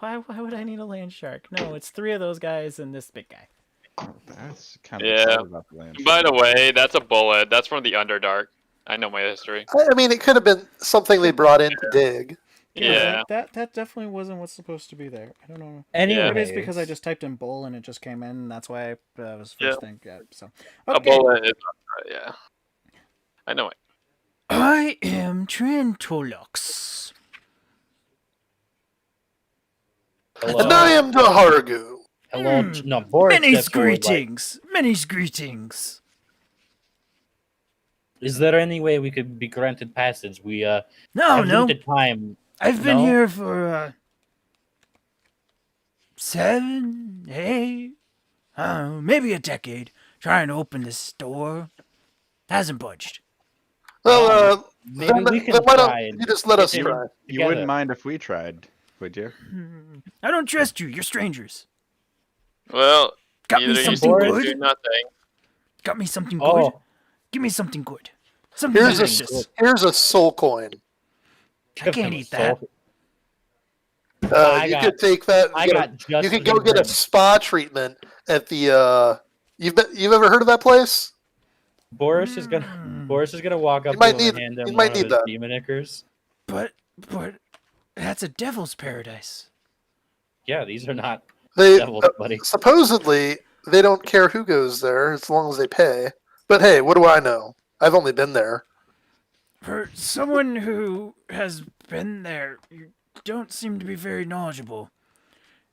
Why would I need a land shark? No, it's 3 of those guys and this big guy. Oh, that's kind of Yeah. excited about the land. By the way, that's a bullet. That's from the Underdark. I know my history. I mean, it could have been something they brought in to dig. Yeah. That definitely wasn't what's supposed to be there. I don't know. Anyway, It is because I just typed in bull and it just came in, and that's why I was Yeah. first thing. Yeah, so A okay. bullet is yeah. I know it. I am Trentolux. And I am Dahargu. Hello, no, Boris. Many stepped forward, like, greetings. Many greetings. is there any way we could be granted passage? We No, have no. limited time. I've been No? here for 7, 8, maybe a decade, trying to open this door. Hasn't budged. Well, Maybe then, we can then why try. don't and you just let us get in try? You together. wouldn't mind if we tried, would you? I don't trust you. You're strangers. Well, Got me either you something do or good? do nothing. Got me something good? Oh, Give me something good. Something Here's delicious. Here's a soul coin. I can't eat that. I You got- could take that. I you got just. you could the go get a bread. spa treatment at the. You've ever heard of that place? Boris is gonna. Mm, Boris is gonna walk up You might to him and need- hand you him might one of need his that. demon ichors. But that's a devil's paradise. Yeah, these are not They devils, buddy. supposedly they don't care who goes there as long as they pay. But hey, what do I know? I've only been there. For someone who has been there, you don't seem to be very knowledgeable.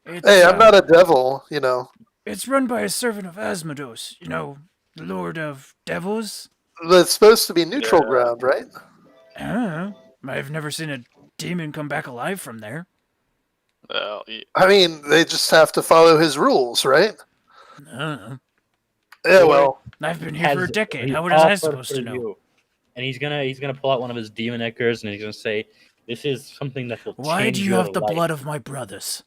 It's, Hey, I'm not a devil, you know. It's run by a servant of Asmodeus, the Lord of Devils. But it's supposed to be neutral Yeah. ground, right? I don't know. I've never seen a demon come back alive from there. Well, I mean, they just have to follow his rules, right? I don't know. Yeah, well, I've been here for a Has- decade. he How was I offered supposed to for know? you. And he's gonna pull out one of his demon ichors and he's gonna say, "This is something that will Why change do you your have the life." blood of my brothers?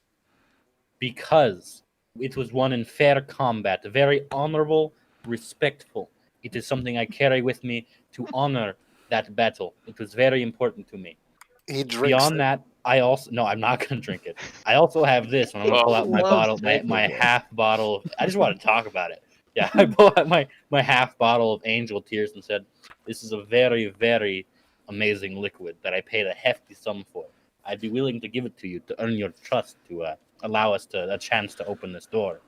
Because it was won in fair combat, very honorable, respectful. It is something I carry with me to honor that battle. It was very important to me. he drinks. Beyond that, I also no, I'm not gonna drink it. I also have this, and I'm gonna pull out my Loves bottle, my drinking it. half bottle. I just want to talk about it. Yeah, I pulled out my half bottle of angel tears and said, "This is a very, very amazing liquid that I paid a hefty sum for. I'd be willing to give it to you to earn your trust to allow us a chance to open this door,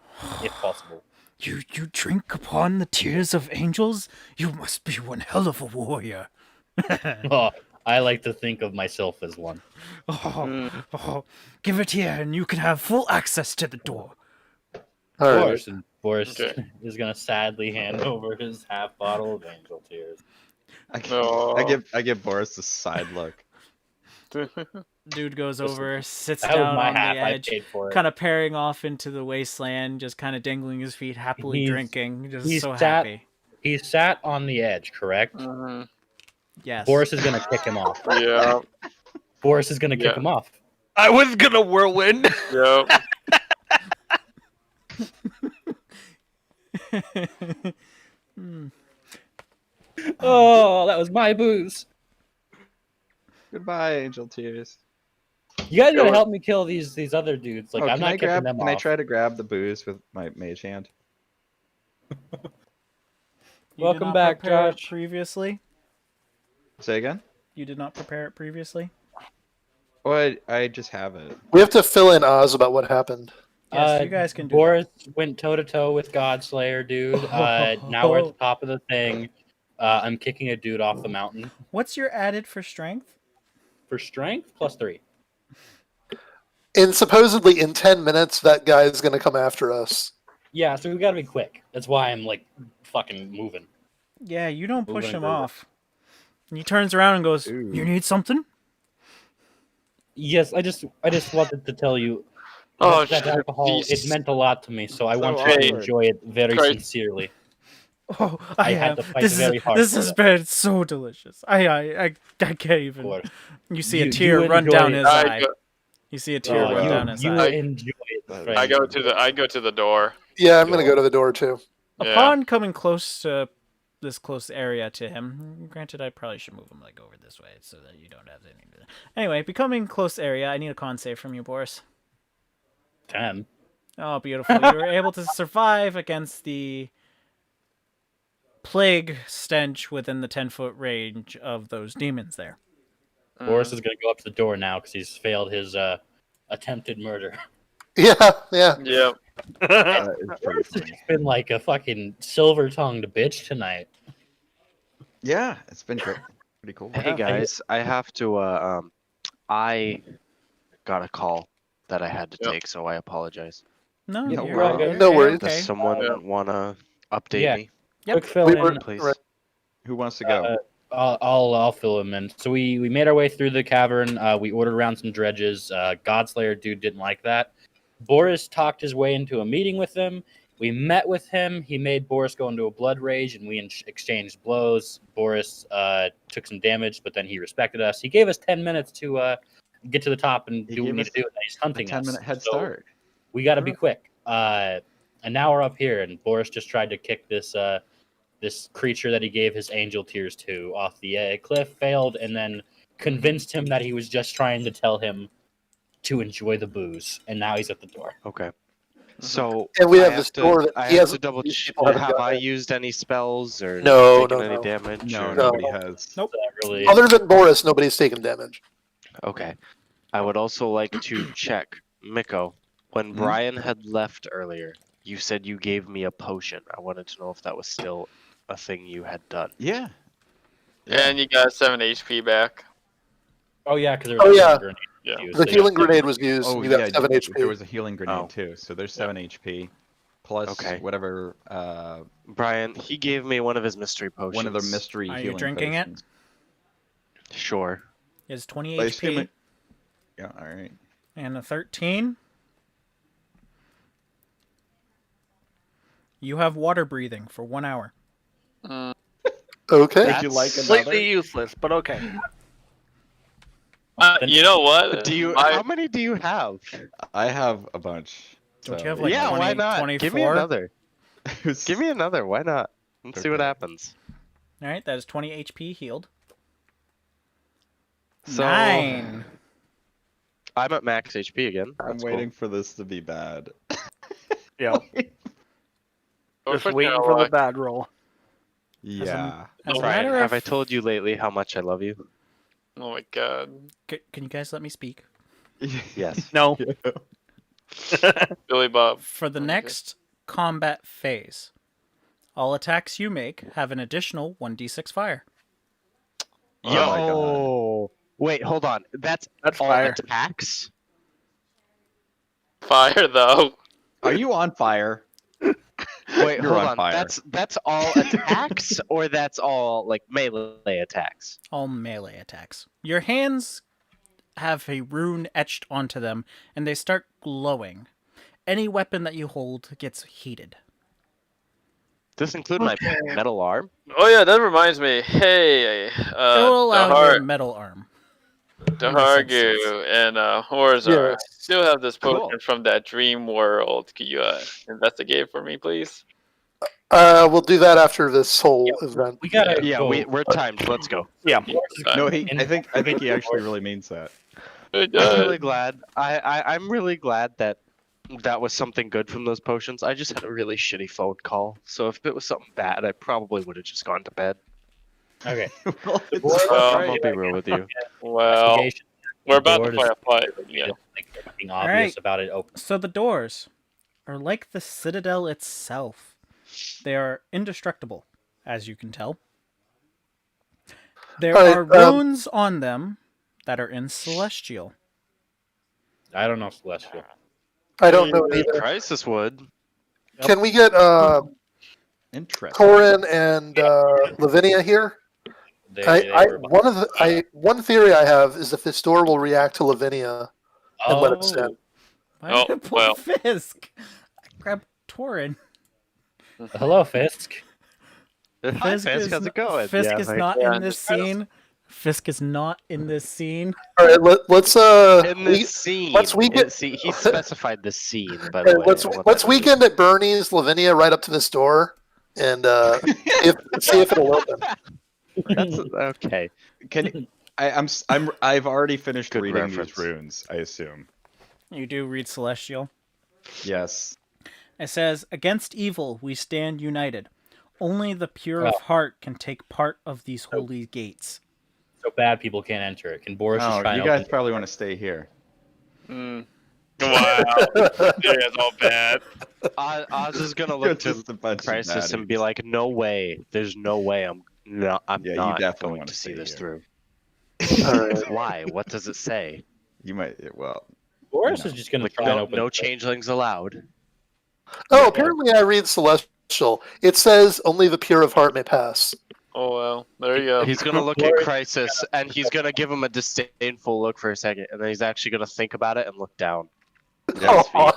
if possible." You drink upon the tears of angels? You must be one hell of a warrior. Oh, I like to think of myself as one. Oh, give it here and you can have full access to the door. All right. Boris, and Boris Okay. is gonna sadly hand over his half bottle of angel tears. No. I give Boris a side look. Dude goes over, sits That was down my on half. the I edge, paid for it. kind of pairing off into the wasteland, just kind of dangling his feet, happily He's- drinking, just he's so sat- happy. He sat on the edge, correct? Mhm. Yes. Boris is gonna kick him off. Yeah. Boris is gonna kick Yeah. him off. I was gonna whirlwind. Yep. Hmm. Oh, that was my booze. Goodbye, Angel Tears. You guys gotta Yeah, help me kill these other dudes. Like Oh, I'm can not I kicking grab? them Can off. I try to grab the booze with my mage hand? You did Welcome not back, prepare it Josh. Previously, Say again? you did not prepare it previously. Oh, I just have it. We have to fill in Oz about what happened. Yes, you guys can do Boris went toe to toe with Godslayer, dude. Now we're at the top of the thing. I'm kicking a dude off the mountain What's your added for strength? for strength +3. And supposedly in 10 minutes, that guy is going to come after us. Yeah, so we gotta be quick. That's why I'm like fucking moving. Yeah, you don't push Moving him and grooving. off. And he turns around and goes, Ooh. "You need something?" Yes, I just wanted to tell you Oh, that shit, alcohol Jesus. it meant a lot to me, so I So want you awkward. to enjoy it very Christ. sincerely. Oh, I I had have. to fight This very is hard this for has that. been so delicious. I can't even. Boris. You see a You- tear you run enjoy down it. his I eye. go, You see a tear Oh, run wow. down his you eye. enjoy it. friend. I go to the door. Yeah, I'm going to go to the door too. Yeah. Upon coming close to this close area to him. Granted, I probably should move him like over this way so that you don't have anything to do. Anyway, becoming close area. I need a con save from you, Boris. 10. Oh, beautiful. You were able to survive against the plague stench within the 10-foot range of those demons there. Boris is going to go up to the door now because he's failed his attempted murder. Yeah, yeah. Yeah. It's pretty Boris has funny. just been like a fucking silver-tongued bitch tonight. Yeah, it's been great. Pretty cool. Hey guys, I have to. I got a call that I had to Yep. take, so I apologize. No, No you're worries. you're No worries. Does okay. someone Yeah. wanna update Yeah. me, Yep. Quick fill We in. were- please? right. Who wants to go? I'll fill him in. So we made our way through the cavern. We ordered around some dredges. Godslayer dude didn't like that. Boris talked his way into a meeting with them. We met with him. He made Boris go into a blood rage, and we exchanged blows. Boris took some damage, but then he respected us. He gave us 10 minutes to get to the top and He do what we gave need us to do. And he's hunting us. 10-minute head So start. we got to be quick. And now we're up here, and Boris just tried to kick this this creature that he gave his angel tears to off the cliff, failed, and then convinced him that he was just trying to tell him to enjoy the booze. And now he's at the door. Okay. So And we I have this to, door that I he have has. to double. people haven't Have done I it. used any spells or No, taken no, any no. damage? No, or- nobody has. Nope. That really. Other than Boris, nobody's taken damage. Okay. I would also like to check, Miko. When Hmm? Brian had left earlier, you said you gave me a potion. I wanted to know if that was still a thing you had done. Yeah. And you got 7 HP back. Oh yeah, because Oh, yeah. Yeah. The healing grenade was used. Oh, you got yeah. 7 There HP. was a healing grenade Oh. too, so there's 7 HP. Plus Okay. whatever Brian, he gave me one of his mystery potions. one of the mystery Are you healing drinking it? potions. Sure. Is 20 I assume HP it- Yeah, alright. and a 13. You have water breathing for 1 hour. Okay. Would you like Completely useless, but okay. You know what? Do you? I- How many do you have? I have a bunch. Don't so- you have, like, yeah, 20, why not? 24? Give me another. Who's- Give me another. Why not? Let's see what Okay. happens. All right, that is 20 HP healed. So 9. I'm at max HP again. I'm That's waiting for this to be bad. Yeah. Just waiting for the bad roll. Yeah. As Cool. a Brian, matter have I of, told you lately how much I love you? Oh my god. can you guys let me speak? Yes. No. Billy Bob. For the Okay. next combat phase, all attacks you make have an additional 1d6 fire. Oh my God. Yo. Wait, hold on. That's all fire. attacks? Fire though. Are you on fire? Wait, You're hold on on. fire. That's all attacks, or that's all like melee attacks? All melee attacks. Your hands have a rune etched onto them, and they start glowing. Any weapon that you hold gets heated. Does this include my metal arm? Oh yeah, that reminds me. Hey, It'll allow your metal arm. Dahargu and Horzar Yes. still have this Cool. potion from that dream world. Could you investigate for me, please? We'll do that after this whole event. We gotta. Yeah, go. we're timed. Let's go. Yeah. No, I think he actually really means that. It I'm really does. glad. I'm really glad that that was something good from those potions. I just had a really shitty phone call, so if it was something bad, I probably would have just gone to bed. Okay. Well, it's Well, I'll be real with you. Well, Investigation. we're about Door to does- fight. Yeah. Like everything obvious Alright. about it open. So the doors are like the citadel itself. They are indestructible, as you can tell. There Alright, are runes on them that are in Celestial. I don't know Celestial. I don't know either. Crisis would. Can we get interesting. Torin and Lavinia here? One theory I have is if this door will react to Lavinia and let it sit. Why Oh, did I pull well. Fisk? I grabbed Torin. Hello, Fisk. Hi, Fisk, how's it going? Fisk Yeah, is like- not Yeah. in this scene. Fisk is not in this scene. All right, let's in this scene. let's weekend- He specified the scene, by the way. let's I want let's that to be- weekend at Bernie's Lavinia right up to this door and see if it'll open. That's okay. I've already finished Good reading reference. these runes, I assume. You do read Celestial. Yes. It says, "Against evil we stand united. Only the pure of Oh. heart can take part of these holy gates." So bad people can't enter it. Can Boris just Oh, try you and guys open probably want to stay here. Mm. Wow. It's all bad. Oz is gonna You're look to just a bunch of Crisis and be baddies. like, "No way. There's no way. I'm Yeah, you not definitely going wanna to see stay this here. through." All right. Why? What does it say? You might. Well, Boris you know. is just gonna Like, try and no, open no it. changelings allowed. Oh, apparently I read Celestial. It says only the pure of heart may pass. Oh well, there you go. He's gonna look at Crisis and he's gonna give him a disdainful look for a second, and then he's actually gonna think about it and look down. Yes. Oh,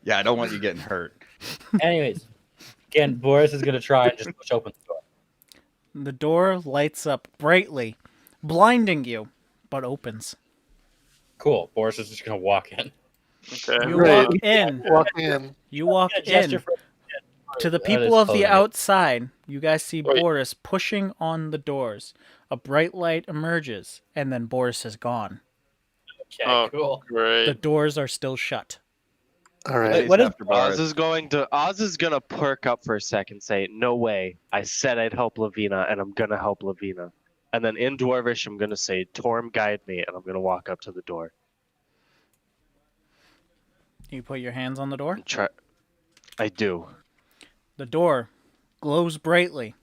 Yeah, I don't want you getting hurt. Anyways, again, Boris is gonna try and just push open the door. The door lights up brightly, blinding you, but opens. Cool. Boris is just gonna walk in. Okay. You Great. walk in. walking in. You walk A gesture in. for- To the That people is of the totally- outside, you guys see Wait. Boris pushing on the doors. A bright light emerges, and then Boris is gone. Okay, Oh. cool. The Great. doors are still shut. All right. What is- After Boris. Oz is gonna perk up for a second, say, "No way! I said I'd help Lavina, and I'm gonna help Lavina." And then in Dwarvish, I'm gonna say, "Torm, guide me," and I'm gonna walk up to the door. You put your hands on the door. And try. I do. The door glows brightly,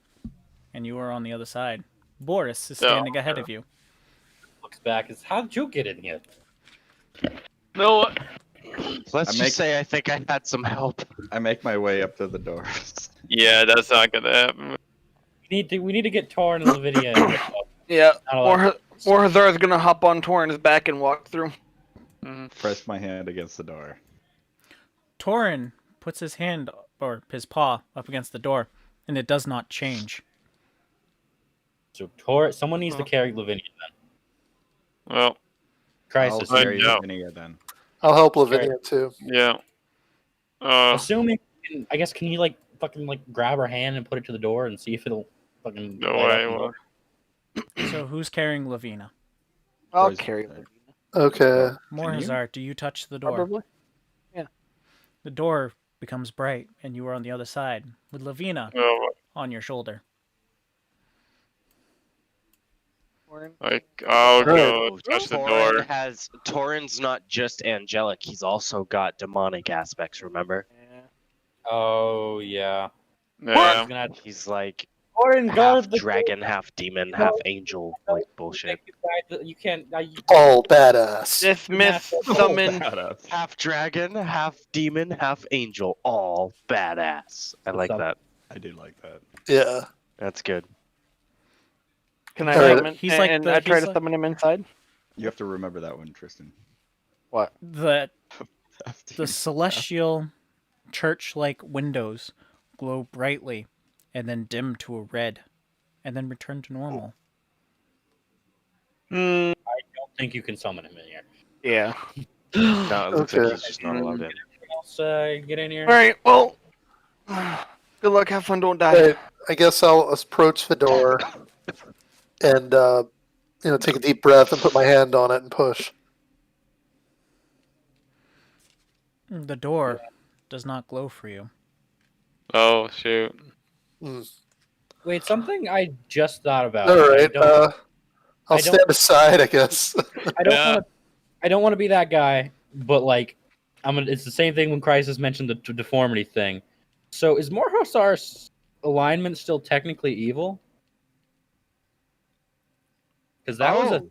and you are on the other side. Boris is standing ahead of you. Looks back. Is how did you get in here? No. Let's I just make- say I think I had some help. I make my way up to the doors. Yeah, that's not gonna happen. We need to get Torn and Lavinia. in here. Yeah. Not allowed- Or Hazar's gonna hop on Torrin's back and walk through. Press my hand against the door. Torin puts his hand or his paw up against the door, and it does not change. So someone needs to carry Lavinia then. Well, Crisis. I'll carry no. Lavinia then. I'll help Lavinia too. yeah. Assuming, I guess, can you like fucking like grab her hand and put it to the door and see if it'll fucking. No light up way. the door? Well, So who's carrying Lavina? I'll Boris- carry her. Okay. Morazar, do you touch the door? Probably. The door becomes bright, and you are on the other side with Lavina no, on your shoulder. I'll go touch the door. Torrin's not just angelic; he's also got demonic aspects. Remember? Oh yeah. Yeah. He's gonna He's like Torn, half guard the dragon, half demon, half angel, like bullshit. You can't. All badass. Dismiss, summon. Badass. Half dragon, half demon, half angel, all badass. I like that. I do like that. Yeah. That's good. Can I Alright. summon? He's like and the- I try he's to like- summon him inside. You have to remember that one, Tristan. The celestial church-like windows glow brightly, and then dim to a red, and then return to normal. Hmm. I don't think you can summon him in here. Yeah. No, it looks like Okay. he's just not allowed in. Else, get in here. All right. Well. Good luck. Have fun. Don't die. Alright, I guess I'll approach the door and take a deep breath and put my hand on it and push. The door does not glow for you. Oh shoot. Wait, something I just thought about. All right. I I'll don't- stand aside, I guess. Yeah. I don't want to be that guy, but like, it's the same thing when Crisis mentioned the deformity thing. So is Morhosar's alignment still technically evil? Because that was a thing.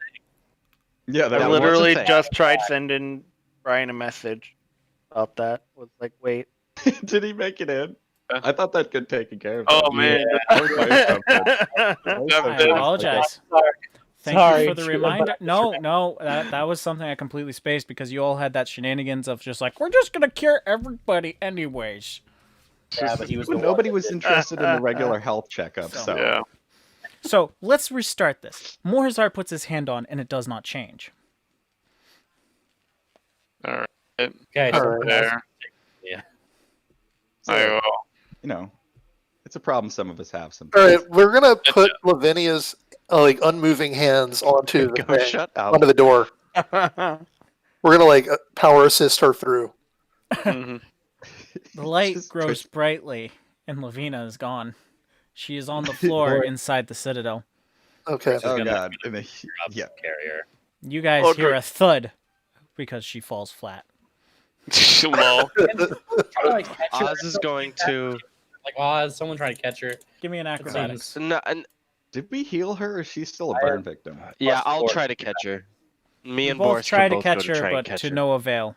Yeah, I That was a literally thing. just tried sending Brian a message about that. Was like, wait. Did he make it in? I thought that could take care of it. Oh man. That was my assumption. I apologize. Thank Sorry, you for the Drew, reminder. but- No, that was something I completely spaced because you all had that shenanigans of just like, we're just gonna cure everybody anyways. Yeah, but he was the one Nobody that was did- interested in the regular health checkup, So- so Yeah. So let's restart this. Morazar puts his hand on and it does not change. All right. Okay, All so right. There. Yeah. I will. You know, it's a problem some of us have All sometimes. right, we're gonna put Lavinia's like unmoving hands onto the Go thing, shut up. onto the door. We're gonna like power assist her through. Mhm. The light Just grows push- brightly, and Lavina is gone. She is on the floor inside the citadel. Okay. She's Oh gonna god. be And the yeah. carrier. You guys Okay. hear a thud because she falls flat. Lol. Try to catch her. Oz is going to. Like Oz, someone trying to catch her. Give me an acrobatics. seems- No, Did we heal her, or is she still a burn victim? yeah, I'll four. try to catch her. Me You and both Boris try can to both catch go to her, try and but catch to her. no avail.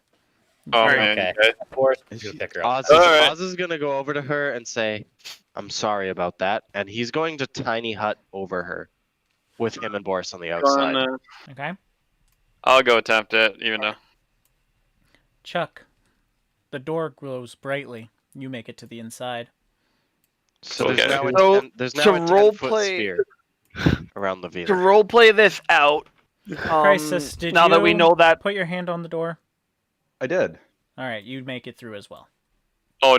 Oh man. Okay. Okay. Of course, Is you she- pick her up. Oz is, Alright. Oz is gonna go over to her and say, "I'm sorry about that," and he's going to tiny hut over her, with him and Boris on the outside. Okay? I'll go attempt it, even though. Chuck, the door glows brightly. You make it to the inside. So Okay. there's now a So, 10, there's to now a 10-foot roleplay- sphere around Lavina. To roleplay this out, Crisis, did now that we you know that, put your hand on the door? I did. All right, you make it through as well. Oh,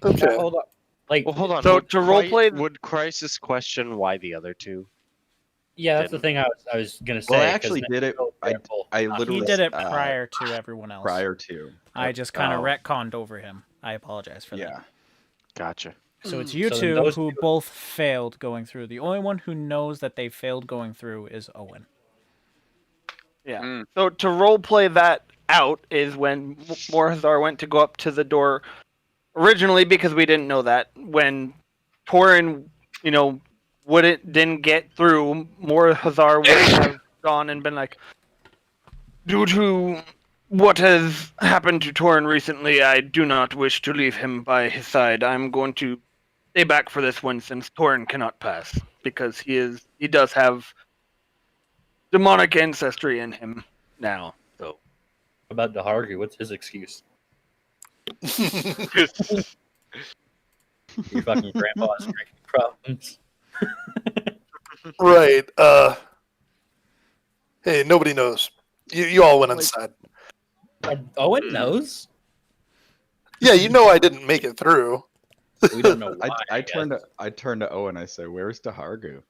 Okay. Hold on. Like, Well, hold on. So, would to roleplay- would Crisis question why the other two? yeah, that's the thing I was gonna say. Well, I 'cause actually then did it. they're I both- literally He did it uh, prior to everyone else. prior to. I just kind of Oh. retconned over him. I apologize for that. Yeah. Gotcha. So it's you So then two those who two- both failed going through. The only one who knows that they failed going through is Owen. yeah. Mm. So to roleplay that out is when Morazar went to go up to the door originally because we didn't know that when Torin, didn't get through. Morazar would have gone and been like, due to what has happened to Torin recently, I do not wish to leave him by his side. I'm going to stay back for this one since Torin cannot pass because he does have demonic ancestry in him now. So about the Hargu. What's his excuse? Your fucking grandpa's drinking problems. Right. Hey, nobody knows. You all went inside. Owen knows. Yeah, you know I didn't make it through. We don't know why. I guess. turned to Owen. I said, "Where's Dahargu?"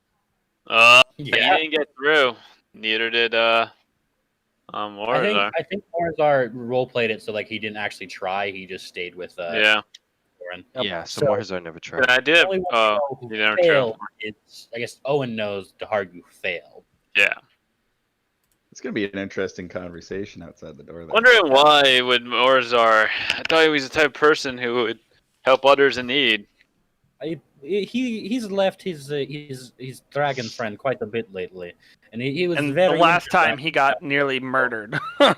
he Yeah. didn't get through. Neither did Morazar. I think Morazar roleplayed it so like he didn't actually try. He just stayed with Yeah. Torin. Yeah, so, So- Morazar never tried. And I did. Only one Oh, we know who you never failed is, I guess Owen knows Dahargu failed. yeah. It's gonna be an interesting conversation outside the door. There. Wondering why would Morazar? I thought he was the type of person who would help others in need. He's left his dragon friend quite a bit lately, and he was and the very. last time interested. he got nearly murdered. I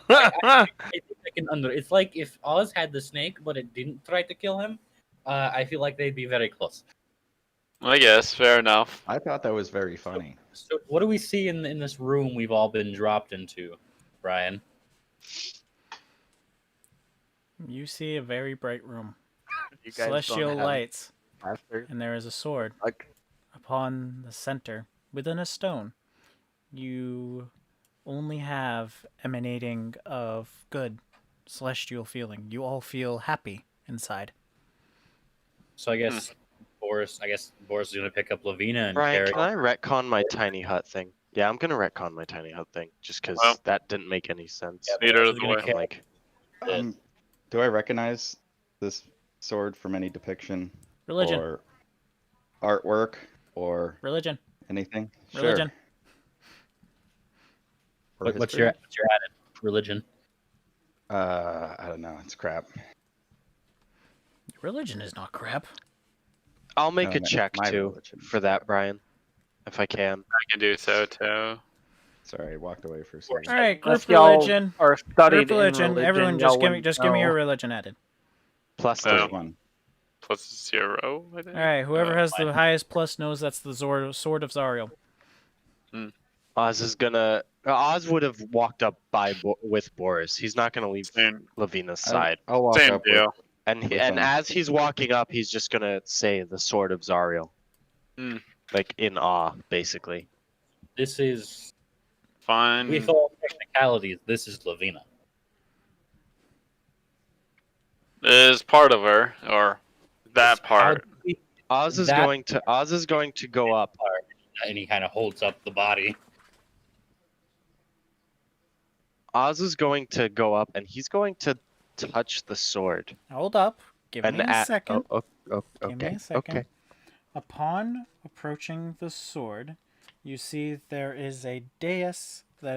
think I can It's like if Oz had the snake, but it didn't try to kill him. I feel like they'd be very close. I guess fair enough. I thought that was very funny. So, what do we see in this room we've all been dropped into, Brian? You see a very bright room. You guys Celestial don't have lights, master. and there is a sword Like, upon the center, within a stone. You only have emanating of good, celestial feeling. You all feel happy inside. So I guess Boris is gonna pick up Lavina and Brian, carry. can I retcon my tiny hut thing? Yeah, I'm gonna retcon my tiny hut thing just because Well. that didn't make any sense. Yeah, Neither Boris of is the gonna way. carry- Like, Do I recognize this sword from any depiction Religion. or artwork or Religion. anything? Religion. Sure. Or What's history? your added religion? I don't know. It's crap. Religion is not crap. I'll make No, a my- check my too religion. for that, Brian, if I can. I can do so too. Sorry, I walked away for a second. All right, Unless group y'all religion. are studied Group religion. in Everyone, y'all give me wouldn't your know. religion added. Plus Oh. 3. One. Plus 0, I think. All right, whoever has the fine. highest plus knows that's the sword of Zariel. Oz would have walked up with Boris. He's not gonna leave Same, Lavina's side. I'll walk same up with- deal. And with and him. as he's walking up, he's just gonna say the sword of Zariel. Hmm. Like in awe, basically. This is Fine. with all technicalities. This is Lavina. is part of her, or that part. Oz is That- going to go up. And he kind of holds up the body. Oz is going to go up, and he's going to touch the sword. Hold up. Give me a second. Give me a second. Okay. Upon approaching the sword, you see there is a dais that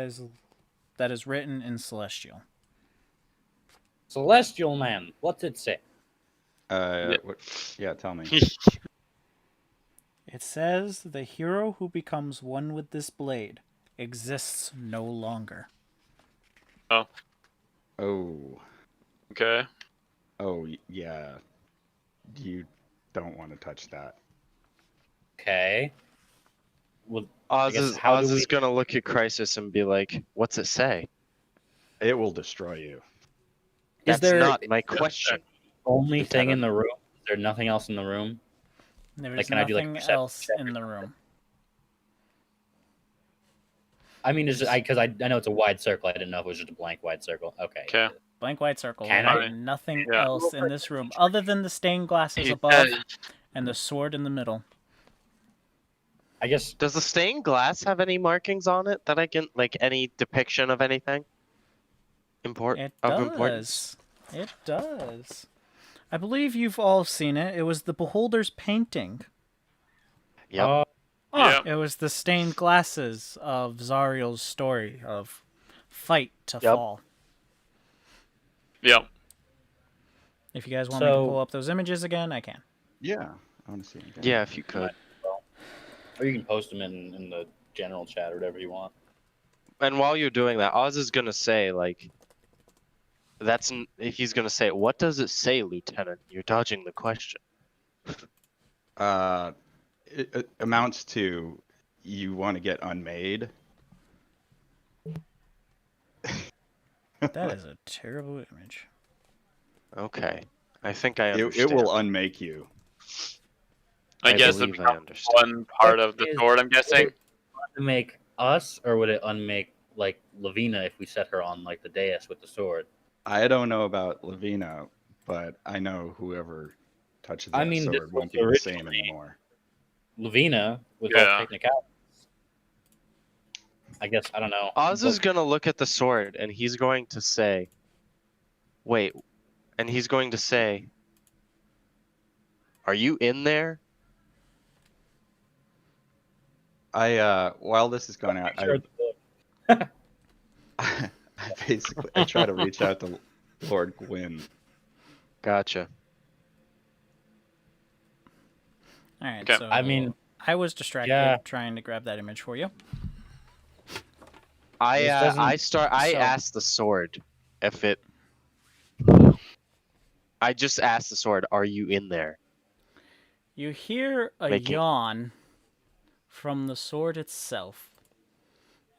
is written in Celestial. Celestial man. What's it say? Yeah, tell me. It says, "The hero who becomes one with this blade exists no longer." Oh. Okay. Oh, yeah. You don't want to touch that. Okay. Well, Oz guess is how do Oz we- is gonna look at Crisis and be like, "What's it say?" It will destroy you. is That's there not my question. only thing in Lieutenant. the room? Is there nothing else in the room? There's Like, can I do, like, a nothing perception else check in the room. I mean, because I know it's a wide circle. I didn't know if it was just a blank wide circle. Okay. Okay. Blank white circle. Can There's I? nothing Yeah. else in this room other than the stained glasses He above said- and the sword in the middle. I guess Does the stained glass have any markings on it that I can, like, any depiction of anything? It Of importance? does. It does. I believe you've all seen it. It was the Beholder's painting. Yep. Yeah. It was the stained glasses of Zariel's story of fight to Yep. fall. Yeah. If you guys want me to So- pull up those images again, I can. Yeah, I want to see it again. Yeah, if you could. or you can post them in the general chat or whatever you want. And while you're doing that, Oz is gonna say, like, he's gonna say, "What does it say, Lieutenant? You're dodging the question." It amounts to you want to get unmade. That is a terrible image. Okay, I think I It understand. will unmake you. I guess believe it's I understand. one part of the sword, I'm guessing. To make us, or would it unmake like Lavina if we set her on like the dais with the sword? I don't know about Lavina, but I know whoever touches that I mean, this sword won't was be the same originally- anymore. Lavina with Yeah. all technicalities. I guess I don't know. Oz is gonna look at the sword and he's going to say, "Wait," and he's going to say, "Are you in there?" While this is going out, Sure, I try to reach out to Lord Gwyn. Gotcha. All right. Okay. So I mean, I was distracted Yeah. trying to grab that image for you. I This doesn't- so- asked the sword if it. I just asked the sword, "Are you in there?" You hear a Making- yawn from the sword itself.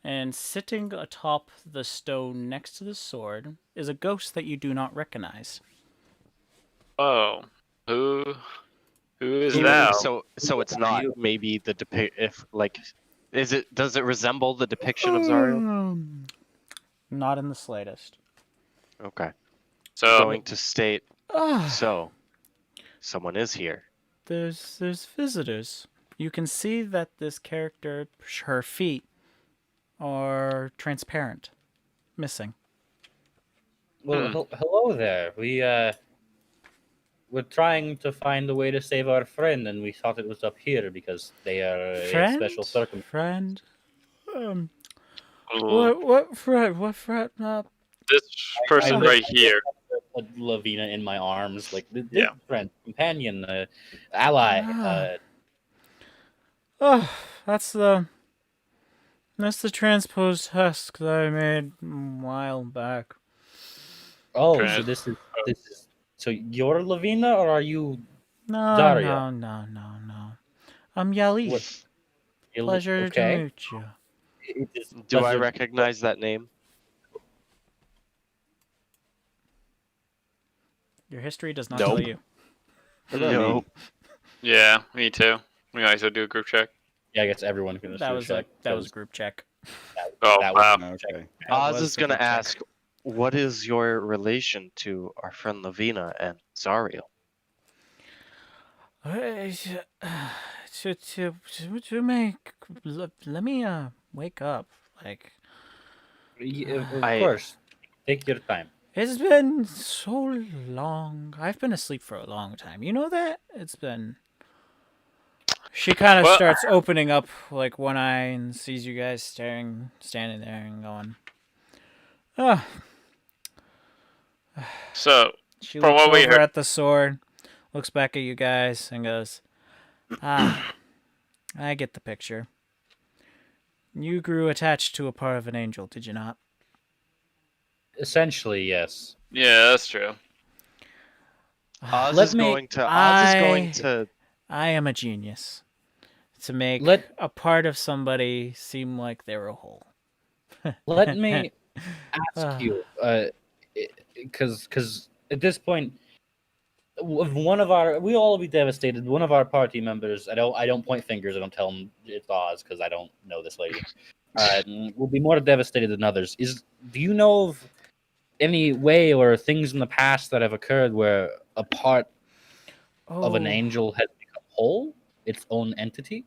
And sitting atop the stone next to the sword is a ghost that you do not recognize. Oh. Who is Even- that? So it's not maybe the if like, does it resemble the depiction of Zariel? Not in the slightest. Okay. So Going to state, Ah, so someone is here. there's visitors. You can see that this character, her feet, are transparent, missing. Well, hello there. We're trying to find a way to save our friend, and we thought it was up here because they are a special circumstance. Friend. Ooh, What friend? What friend? this person I- right here. Lavina in my arms, like this Yeah. friend, companion, ally. Ah. Oh, that's the transposed husk that I made a while back. Oh, Okay. so this is so you're Lavina, or are you? No, Daria. no. I'm Yali. What? Pleasure okay. to meet you. It is Do I pleasure- recognize that name? Your history does not Nope. tell you. What about me? No. Yeah, me too. We might as well do a group check. Yeah, I guess everyone can just That do a was check. that was group check. Oh, That wow. was a check. Okay. That Oz was is the gonna group check. ask, what is your relation to our friend Lavina and Zariel? To make let me wake up. Like Of I- course, take your time. it's been so long. I've been asleep for a long time. You know that? It's been. She kind of Well- starts opening up like one eye and sees you guys standing there and going, "Oh." So, She From looks what we over heard- at the sword, looks back at you guys, and goes, "Ah, I get the picture. You grew attached to a part of an angel, did you not?" Essentially, yes. yeah, that's true. Oz Let is me- going to. Oz is going to. I am a genius to make Let- a part of somebody seem like they're a whole. Let me Ah. ask you, because at this point, we all be devastated. One of our party members, I don't point fingers. I don't tell him it's Oz because I don't know this lady. Will be more devastated than others. Do you know of any way or things in the past that have occurred where a part of an Oh. angel has become whole, its own entity?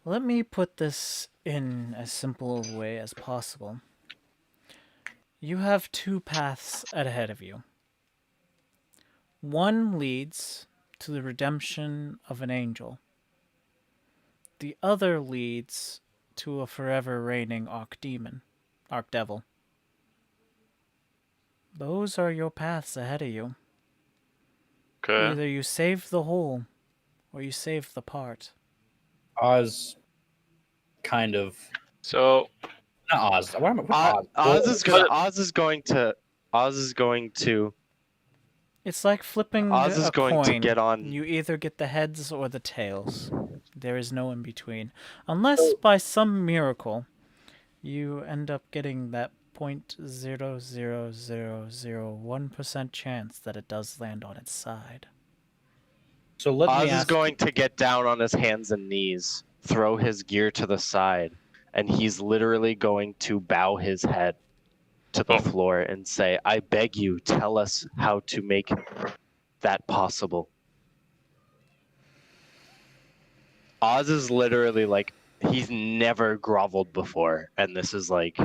Let me put this in as simple a way as possible. You have two paths ahead of you. One leads to the redemption of an angel. The other leads to a forever reigning archdevil. Those are your paths ahead of you. Okay. Either you save the whole, or you save the part. Oz, kind of. So, Not Oz. Why am I? Oz is going. Oz is going to. Oz is going to. It's like flipping Oz is a going coin. to get on. You either get the heads or the tails. There is no in between. Unless by some miracle you end up getting that 0.00001% chance that it does land on its side. So let Oz me is ask. going to get down on his hands and knees, throw his gear to the side, and he's literally going to bow his head to the Oh. floor and say, "I beg you, tell us how to make that possible." Oz is literally like, he's never groveled before, and this is like,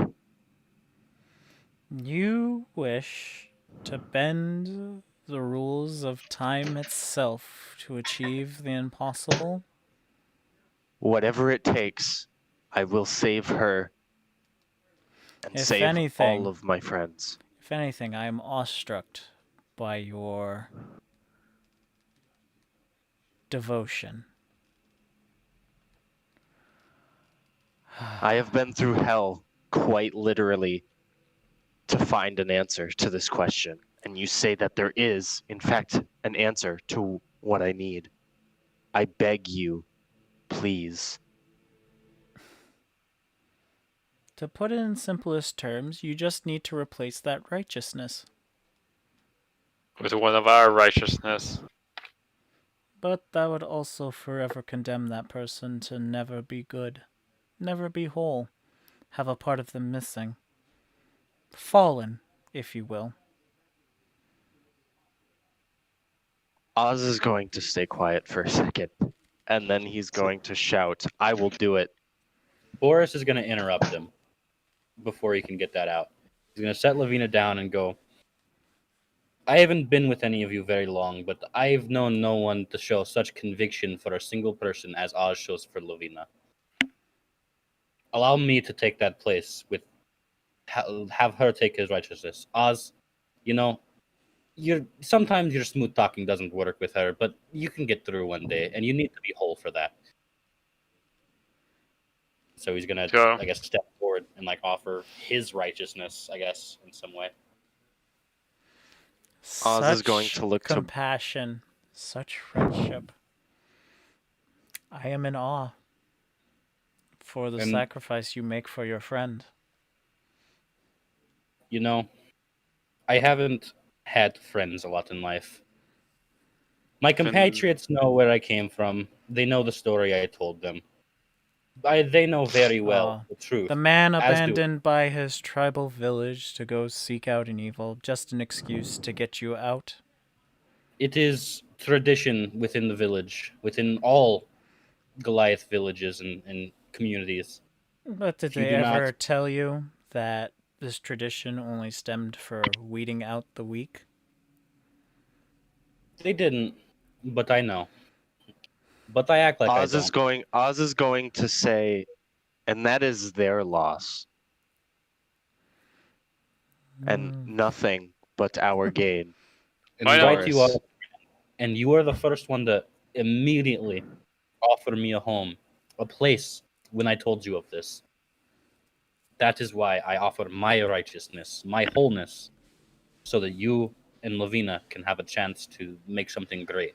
You wish to bend the rules of time itself to achieve the impossible? whatever it takes, I will save her and If save anything- all of my friends. If anything, I am awestruck by your devotion. I have been through hell, quite literally, to find an answer to this question. And you say that there is, in fact, an answer to what I need. I beg you, please. To put it in simplest terms, you just need to replace that righteousness. with one of our righteousness. But that would also forever condemn that person to never be good, never be whole, have a part of them missing. Fallen, if you will. Oz is going to stay quiet for a second, and then he's going to shout, "I will do it." Boris is going to interrupt him before he can get that out. He's going to set Lavina down and go, I haven't been with any of you very long, but I've known no one to show such conviction for a single person as Oz shows for Lavina. Allow me to take that place with have her take his righteousness. Oz, you know, sometimes your smooth talking doesn't work with her, but you can get through one day, and you need to be whole for that. So he's gonna, Sure. I guess, step forward and like offer his righteousness, I guess, in some way. Oz is going Such to look to- compassion, such friendship. I am in awe for the And- sacrifice you make for your friend. You know, I haven't had friends a lot in life. My compatriots know where I came from. They know the story I told them. They know very well the truth. The man as do- abandoned by his tribal village to go seek out an evil, just an excuse to get you out. It is tradition within the village, within all Goliath villages and communities. But did If you they do ever not- tell you that this tradition only stemmed for weeding out the weak? They didn't, but I know. But I act like Oz I is don't. going to say, and that is their loss, and nothing but our gain. Why not? Invite you up, and you are the first one to immediately offer me a home, a place when I told you of this. That is why I offer my righteousness, my wholeness, so that you and Lavina can have a chance to make something great.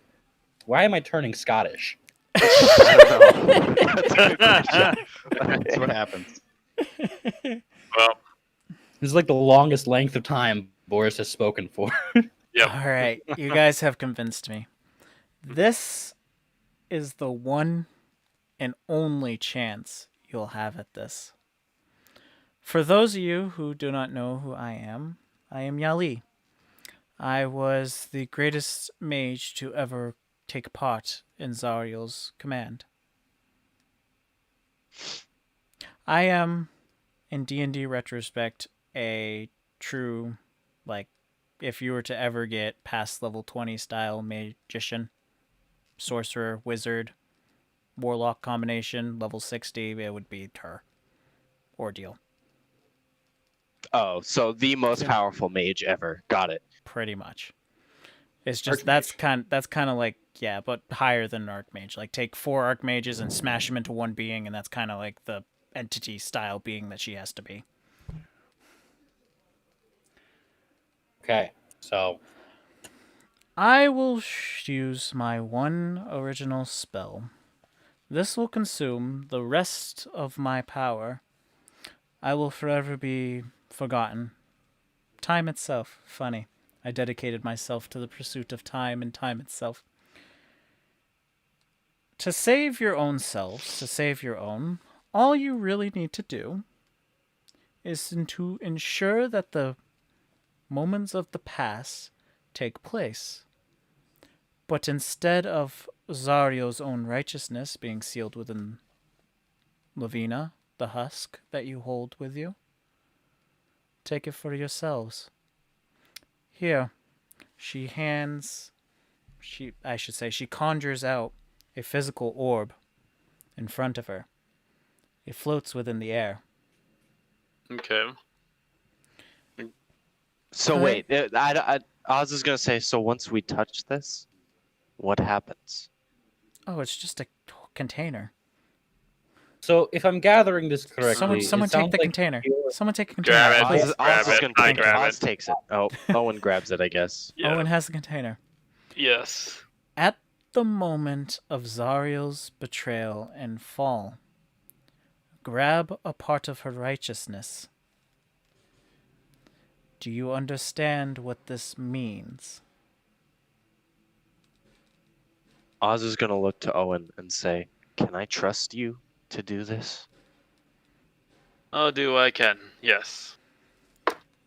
Why am I turning Scottish? That's what happens. Well, This is like the longest length of time Boris has spoken for. Yep. All right, you guys have convinced me. This is the one and only chance you'll have at this. For those of you who do not know who I am Yali. I was the greatest mage to ever take part in Zariel's command. I am, in D&D retrospect, a true, like, if you were to ever get past level 20 style magician, sorcerer, wizard, warlock combination, level 60, it would be her. Ordeal. Oh, so the most powerful mage ever. Got it. Pretty much. It's just that's kind of like, yeah, but higher than an archmage. Like, take 4 archmages and smash them into one being, and that's kind of like the entity style being that she has to be. Okay, so I will use my one original spell. This will consume the rest of my power. I will forever be forgotten. Time itself. Funny. I dedicated myself to the pursuit of time and time itself. To save your own selves, to save your own, all you really need to do is to ensure that the moments of the past take place. But instead of Zario's own righteousness being sealed within Lavina, the husk that you hold with you, take it for yourselves. Here, she conjures out a physical orb in front of her. It floats within the air. Okay. So wait, Oz is gonna say. So once we touch this, what happens? Oh, it's just a container. So if I'm gathering this correctly, Someone it take sounds the like container. you're- Someone take a container. Grab it. please. Oz is gonna I take it. grab Oz it. takes it. Oh, Owen grabs it, I guess. Yeah. Owen has the container. Yes. At the moment of Zariel's betrayal and fall, grab a part of her righteousness. Do you understand what this means? Oz is gonna look to Owen and say, "Can I trust you to do this?" I'll do what I can. Yes.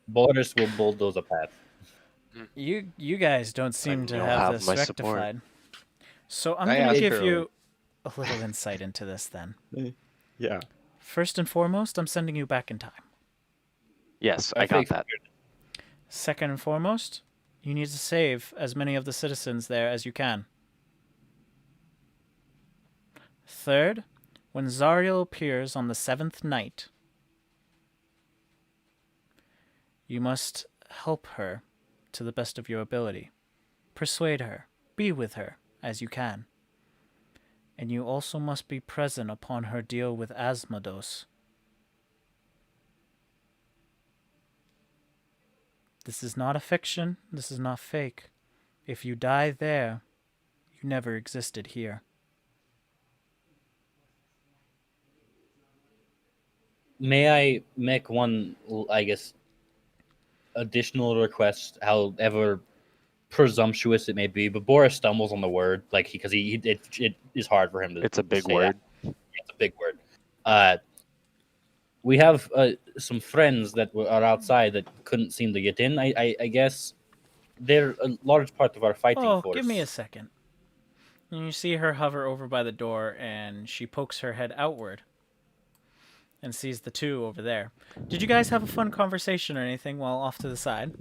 Boris will bulldoze a path. You guys don't seem to you'll have have this my support. rectified. So I'm I going to asked give earlier. you a little insight into this then. Yeah. First and foremost, I'm sending you back in time. Yes, I got that. Second and foremost, you need to save as many of the citizens there as you can. Third, when Zariel appears on the 7th night, you must help her to the best of your ability. Persuade her. Be with her as you can. And you also must be present upon her deal with Asmodos. This is not a fiction. This is not fake. If you die there, you never existed here. May I make one, I guess, additional request, however presumptuous it may be? But Boris stumbles on the word, like because it is hard for him to. It's a big say word. that. It's a big word. We have some friends that are outside that couldn't seem to get in. I guess they're a large part of our fighting force. Give me a second. And you see her hover over by the door, and she pokes her head outward and sees the two over there. Did you guys have a fun conversation or anything while off to the side?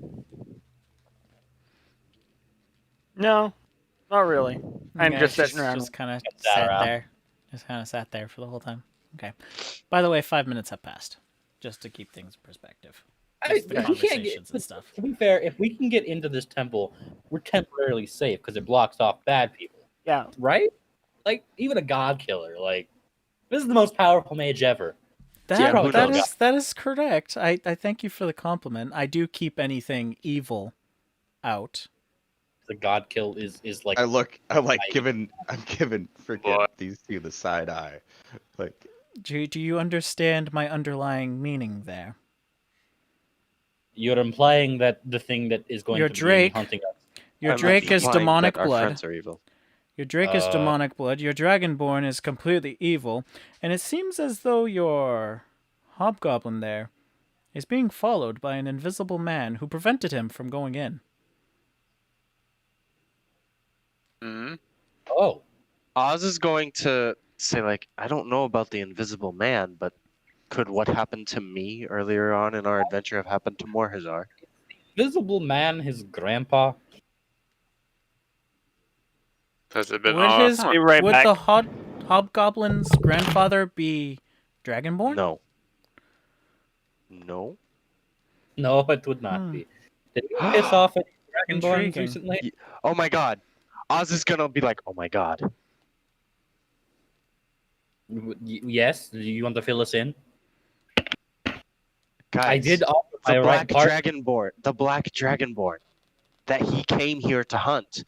No, not really. I'm You just guys sitting around. Just kind of Sat sat around. there. Just kind of sat there for the whole time. Okay. By the way, 5 minutes have passed, just to keep things in perspective. Just the we can't get, conversations and stuff. to be fair, if we can get into this temple, we're temporarily safe because it blocks off bad people. Yeah. Right? Like, even a god killer. Like, this is the most powerful mage ever. who knows? That is correct. I thank you for the compliment. I do keep anything evil out. The god kill is like. I'm giving freaking What? these two the side eye. Like, Do you understand my underlying meaning there? You're implying that the thing that is going Your to Drake- be hunting us. Your I'm Drake is implying demonic that our blood. friends are evil. Your Drake is demonic blood. Your Dragonborn is completely evil. And it seems as though your hobgoblin there is being followed by an invisible man who prevented him from going in. Hmm. Oh, Oz is going to say, like, I don't know about the invisible man, but could what happened to me earlier on in our adventure have happened to Morhazar? visible man, his grandpa. That's a bit Would odd. his Be right would back. the hobgoblin's grandfather be Dragonborn? No. No? No, it would not Hmm. be. Did you piss off any Dragonborns Intriguing. recently? Oh my god. Oz is gonna be like, oh my god. Yes. Do you want to fill us in? Guys, I did offer my the right black part. dragonborn. The black dragonborn. That he came here to hunt.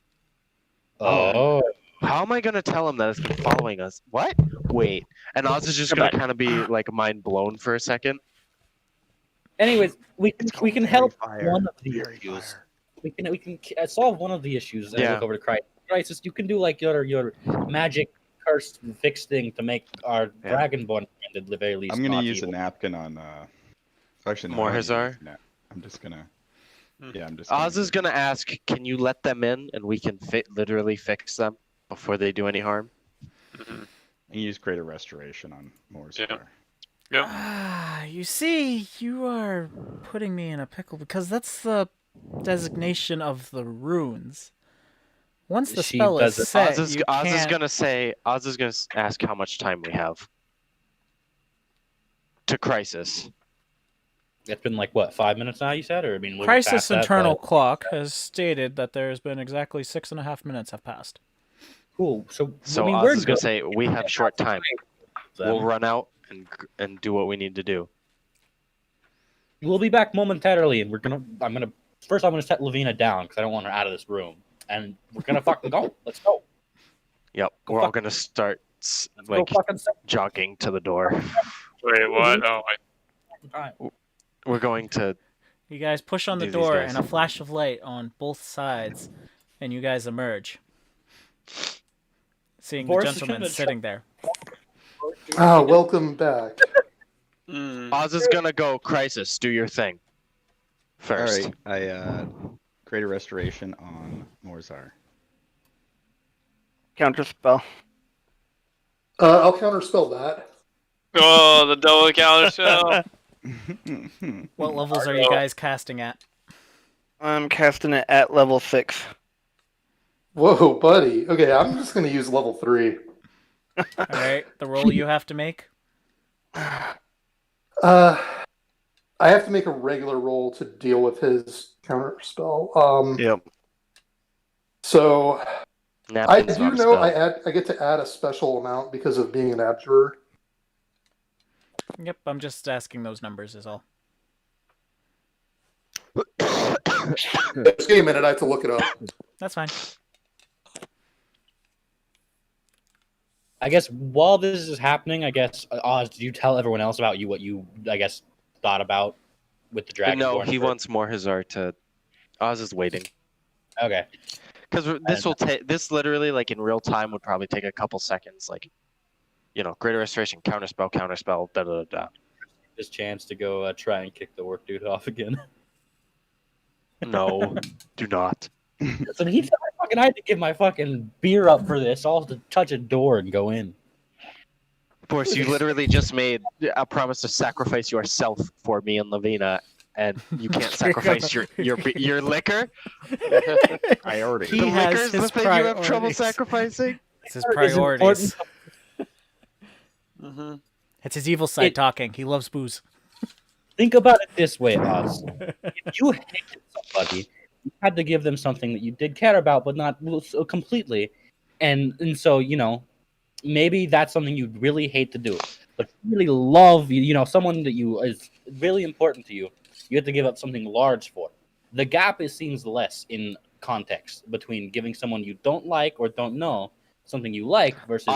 Oh, How am I gonna tell him that it's been following us? What? Wait. And Oz is just Come gonna on. kind of be like mind blown for a second. anyways, we can help fire. one of the Very issues. fire. We can solve one of the issues and Yeah. look over to Crisis. Crisis, you can do like your magic curse fix thing to make our Yeah. Dragonborn friend at the very least. I'm gonna not use a evil. napkin on. Actually, no, I'm gonna Morhazar? use a I'm just gonna. Hmm. Yeah, I'm just. Oz is gonna ask, can you let them in and we can literally fix them before they do any harm? Mhm. And use Greater Restoration on Morzar. Yeah. Ah, you see, you are putting me in a pickle because that's the designation of the runes. Once the She spell is doesn't- set, Oz is you can't... gonna say. Oz is gonna ask how much time we have. To Crisis. It's been like what 5 minutes now? You said, or I mean, we're Crisis past that, Internal but- Clock has stated that there has been exactly 6.5 minutes have passed. Cool. So So I mean, Oz we're is gonna good. say we have short time. Then. We'll run out and do what we need to do. We'll be back momentarily, and I'm gonna set Lavina down because I don't want her out of this room, and we're gonna fucking go. Let's go. Yep. Go We're all fuck- gonna start Let's like go fucking set jogging to the door. Wait, what? Oh, the time. We're going to. You guys push on the Do these door, guys. and a flash of light on both sides, and you guys emerge. Seeing the Boris is gentleman gonna sitting there. Ah, welcome back. Mm. Oz is gonna go. Crisis, do your thing. First. All right, I Greater Restoration on Morzar. Counter spell. I'll counterspell that. Oh, the double counter shell. What levels are you guys casting at? I'm casting it at level 6. Whoa, buddy. Okay, I'm just gonna use level 3. All right, the roll you have to make. I have to make a regular roll to deal with his counterspell. Yep. So I Napkin's do not a know spell. I get to add a special amount because of being an abjurer. Yep, I'm just asking those numbers is all. Just give me a minute, I have to look it up. That's fine. I guess while this is happening, I guess Oz, did you tell everyone else about what you I guess thought about with the dragon? No, he wants Morhazar to. Oz is waiting. Okay. Because this will take. This literally, like in real time, would probably take a couple seconds. Like, Greater Restoration, counterspell, da da da. This chance to go try and kick the orc dude off again. No, do not. So he said I had to give my fucking beer up for this, all to touch a door and go in. Of course, you literally just made a promise to sacrifice yourself for me and Lavina, and you can't sacrifice your liquor. Priority. The He has liquor's the his thing you have trouble priorities. sacrificing. It's his priorities. Mm-hmm. It's his evil side talking. He loves booze. Think about it this way, Oz. If you hated somebody, you had to give them something that you did care about, but not so completely. And so, maybe that's something you'd really hate to do. But if you really love, someone that you is really important to you, you have to give up something large for. The gap seems less in context between giving someone you don't like or don't know something you like versus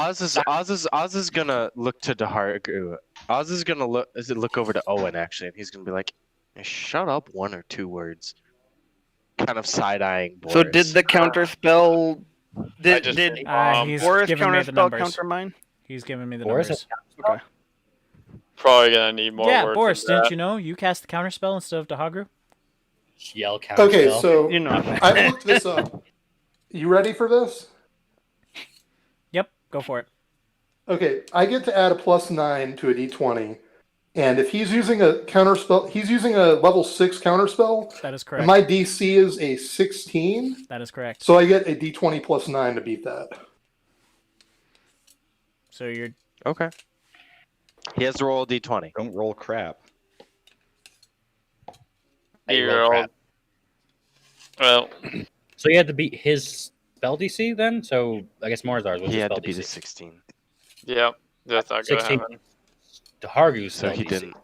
Oz is gonna look to Dahargu. Oz is gonna look over to Owen actually, and he's gonna be like, "Shut up, 1 or 2 words." Kind of side-eyeing Boris. So did the counter spell? Did he's Boris giving me the counterspell numbers. counter mine? He's giving me the Boris numbers. Okay. Probably gonna need more Yeah, work. Boris, than didn't that. you know you cast the counterspell instead of Dahagru? yell counter Okay, spell. so You know. I looked this up. You ready for this? Yep, go for it. Okay, I get to add a +9 to a d20, and if he's using a counterspell, he's using a level 6 counterspell, That is and correct. my DC is a 16, That is correct. so I get a d20 +9 to beat that. So you're Okay. He has to roll a d20. Don't roll crap. You're all- Well, So you had to beat his spell DC then? So I guess Morzar's was He his had spell to beat a DC. 16, yeah, that's not gonna 16. happen. Dahargu's so spell he DC. didn't.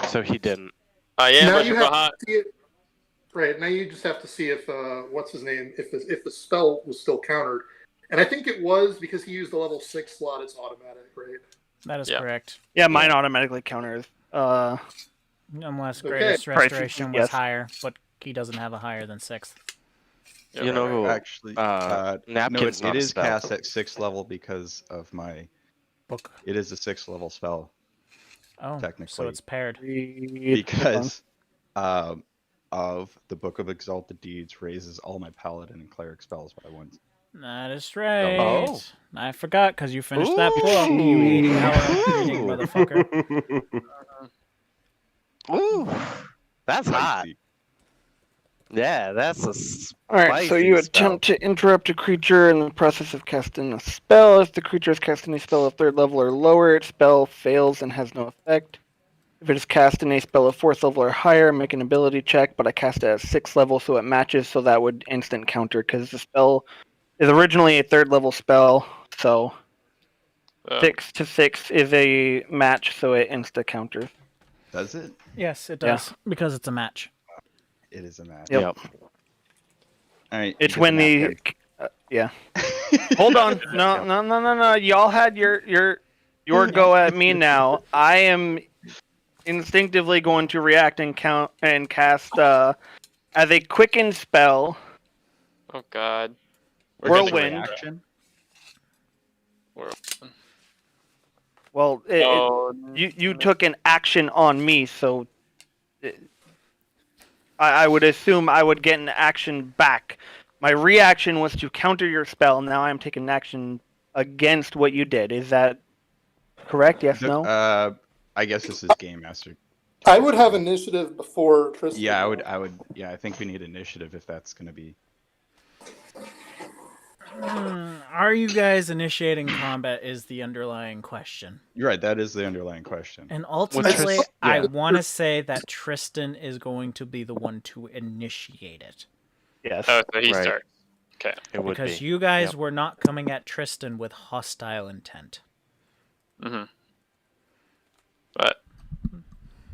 So he didn't. I am, Now but you you're have behind. to see it. Right, now you just have to see if, what's his name, if the spell was still countered. And I think it was, because he used the level 6 slot, it's automatic, right? that is Yeah. correct. Yeah, mine automatically counters. Unless Okay. greatest Probably restoration was yes. higher, but he doesn't have a higher than 6th. Yeah, You know who? Actually, Napkin's no, it not a is spell. cast at 6th level because of my. Book. It is a 6th level spell Oh, so technically. it's paired. Because of the Book of Exalted Deeds raises all my paladin and cleric spells by 1. That is right. Oh. I forgot because you finished that book. You 80-hour reading, motherfucker. Ooh, that's hot. Spicy. Yeah, that's a. All right, so spicy you spell. attempt to interrupt a creature in the process of casting a spell. If the creature is casting a spell of 3rd level or lower, its spell fails and has no effect. If it is casting a spell of 4th level or higher, make an ability check, but I cast it at 6th level, so it matches, so that would instant counter, because the spell is originally a 3rd level spell, so 6 to 6 is a match, so it insta counters. Does it? Yes, it Yeah. does because it's a match. It is a match. Yep. Yep. All right. It's you get when the the napkin. yeah. Hold on, no. Y'all had your go at me now. I am instinctively going to react and count and cast as a quicken spell. Oh God. We're getting a Whirlwind. reaction? Well, you took an action on me, so I would assume I would get an action back. My reaction was to counter your spell. Now I'm taking action against what you did. Is that correct? Yes, no? I guess this is Game Master. I would have initiative before Tristan. Yeah, I would. Yeah, I think we need initiative if that's going to be. Are you guys initiating combat is the underlying question. You're right. That is the underlying question. And ultimately, Tris- I yeah. want to say that Tristan is going to be the one to initiate it. Yes. Oh, so he Right. starts. Okay. It would Because be. you guys Yep. were not coming at Tristan with hostile intent. Mm-hmm. But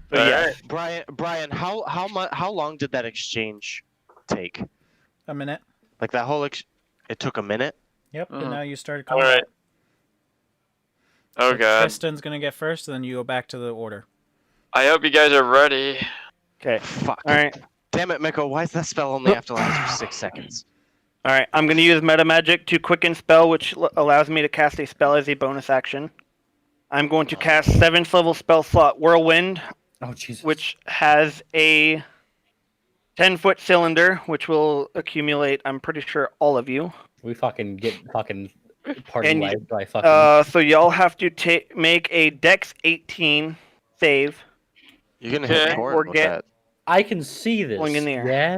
But yeah, Brian, how long did that exchange take? A minute. Like that whole it took a minute. Yep, and Mhm. now you started all combat. right. Oh So God. Tristan's going to get first, and then you go back to the order. I hope you guys are ready. okay. Fuck. All right. Damn it, Miko. Why does that spell only have to last for 6 seconds? All right, I'm going to use Meta Magic to quicken spell, which allows me to cast a spell as a bonus action. I'm going to cast 7th level spell slot Whirlwind, Oh Jesus. which has a 10-foot cylinder, which will accumulate, I'm pretty sure, all of you. We fucking get fucking party And wiped by fucking. so y'all have to make a Dex 18 save. You're gonna Okay. hit Or Torn with get- that. I can see this. Pulling in the air. Yeah.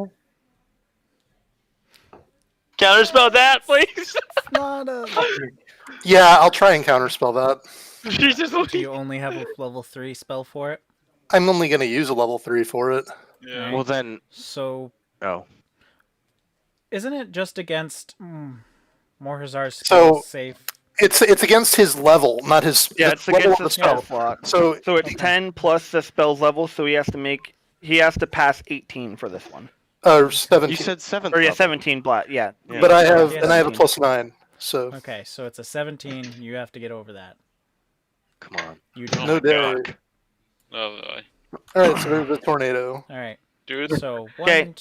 Counterspell that, please. Not a. Yeah, I'll try and counterspell that. Jesus. Do you only have a level 3 spell for it? I'm only going to use a level 3 for it. Yeah. Well then, So oh, isn't it just against Morhazar's So- skill safe? It's against his level, not his Yeah, the it's level against of the spell slot. So So it's Okay. 10 plus the spell's level, so he has to pass 18 for this one. 17. you said 7th. Or yeah, level. 17 blat, yeah. Yeah. But I have Yeah, and I have a 17. +9. So Okay, so it's a 17. You have to get over that. Come on. You do. Oh no my day. God. Oh, boy. All right, so there's the tornado. All right. Dude. So Okay.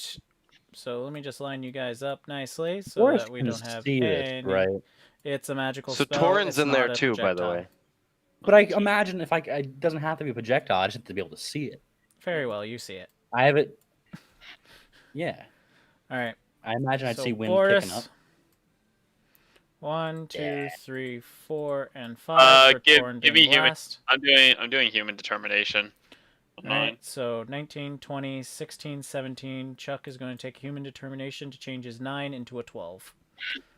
So let me just line you guys up nicely so Forrest that we can don't have see this, any. right? It's a magical So spell. Torrens it's in there not a too, by the projectile. way. But I imagine if I it doesn't have to be a projectile, I just have to be able to see it. Very well, you see it. I have it. Yeah. All right. I imagine I'd so see wind Boris, picking up. 1, 2, Yeah. 3, 4, and 5 for give Torn me human. Blast. I'm doing human determination. On All mine. right, so 19, 20, 16, 17. Chuck is going to take human determination to change his 9 into a 12.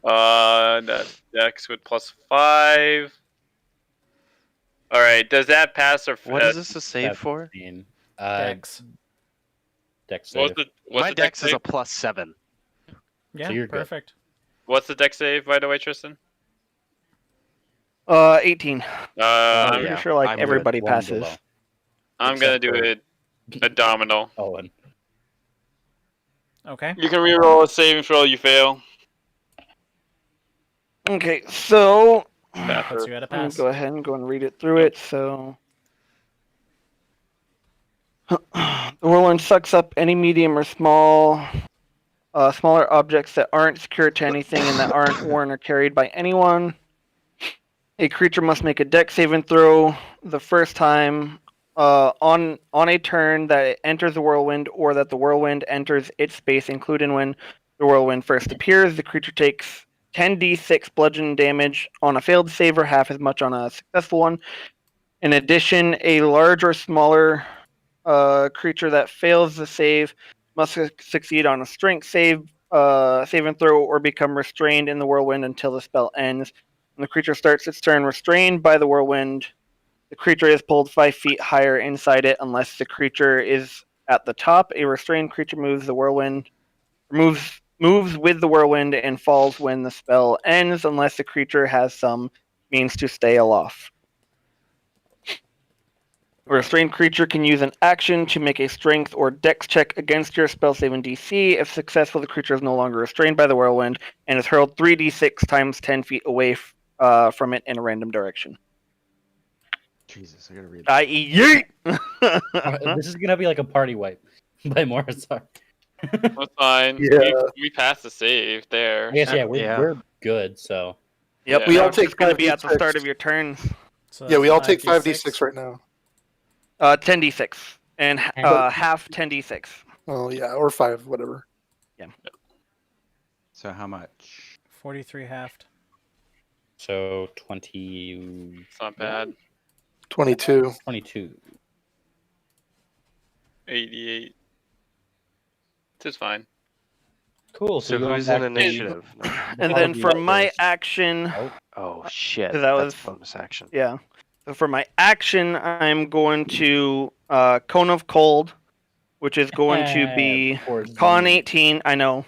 That's Dex with +5. All right. Does that pass or What is this a save That's for? insane. Dex. Dex What's save. the what's My the dex is save? a +7. Yeah, you're good. perfect. What's the dex save, by the way, Tristan? 18. I'm, pretty yeah, sure like I'm good. everybody One passes. below. I'm gonna except do for- it abdominal. Owen. Okay. You can reroll a saving throw. You fail. Okay, so Puts you at a let me pass. go ahead and go and read it through it. So the whirlwind sucks up any medium or smaller objects that aren't secured to anything and that aren't worn or carried by anyone. A creature must make a dex saving throw the first time on a turn that it enters the whirlwind or that the whirlwind enters its space, including when the whirlwind first appears. The creature takes 10d6 bludgeoning damage on a failed save or half as much on a successful one. In addition, a large or smaller creature that fails the save must succeed on a strength save, saving throw, or become restrained in the whirlwind until the spell ends. When the creature starts its turn restrained by the whirlwind, the creature is pulled 5 feet higher inside it unless the creature is at the top. A restrained creature moves with the whirlwind and falls when the spell ends unless the creature has some means to stay aloft. A restrained creature can use an action to make a strength or dex check against your spell saving DC. If successful, the creature is no longer restrained by the whirlwind and is hurled 3d6 times 10 feet away from it in a random direction. Jesus, I gotta read. I.e., yeet! This is gonna be like a party wipe by Morrison. That's fine. Yeah. We passed the save there. I guess yeah, Yeah. we're good. So Yep, Yeah. We all it's take going to be at the 5d6. start of your turns. So Yeah, we all that's take 5d6 right now. 10d6 and But- half 10d6. Oh yeah, or 5, whatever. So how much? 43 halved. so 20, It's not bad. 22. 22. 88. It's fine. Cool. So going who's back in to- initiative? And then for my Yes. action, Oh shit! That That's was- bonus action. yeah. So for my action, I'm going to Cone of Cold, which is going to be Con 18. I know,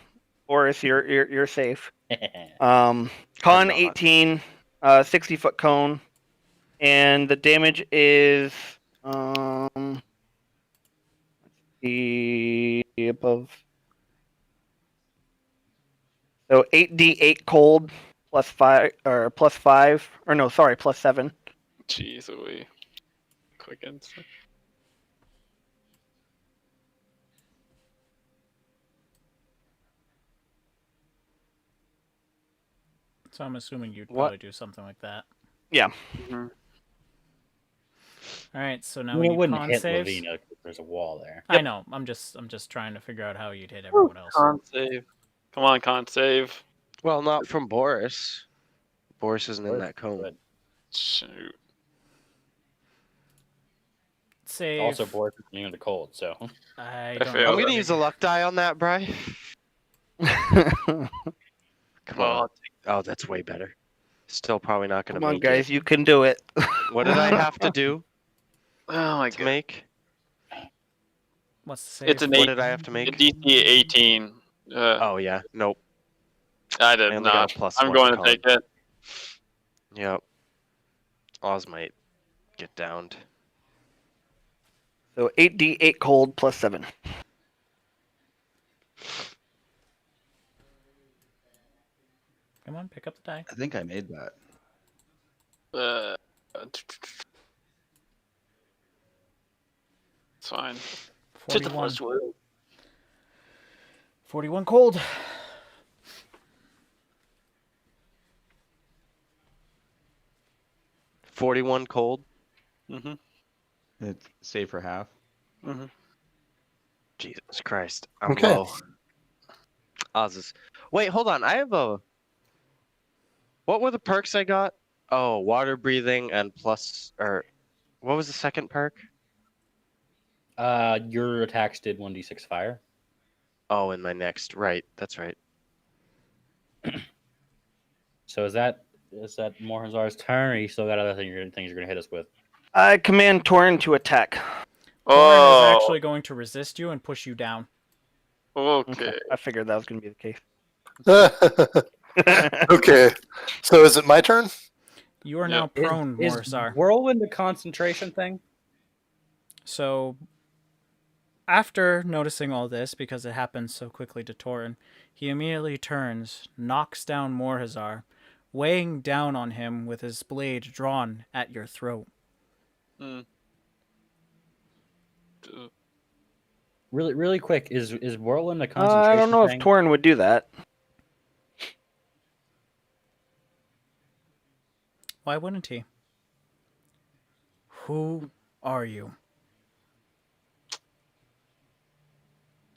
Boris, you're safe. Con I'm not. 18, 60-foot cone, and the damage is the above. So 8d8 cold plus 5 or plus 5 or no, sorry, plus 7. Jeez, we quickens. So I'm assuming you'd What? probably do something like that. Yeah. Mhm. All right, so I now mean, we it need wouldn't con hit saves. Lavina because there's a wall there. I know. I'm just trying to figure out how you'd hit everyone else. Con save. Come on, con save. Well, not from Boris. Boris isn't in that cone. But Shoot. Save. also, Boris is immune to cold, so. I I don't failed. know. I'm gonna use a luck die on that, Bry. Come Well, on. Oh, that's way better. Still probably not gonna Come on, make guys, it. you can do it. What did I have to do oh my to god. make? What's the save? It's an What 8. did I have to A make? DC 18. Oh yeah, nope. I did I only got not. a plus I'm one going to con. take it. Yep. Oz might get downed. So 8d8 cold plus 7. Come on, pick up the die. I think I made that. It's fine. 41. 41 cold. $41 cold. Mm-hmm. It's save for half. Mm-hmm. Jesus Christ. I'm Okay. low. Oz is... Wait, hold on. I have a... What were the perks I got? Oh, water breathing and plus... Or... What was the second perk? Your attacks did 1d6 fire. Oh, in my next. Right. That's right. So is that Morhazar's turn, or you still got other things you're gonna hit us with? I command Torn to attack. Torn Oh, is actually going to resist you and push you down. okay. I figured that was going to be the case. Okay. So is it my turn? You are now prone, Is Morsar. whirlwind a concentration thing? So, after noticing all this, because it happens so quickly to Torin, he immediately turns, knocks down Morhazar, weighing down on him with his blade drawn at your throat. Mm. Really quick, is whirlwind a concentration I don't know thing? if Torn would do that. Why wouldn't he? Who are you?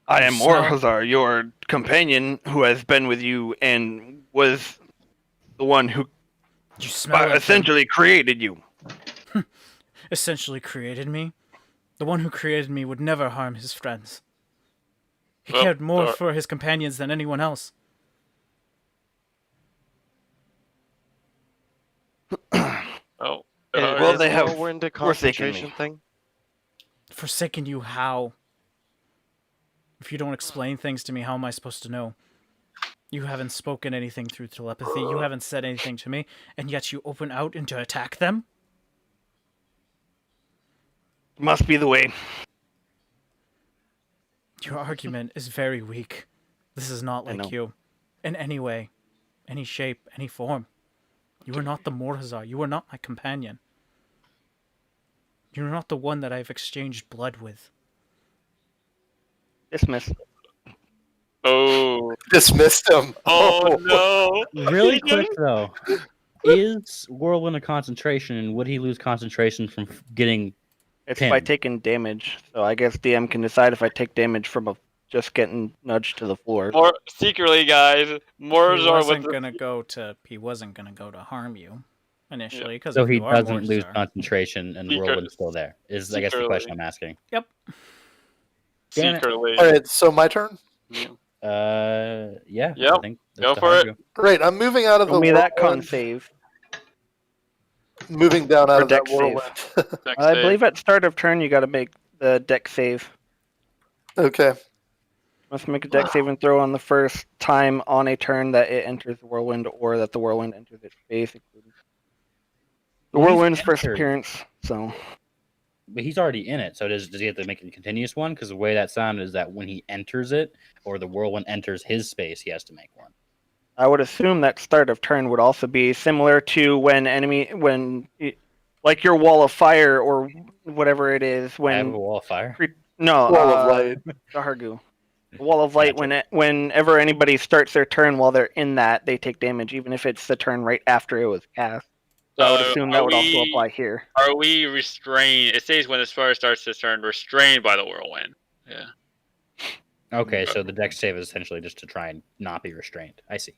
I am So- Morhazar, your companion who has been with you and was the one who You smell like him. essentially created you. Essentially created me? The one who created me would never harm his friends. He Well, cared more for his companions than anyone else. Oh. Well, Is they have whirlwind a forsaken me. concentration thing? Forsaken you how? If you don't explain things to me, how am I supposed to know? You haven't spoken anything through telepathy, you haven't said anything to me, and yet you open out and to attack them? Must be the way. Your argument is very weak. This is not I know. like you. In any way, any shape, any form. You are not the Morhazar. You are not my companion. You are not the one that I've exchanged blood with. Dismiss. Oh. Dismissed him. Oh no. Really quick though, is whirlwind a concentration, and would he lose concentration from getting? It's Pin. by taking damage. So I guess DM can decide if I take damage from just getting nudged to the floor. More secretly, guys. He Morzar wasn't with gonna go to harm you initially because So if he you are doesn't lose Morhazar. concentration, and the Secret- whirlwind's still there. Is I guess the question I'm asking. Yep. Damn it. secretly. All right. So my turn. Yeah. Yep. I think that's Go the for hard it. go. Great. I'm moving out of Show the me that con whirlwind, save. moving down out Or of that dex save. whirlwind. Dex I save. believe at start of turn you got to make the deck save. Okay. Must make a deck saving throw on the first time on a turn that it enters the whirlwind or that the whirlwind enters its space. Including the Well, he's whirlwind's first entered. appearance. So But he's already in it, so does he have to make a continuous one? Because the way that sounded is that when he enters it, or the whirlwind enters his space, he has to make one. I would assume that start of turn would also be similar to like your wall of fire or whatever it is I have a when wall of fire. no Wall of light. the Hargu. Wall of light, Gotcha. whenever anybody starts their turn while they're in that, they take damage, even if it's the turn right after it was cast. So I would assume that would also apply here. Are we restrained? It says when the spell starts to turn, restrained by the whirlwind. Yeah. Okay, so the dex save is essentially just to try and not be restrained. I see.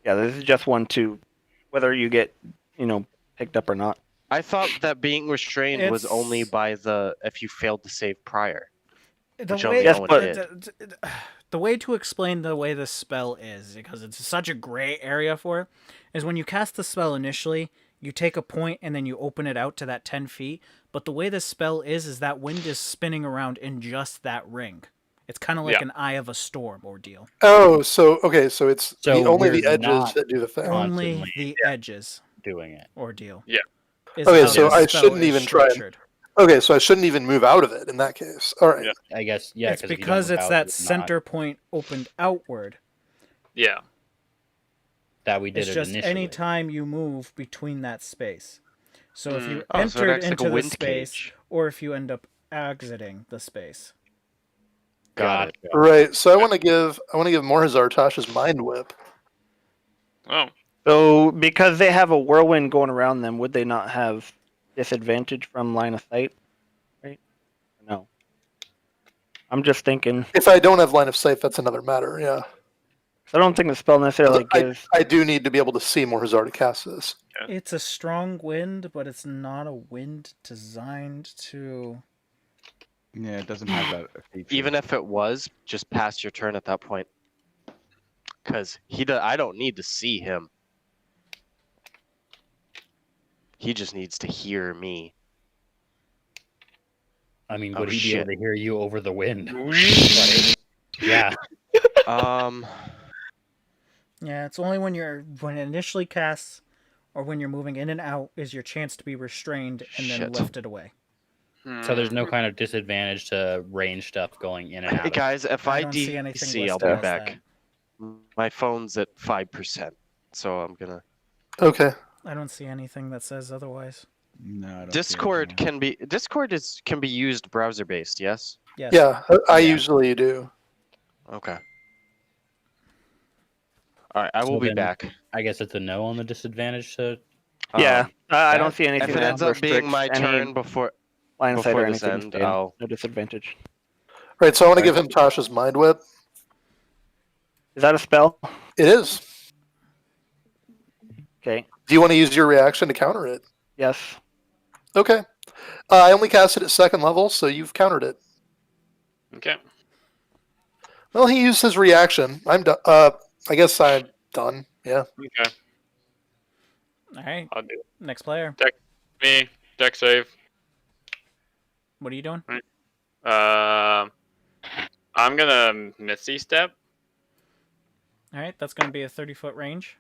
Yeah, this is just one to whether you get, picked up or not. I thought that being restrained was It's- only by if you failed to save prior. The Which way, only Yes, no one but- did. the way to explain the way this spell is, because it's such a gray area for it, is when you cast the spell initially, you take a point and then you open it out to that 10 feet. But the way this spell is that wind is spinning around in just that ring. It's kind of like an Eye of a Storm ordeal. Oh, so it's So only we're the edges not that do the thing. Only Constantly, the edges doing it. ordeal. Yeah. is Okay, how so this I spell shouldn't is even try and- structured. Okay, so I shouldn't even move out of it in that case. All right. Yeah. I guess, yeah. It's if you don't because move it's out, that it's not- center point opened outward. Yeah. that we did It's it just initially. any time you move between that space. So if you Oh, so it entered acts like into a the wind space, cage. or if you end up exiting the space. Got it. Gotcha. Right. So I want to give Morzar Tasha's Mind Whip. Oh. So because they have a whirlwind going around them, would they not have disadvantage from line of sight? Right? No. I'm just thinking. If I don't have line of sight, that's another matter. Yeah. I don't think the spell necessarily I- gives. I do need to be able to see Morzar to cast this. It's a strong wind, but it's not a wind designed to. Yeah, it doesn't have that feature. Even if it was, just pass your turn at that point. Because I don't need to see him. He just needs to hear me. I mean, Oh, would he be shit. able to hear you over the wind? Like, yeah. Yeah, it's only when it initially casts, or when you're moving in and out, is your chance to be restrained and then Shit. lifted away. So there's no kind of disadvantage to range stuff going in and out. Hey guys, if I I don't see anything DC, I'll listed be as back. My phone's at 5%, so I'm gonna. Okay. I don't see anything that says otherwise. No, I don't see Discord anything. can be used browser based. Yes. Yes. Yeah, I Yeah. usually do. Okay. All right, I will So be then- back. I guess it's a no on the disadvantage to. Yeah, I don't see If anything it that ends up being restricts my any turn before line of sight or this anything. end, so I'll. no disadvantage. Right, so I want to give him Tasha's Mind Whip. Is that a spell? It is. Okay. Do you want to use your reaction to counter it? Yes. Okay. I only cast it at second level, so you've countered it. Okay. Well, he used his reaction. I'm done. I guess I'm done. Yeah. Okay. All right. I'll do it. Next player. Me. Deck save. What are you doing? I'm gonna Misty Step All right. That's going to be a 30-foot range.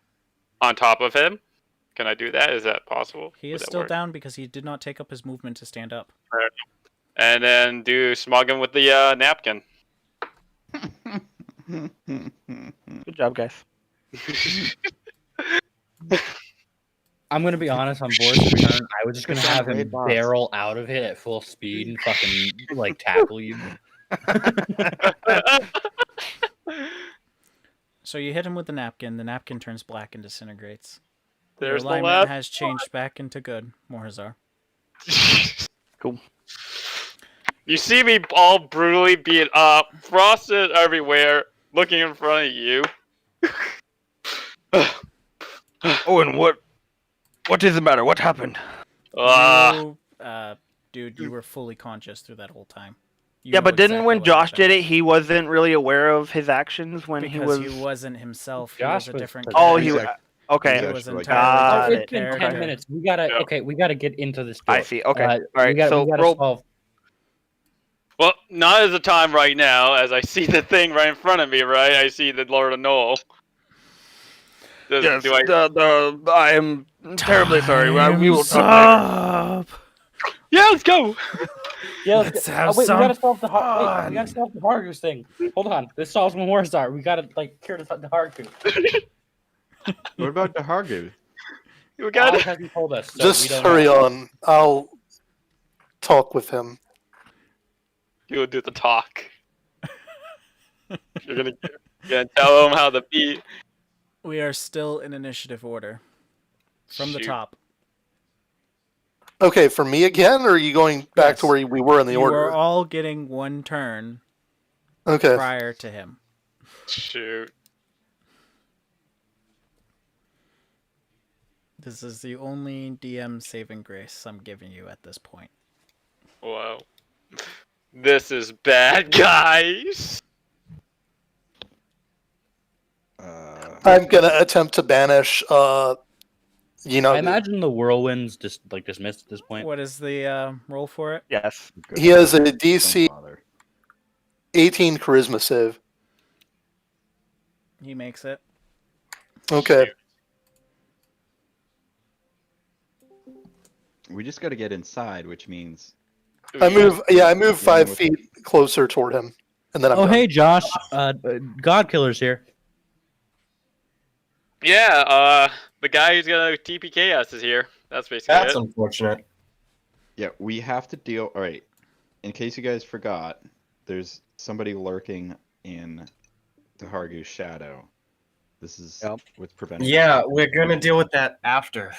on top of him. Can I do that? Is that possible? He Would is that still work? down because he did not take up his movement to stand up. And then do smog him with the napkin. Good job, guys. I'm gonna be honest. On Boris' turn, I was just gonna Good job, have him great boss. barrel out of it at full speed and fucking like tackle you. So you hit him with the napkin. The napkin turns black and disintegrates. There's Your the alignment lab. has changed back into good, Morzar. Cool. You see me all brutally beat up, frosted everywhere, looking in front of you. Owen, what is the matter? What happened? You, dude, you were fully conscious through that whole time. You Yeah, know but didn't exactly when what Josh happened. did it, he wasn't really aware of his actions when Because he was. he wasn't himself. He Josh was a was different present. Oh, character. he. Exactly. Okay. He Josh was was like- entirely Got Oh, different it's been character. 10 minutes. We gotta. Yeah. Okay, we gotta get into this. I story. see. Okay. Uh, All right. So we gotta roll. solve. Well, not as the time right now, as I see the thing right in front of me, right? I see the Lord of Noel. Yes. Do I... I am terribly sorry. We will Time's talk later. up. Yeah, let's go! Yeah, Let's have wait, some we gotta solve the wait, fun. we gotta solve the Hargers thing. Hold on, this solves one more star. We gotta cure the Hargers. What about the Hargu? We got it. Hasn't told us. So we Just don't hurry know. on. I'll talk with him. You will do the talk. You're gonna tell him how to be. We are still in initiative order. From the Shoot. top. Okay, for me again, or are you going back to Yes. where we were in the You order? are all getting one turn Okay. prior to him. Shoot. This is the only DM saving grace I'm giving you at this point. Wow. This is bad, guys. I'm gonna attempt to banish. I imagine the whirlwinds just like dismissed at this point. What is the roll for it? Yes. He has a Don't DC bother. 18 charisma save. He makes it. Okay. We just got to get inside, which means I move 5 Dealing with feet closer toward him, and then I'm Oh, done. hey, Josh. God Killer's here. Yeah, the guy who's gonna TPK us is here. That's basically That's it. unfortunate. yeah, we have to deal. All right, in case you guys forgot, there's somebody lurking in the Hargu's shadow. This is Yep. what's preventing. Yeah, us. we're gonna deal with that after.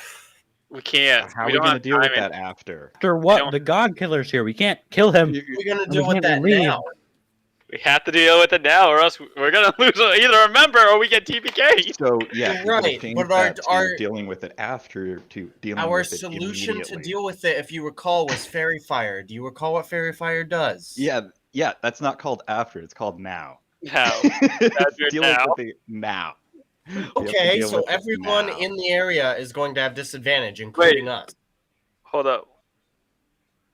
We can't. How are we we don't gonna have deal with time. that after? After what? don't- The God Killer's here. We can't kill him. We're gonna We deal with can't that leave. now. We have to deal with it now, or else we're gonna lose either a member or we get TPK. So yeah, You're we gotta right, change but that to our- dealing with it after to dealing Our with it solution to immediately. deal with it, if you recall, was Fairy Fire. Do you recall what Fairy Fire does? Yeah, that's not called after. It's called now. Now. It's dealing now. with it now. We have to Okay, deal so with it everyone now. in the area is going to have disadvantage, including us. Hold up.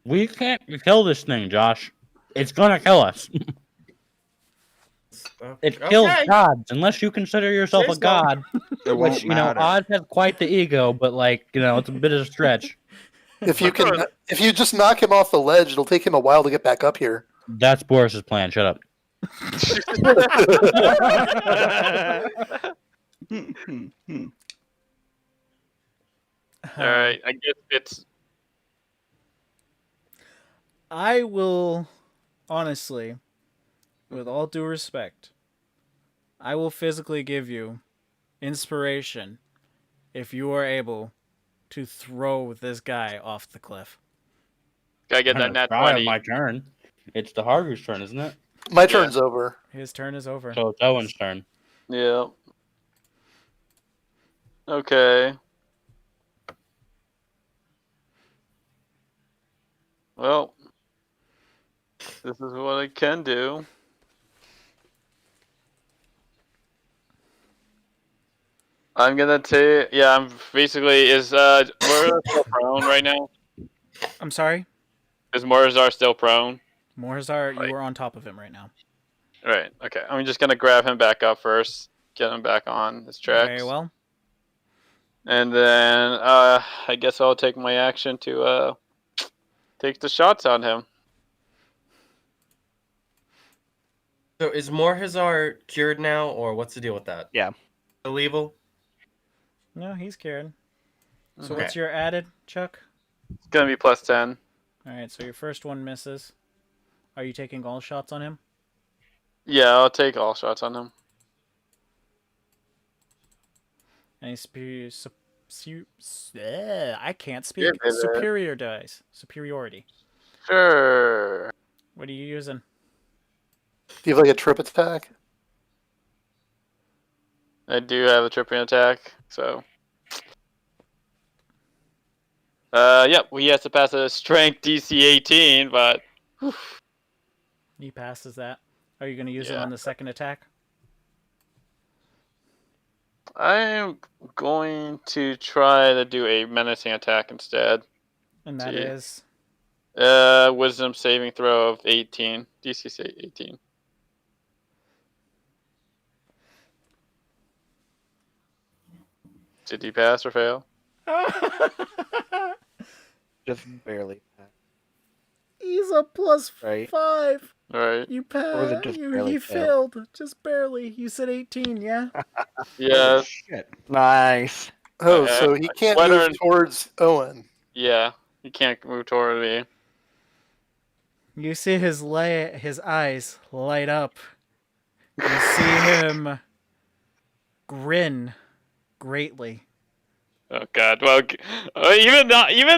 We can't kill this thing, Josh. It's gonna kill us. It kills Okay. gods, unless you consider yourself Say a so. god. It Which, won't you know, matter. Oz has quite the ego, but it's a bit of a stretch. If you just knock him off the ledge, it'll take him a while to get back up here. That's Boris's plan. Shut up. All right, I guess it's I will, honestly, with all due respect, I will physically give you inspiration if you are able to throw this guy off the cliff. gotta get that I'm nat gonna try 20. my turn. It's the Hargu's turn, isn't it? My turn's over. His turn is over. So it's Owen's turn. Yeah. Okay. Well, this is what I can do. I'm gonna take. Yeah, I'm basically we're still prone right now. I'm sorry? Is Morazar still prone? Morazar, Right. you are on top of him right now. Right. Okay. I'm just gonna grab him back up first, get him back on his tracks. Very well. And then I guess I'll take my action to take the shots on him. So is Morhazar cured now, or what's the deal with that? Yeah. Still evil? No, he's cured. So Okay. what's your added, Chuck? It's gonna be plus 10. Alright, so your first one misses. Are you taking all shots on him? Yeah, I'll take all shots on him. Any I can't speak. Yeah, baby. Superior dice. Superiority. Sure. What are you using? Do you have like a trip attack? I do have a tripping attack, so. Yep, he has to pass a strength DC 18, but. He passes that. Are you going to use it Yeah. on the second attack? I'm going to try to do a menacing attack instead. And that See. is. Wisdom saving throw of 18. DC 18. Did he pass or fail? Just barely. He's a plus Right. 5. Right. You Or the passed. just You, barely he failed. failed. Just barely. You said 18, yeah? Yeah. Oh, shit. Nice. Oh, Okay. so he can't Whether- move towards Owen. Yeah. He can't move toward me. You see his eyes light up. You see him grin greatly. Oh God! Well, even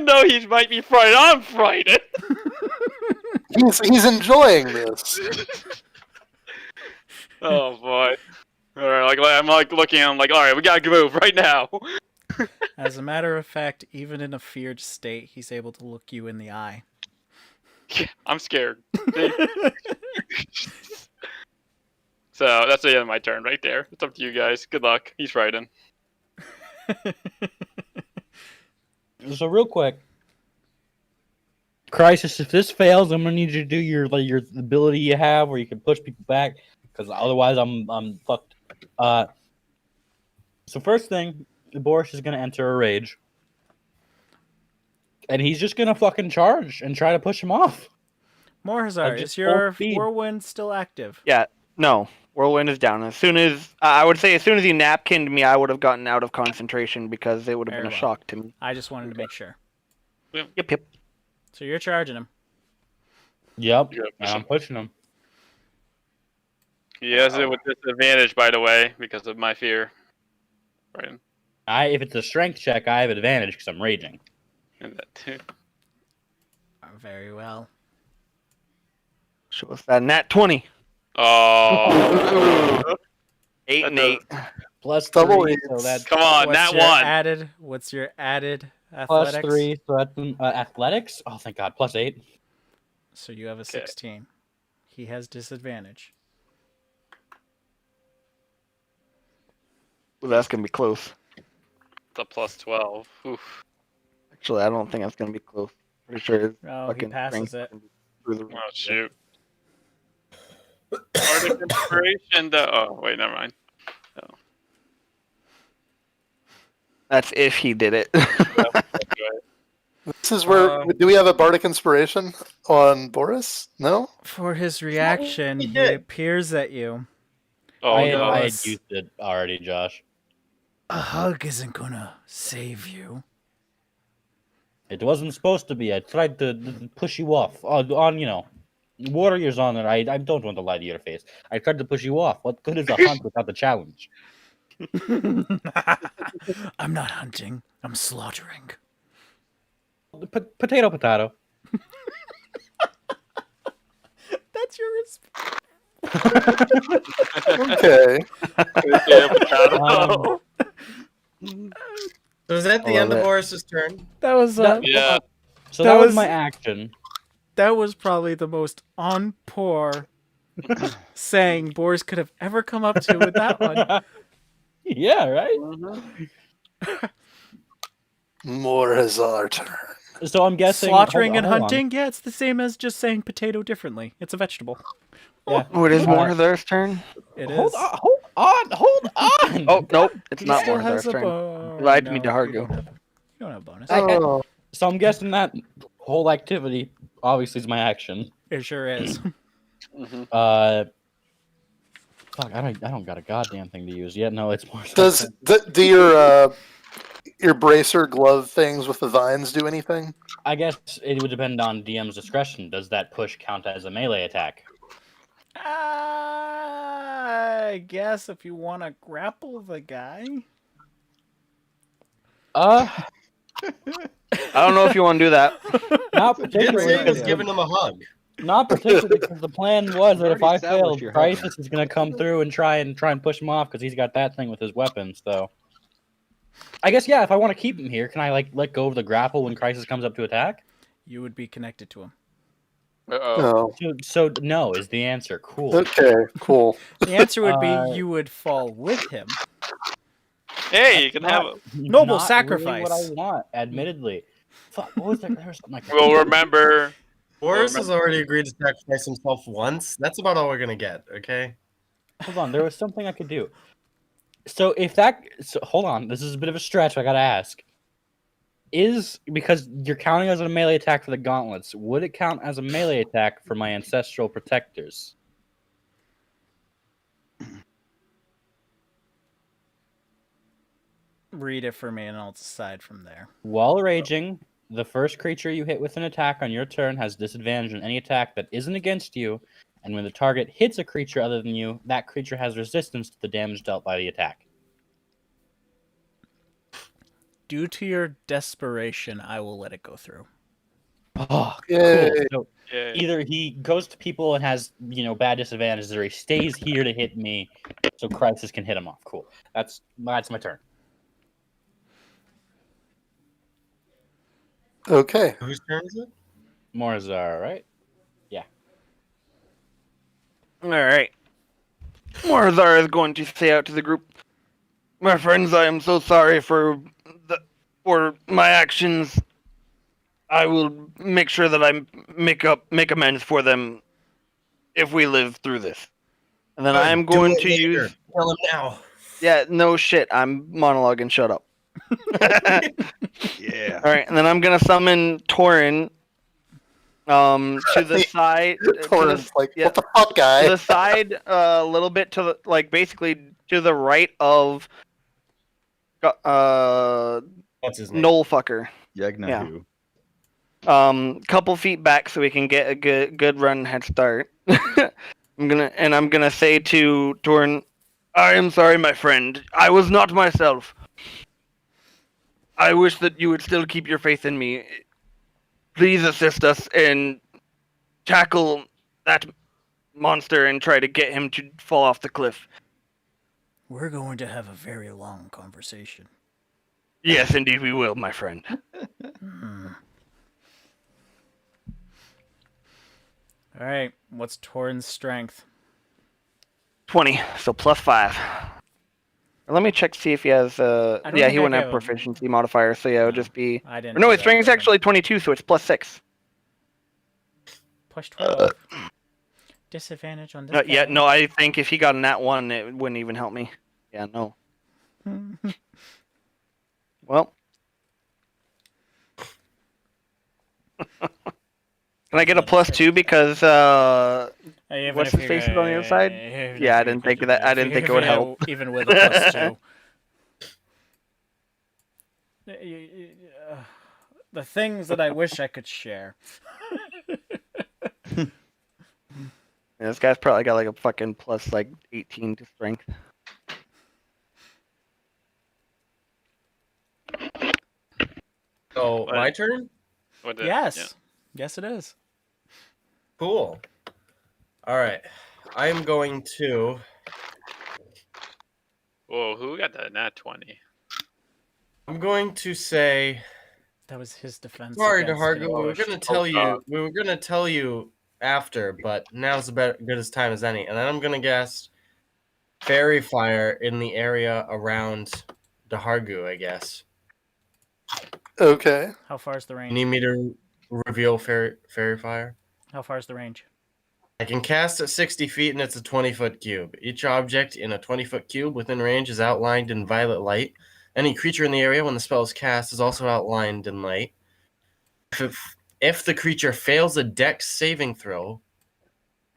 though he might be frightened, I'm frightened. He's enjoying this. Oh boy! All right, I'm like looking at him like, all right, we gotta move right now. As a matter of fact, even in a feared state, he's able to look you in the eye. I'm scared. So that's the end of my turn right there. It's up to you guys. Good luck. He's frightened. So real quick, Crisis, if this fails, I'm gonna need you to do your ability you have, where you can push people back, because otherwise I'm fucked. So first thing, Boris is gonna enter a rage, and he's just gonna fucking charge and try to push him off. Morazar, just is your full speed. whirlwind still active? Yeah, no. Whirlwind is down. As soon as I would say, as soon as he napkinned me, I would have gotten out of concentration because it would have Very been a well. shock to me. I just wanted to make sure. Yep. So you're charging him. Yep, Yeah, and I'm pushing him. He has it with disadvantage, by the way, because of my fear. Right. If it's a strength check, I have advantage because I'm raging. And that too. Very well. Show us that nat 20. Oh. 8 and 8. Plus Double 3, eights. so that's Come on, What's nat your 1. added? What's your added plus athletics? 3, so that's athletics. Oh, thank God, plus 8. So you have a 16. He has disadvantage. Well, that's gonna be close. It's a plus 12. Oof. Actually, I don't think that's gonna be close. Pretty sure his Oh, he fucking passes strength it. can be through the roof. Oh shoot. Bardic inspiration. Oh wait, never mind. That's if he did it. This is where do we have a bardic inspiration on Boris? No. For his reaction, he he did. appears at you. Oh I no. had used it already, Josh. A hug isn't gonna save you. It wasn't supposed to be. I tried to push you off on Warriors on it. I don't want to lie to your face. I tried to push you off. What good is a hunt without the challenge? I'm not hunting. I'm slaughtering. Potato. That's your response. Okay. So is that the end of Boris's turn? That was Yeah. So That that was was- my action. that was probably the most on pour saying Boris could have ever come up to with that one. Yeah, right. More is our turn. So I'm guessing Slaughtering hold and on. hunting, yeah, it's the same as just saying potato differently. It's a vegetable. Yeah. Oh, it is Morazar's turn? It is. Hold on. Oh, nope. It's He not still Morazar's has a turn. bonus. Lied to me, DeHargo. You don't have a bonus. Oh, So I'm guessing that whole activity obviously is my action. It sure is. Fuck, I don't got a goddamn thing to use yet. No, it's more. does do your bracer glove things with the vines do anything? I guess it would depend on DM's discretion. Does that push count as a melee attack? I guess if you want to grapple the guy. I I don't know if you want to do that. not He didn't say he was particularly. giving him a hug. Not particularly, because the plan was that if I Already established failed, your Crisis is gonna come through and try and push him off because he's got that thing with his weapons. So, I guess yeah. If I want to keep him here, can I let go of the grapple when Crisis comes up to attack? You would be connected to him. Oh, So no is the answer. Cool. okay, cool. The answer would Uh, be you would fall with him. Hey, you can have it. Noble Not sacrifice. Really what I want, admittedly. Fuck, what was there? There was something like We'll remember. Boris has already agreed to sacrifice himself once. That's about all we're gonna get, okay? Hold on, there was something I could do. So hold on, this is a bit of a stretch. I gotta ask. Because you're counting as a melee attack for the gauntlets, would it count as a melee attack for my ancestral protectors? Read it for me and I'll decide from there. While raging, the first creature you hit with an attack on your turn has disadvantage on any attack that isn't against you, And when the target hits a creature other than you, that creature has resistance to the damage dealt by the attack. Due to your desperation, I will let it go through. Oh, Yay. cool. So Yeah. either he goes to people and has, bad disadvantages, or he stays here to hit me so Crisis can hit him off. Cool. That's my turn. Okay. Whose turn is it? Morzar, right? All right. Morzar is going to say out to the group, "My friends, I am so sorry for my actions. I will make sure that I make amends for them if we live through this." And then I am going to use. Kill him now. Yeah, no shit. I'm monologuing. Shut up. Yeah. All right, and then I'm gonna summon Torin. To the side. Torrent's like, yeah. what the fuck, guy? To the side, a little bit to the basically to the right of What's his name? Knoll fucker. Yegnahu. Couple feet back so we can get a good run head start. I'm gonna say to Torn, "I am sorry, my friend. I was not myself. I wish that you would still keep your faith in me. Please assist us and tackle that monster and try to get him to fall off the cliff." We're going to have a very long conversation. Yes, indeed we will, my friend. All right. What's Torin's strength? 20, so +5. Let me check see if he has. don't Yeah, think he I wouldn't gave have him- proficiency modifier, so yeah, it would just be. I didn't. No, do his that strength's for him. actually 22, so it's +6. Plus 12. Disadvantage on this. Yeah, no, I think if he got in that one, it wouldn't even help me. Yeah, no. Well. Can I get a +2 because what's his face is on the other side? Yeah, I didn't think of that. I didn't think it would help. Even with a +2. The things that I wish I could share. Yeah, this guy's probably got like a fucking +18 to strength. So What? my turn. Yes. Yeah. Yes, it is. Cool. All right. I am going to. Whoa, who got that nat 20? I'm going to say. That was his defense. Sorry, against DeHargo. getting We were pushed. gonna tell you. God. We were gonna tell you after, but now's about good as time as any. And then I'm gonna guess fairy fire in the area around DeHargo, I guess. Okay. How far is the You range? need me to reveal fairy fire? How far is the range? I can cast at 60 feet and it's a 20-foot cube. Each object in a 20-foot cube within range is outlined in violet light. Any creature in the area when the spell is cast is also outlined in light. If the creature fails a dex saving throw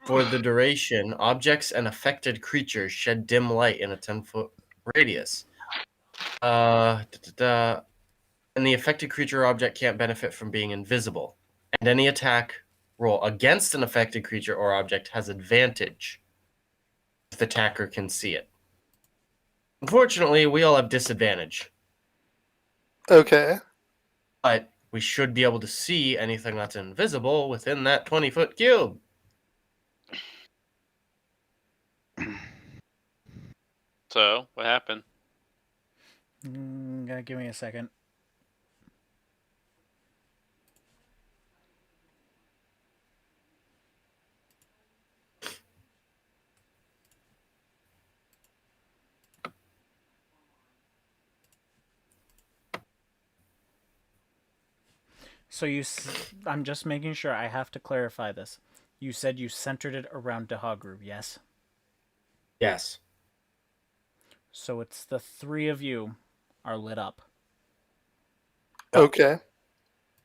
for the duration, objects and affected creatures shed dim light in a 10-foot radius. And the affected creature or object can't benefit from being invisible. And any attack roll against an affected creature or object has advantage if the attacker can see it. Unfortunately, we all have disadvantage, Okay. but we should be able to see anything that's invisible within that 20-foot cube. So, what happened? Give me a second. So I'm just making sure. I have to clarify this. You said you centered it around Dahagru, yes? Yes. So it's the three of you are lit up. Okay.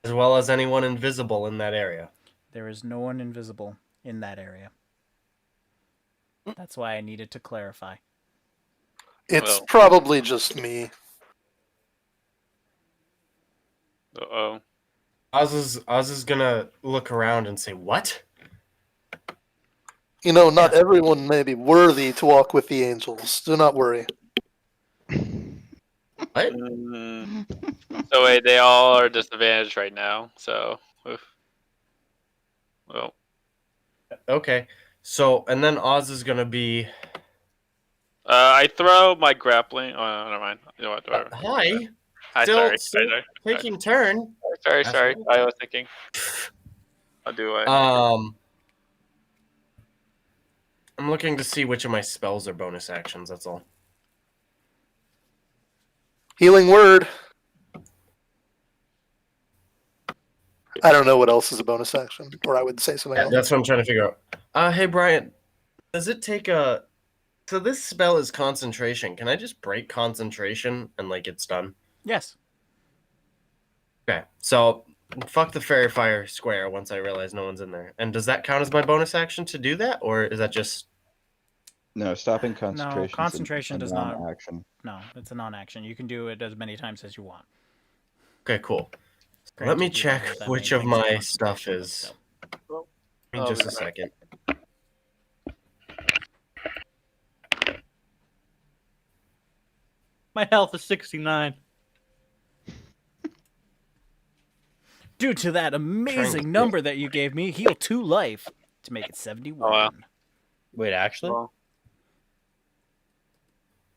As well as anyone invisible in that area. There is no one invisible in that area. That's why I needed to clarify. It's Well. probably just me. Uh-oh. Oz is gonna look around and say, "What?" You know, not Yeah. everyone may be worthy to walk with the angels. Do not worry. What? So wait, they all are disadvantaged right now. So, oof. Well, Okay. So, and then Oz is gonna be. I throw my grappling. Oh, no, never mind. You know what? Hi. Hi, Still, sorry. still Sorry. taking turn. Sorry. Asshole. I was thinking. I'll do it. I'm looking to see which of my spells are bonus actions. That's all. Healing word. I don't know what else is a bonus action, or I would say something Yeah, else. that's what I'm trying to figure out. Hey Brian, does it take a? So this spell is concentration. Can I just break concentration and like it's done? Yes. Okay. So fuck the fairy fire square once I realize no one's in there. And does that count as my bonus action to do that, or is that just? No, stopping concentration. No, concentration does not. Action. No, it's a non-action. You can do it as many times as you want. Okay, cool. Granted, Let me you don't check have that which many of things in my concentration, stuff but is. still. In just a second. My health is 69. Due to that amazing number that you gave me, heal 2 life to make it 71. Oh, wow. Wait, actually?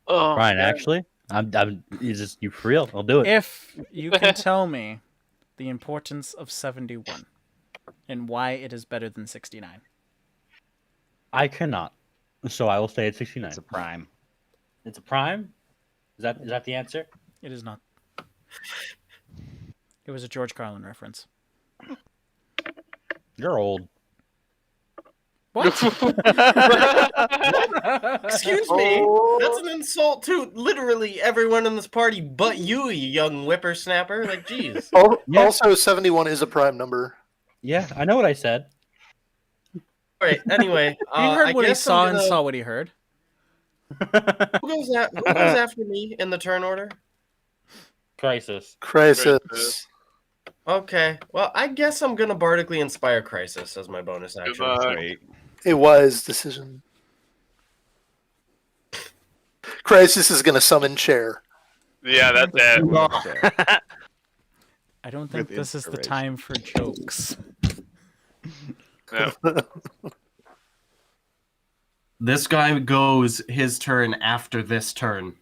Oh, Brian, man. actually? Is this you for real? I'll do it. If you can tell me the importance of 71 and why it is better than 69. I cannot. So I will say it's 69. It's a prime. It's a prime? Is that the answer? It is not. It was a George Carlin reference. You're old. What? Excuse me. That's an insult to literally everyone in this party but you young whippersnapper. Like, jeez. Yeah. Also, 71 is a prime number. Yeah, I know what I said. All right. Anyway, He heard I what he guess saw I'm and gonna- saw what he heard. Who goes after me in the turn order? Crisis. Crisis. Okay. Well, I guess I'm gonna bardically inspire Crisis as my bonus action. Great. A wise decision. Crisis is going to summon Chair. Yeah, that's it. I don't think With this is the inspiration. time for jokes. No. This guy goes his turn after this turn.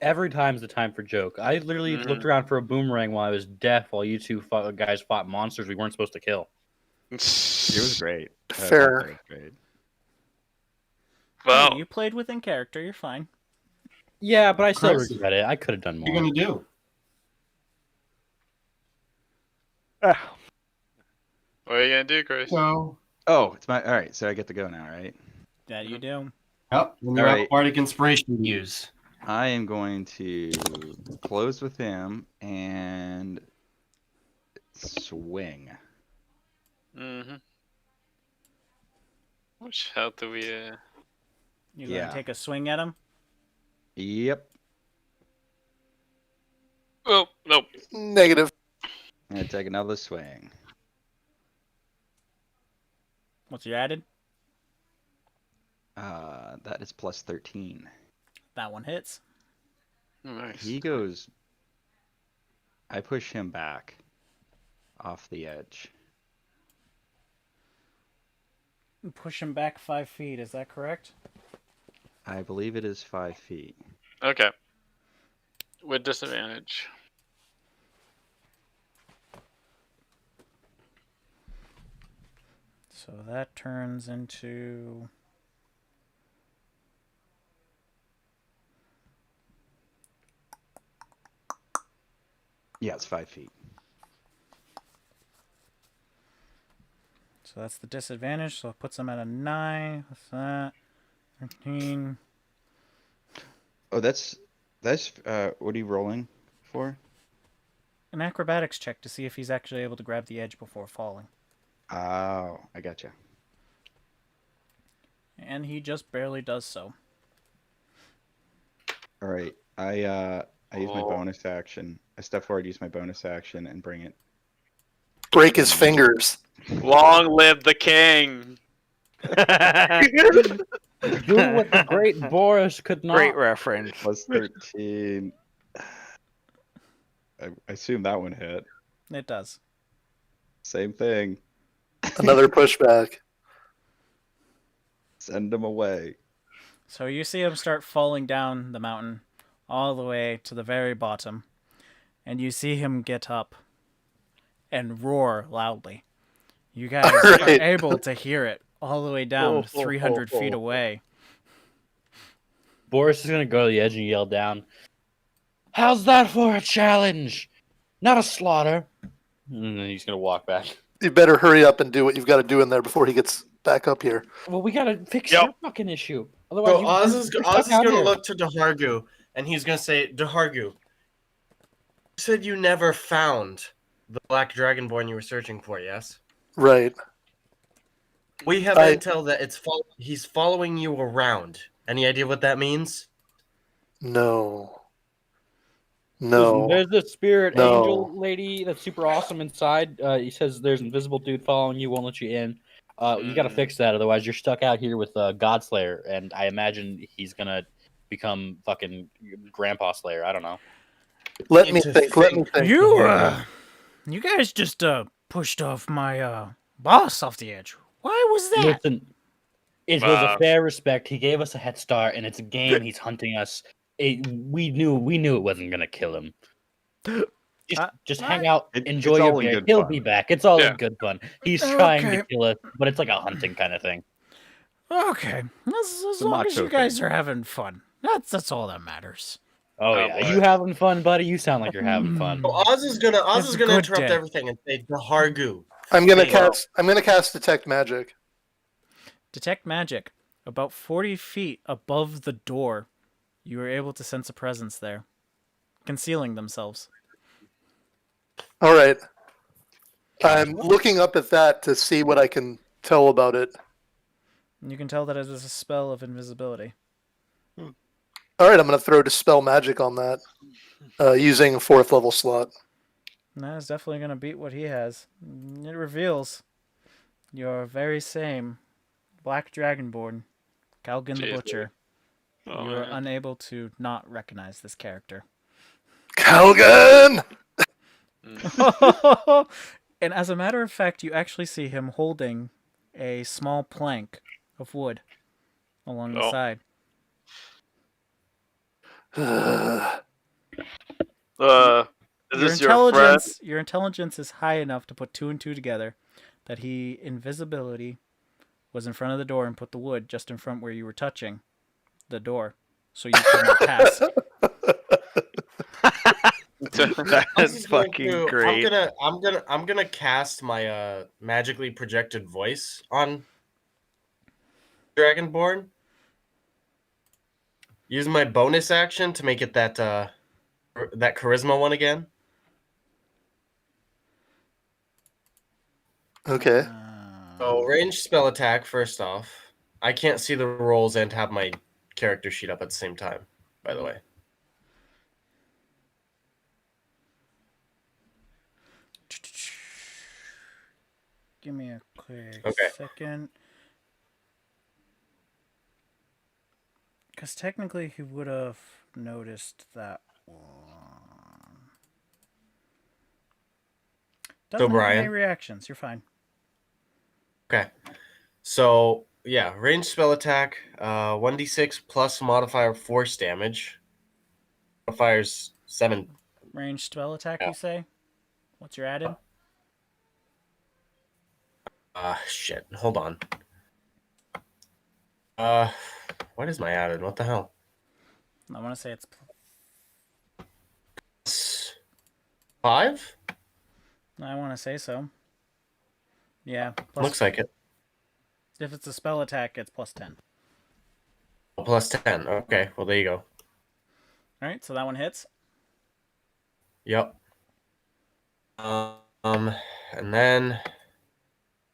Every time's the time for joke. I literally looked around for a boomerang while I was deaf while you two guys fought monsters we weren't supposed to kill. It was great. I thought Fair. that was great. Well, Hey, you played within character. You're fine. Yeah, but I still Chris? regret it. I could have done more. What are you gonna do? what are you gonna do, Chris? So, Oh, it's my. All right, so I get to go now, right? That you do. yep. Then you have bardic inspiration to use. I am going to close with him and swing. Mm-hmm. Which health do we? You Yeah. gonna take a swing at him? Yep. Oh, nope. Negative. I'm gonna take another swing. What's your added? That is plus 13. That one hits. Nice. He goes. I push him back off the edge. Push him back 5 feet. Is that correct? I believe it is 5 feet. Okay. With disadvantage. So that turns into. Yeah, it's 5 feet. So that's the disadvantage. So it puts him at a 9. What's that? 13. Oh, that's what are you rolling for? An acrobatics check to see if he's actually able to grab the edge before falling. Oh, I gotcha. And he just barely does so. All right, I use my bonus action. I step forward, use my bonus action, and bring it. Break his fingers. Long live the king! Do what the great Boris could not. Great reference. Plus 13. I assume that one hit. It does. Same thing. Another pushback. Send him away. So you see him start falling down the mountain all the way to the very bottom. And you see him get up and roar loudly. You guys are Alright. able to hear it all the way down 300 feet away. Boris is gonna go to the edge and yell down, "How's that for a challenge? Not a slaughter." And then he's gonna walk back. You better hurry up and do what you've got to do in there before he gets back up here. Well, we gotta fix Yep. your fucking issue. Otherwise, So you- Oz is you're Oz stuck is out gonna here. look to Dehargu, and he's gonna say, "Dehargu, you said you never found the black dragonborn you were searching for, yes? Right. We have I- intel that he's following you around. Any idea what that means?" No. Listen, No. there's this spirit No. angel lady that's super awesome inside. He says there's an invisible dude following you, won't let you in. You gotta fix that, otherwise you're stuck out here with Godslayer, and I imagine he's gonna become fucking Grandpa Slayer. I don't know. Let Need me to think. Let me think. think. You guys just pushed off my boss off the edge. Why was that? Listen, it was a Wow. fair respect. He gave us a head start, and it's a game. He's hunting us. We knew it wasn't gonna kill him. Just hang out, It's enjoy your all in beer. good He'll fun. be back. It's all Yeah. in good fun. He's trying Okay. to kill us, but it's like a hunting kind of thing. Okay, as a long as you macho guys thing. are having fun, that's all that matters. Oh, Oh, yeah, boy. you having fun, buddy? You sound like you're having fun. So Oz is gonna It's a good interrupt day. everything and say, "Dehargu, I'm gonna Think. cast detect magic. Detect magic. About 40 feet above the door, you are able to sense a presence there, concealing themselves. All right. I'm looking up at that to see what I can tell about it. And you can tell that it is a spell of invisibility. All right, I'm gonna throw dispel magic on that, using a 4th level slot. And that is definitely going to beat what he has. It reveals your very same Black Dragonborn, Calgan the Jeez. Butcher. Oh, You are man. unable to not recognize this character. Calgan! And as a matter of fact, you actually see him holding a small plank of wood along the Oh. side. Is this your friend? Your intelligence is high enough to put 2 and 2 together that he invisibility was in front of the door and put the wood just in front where you were touching the door, so you could not pass. That's fucking great. I'm gonna cast my magically projected voice on Dragonborn. Use my bonus action to make it that charisma one again. Okay. So range spell attack first off. I can't see the rolls and have my character sheet up at the same time, by the way. Give me a quick Okay. second. Because technically he would have noticed that one. Doesn't have any Brian. reactions. You're fine. Okay. So yeah, range spell attack, 1d6 plus modifier force damage. Modifier's 7. Ranged spell attack, Yeah. you say? What's your added? Shit. Hold on. What is my added? What the hell? I want to say it's 5? I want to say so. Yeah. Looks like it. If it's a spell attack, it's plus 10. Plus 10. Okay, well there you go. All right, so that one hits. Yep. And then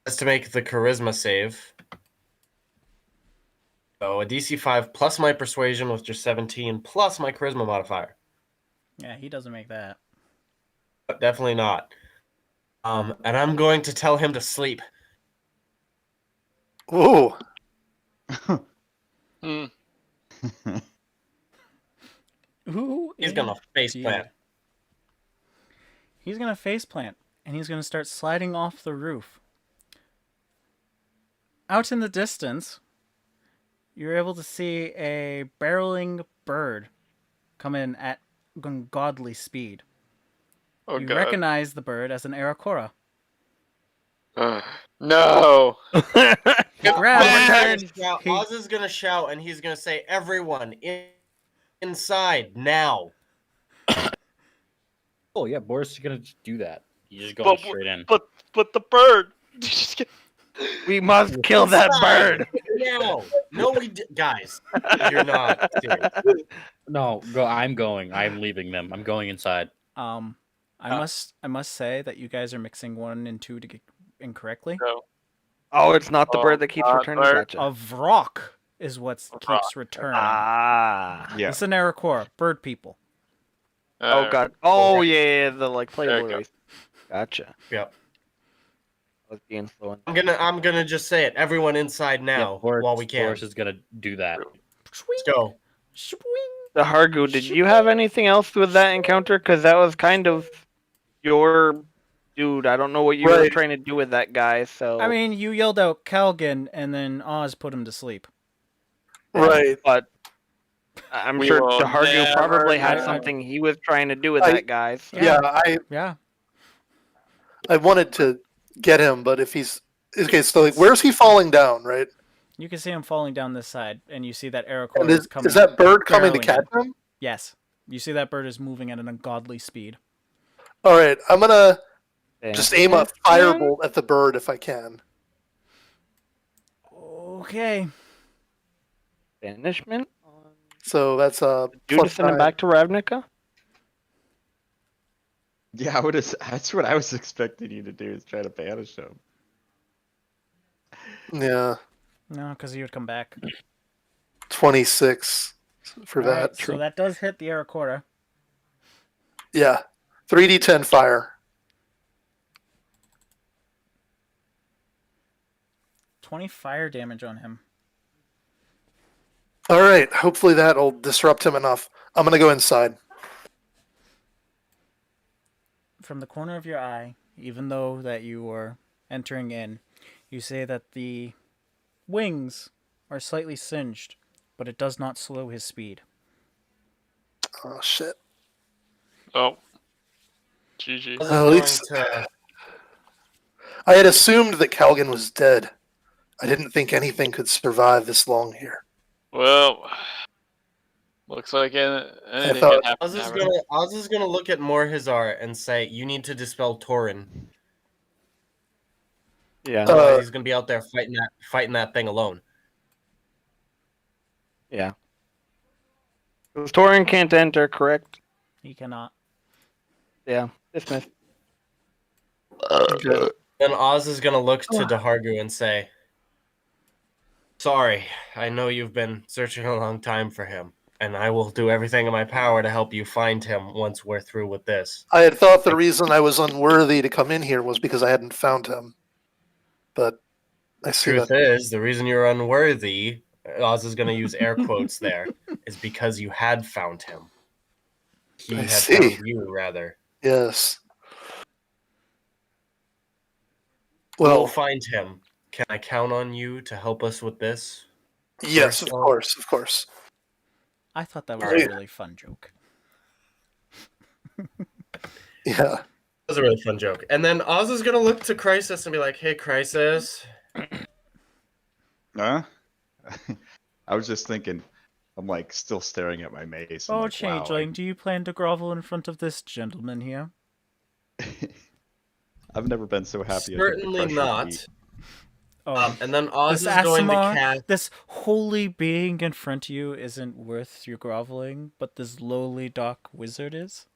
that's to make the charisma save. So a DC 5 plus my persuasion, which is 17, plus my charisma modifier. Yeah, he doesn't make that. But definitely not. And I'm going to tell him to sleep. Ooh. Hmm. Ooh, He's gonna face indeed. plant. He's gonna face plant, and he's gonna start sliding off the roof. Out in the distance, you're able to see a barreling bird come in at ungodly speed. Oh You god. recognize the bird as an Aracora. No. He grabs. Oz is gonna shout, and he's gonna say, "Everyone inside now!" Oh yeah, Boris is gonna just do that. He's just But going straight in. But the bird. We must kill that bird. No, no, guys, you're not serious. No, go. I'm going. I'm leaving them. I'm going inside. I must say that you guys are mixing 1 and 2 to get incorrectly. No. Oh, it's not the Oh, bird that keeps not returning. bird. Gotcha. A Vrock is what keeps returning. Ah. Yeah. It's an Aracora, bird people. Oh god. Oh yeah, the like There you Playboy go. race. Gotcha. Yep. I was being slow. I'm gonna just say it. Everyone inside now, Boris, while we can. Boris is gonna do that. Let's go. The Hargu, did you have anything else with that encounter? Because that was kind of your dude. I don't know what you were Right. trying to do with that guy. So I mean, you yelled out Calgan, and then Oz put him to sleep. Right. but I'm We sure will the Hargu never probably had know. something he was trying to do with I- that guy. So. Yeah, Yeah. I wanted to get him, but if he's okay, so like, where's he falling down? Right? You can see him falling down this side, and you see that And Aracora is coming. is that bird coming to barreling catch in. him? Yes. You see that bird is moving at an ungodly speed. All right, I'm gonna Yeah. just aim a firebolt at the bird if I can. Okay. Banishment. So that's You plus to send him 9. back to Ravnica? Yeah, that's what I was expecting you to do, is try to banish him. Yeah, No, because he would come back. 26 for that. Alright, so that does hit the Aracora. Yeah, 3d10 fire. 20 fire damage on him. All right, hopefully that'll disrupt him enough. I'm gonna go inside. From the corner of your eye, even though that you are entering in, you say that the wings are slightly singed, but it does not slow his speed. Oh shit. Oh. GG. At least I had assumed that Calgan was dead. I didn't think anything could survive this long here. Well, looks like anything thought- can happen. Oz is gonna look at Morhizar and say, "You need to dispel Torin." Yeah. Otherwise, he's gonna be out there fighting that thing alone. Yeah. Torin can't enter, correct? He cannot. Yeah. Dismissed. Then Oz is gonna look to Dahargu and say, "Sorry, I know you've been searching a long time for him, and I will do everything in my power to help you find him once we're through with this." I had thought the reason I was unworthy to come in here was because I hadn't found him. But I see Truth that. is, the reason you're unworthy, Oz is gonna use air quotes there, is because you had found him. He I had see. found you, rather. Yes. We'll Well, find him. Can I count on you to help us with this? yes, of First, course, of course. I thought that was Alright. a really fun joke. Yeah. That was a really fun joke. And then Oz is gonna look to Crisis and be like, "Hey, Crisis." Huh? I was just thinking, I'm like still staring at my mace. I'm Oh, like, wow, Changeling, do you plan to grovel in front of this gentleman here? I've never been so happy. Certainly not. Oh, And then Oz this is going to Aasimar, cast. this holy being in front of you isn't worth your groveling, but this lowly dock wizard is?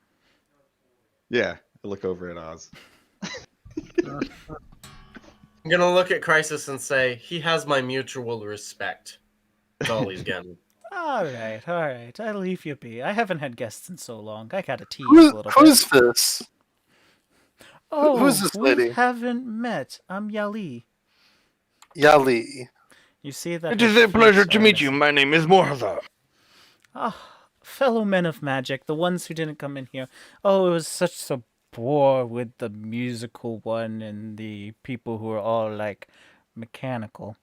Yeah, I look over at Oz. I'm gonna look at Crisis and say, "He has my mutual respect." That's all he's getting. Alright, I'll leave you be. I haven't had guests in so long. I gotta tease Who, a little who's bit. this? Oh, who's this we lady? haven't met. I'm Yali. Yali. You see that It her is a pleasure feet to are meet you. missing. My name is Morza. Ah, fellow men of magic, the ones who didn't come in here. Oh, it was such a bore with the musical one and the people who are all like mechanical.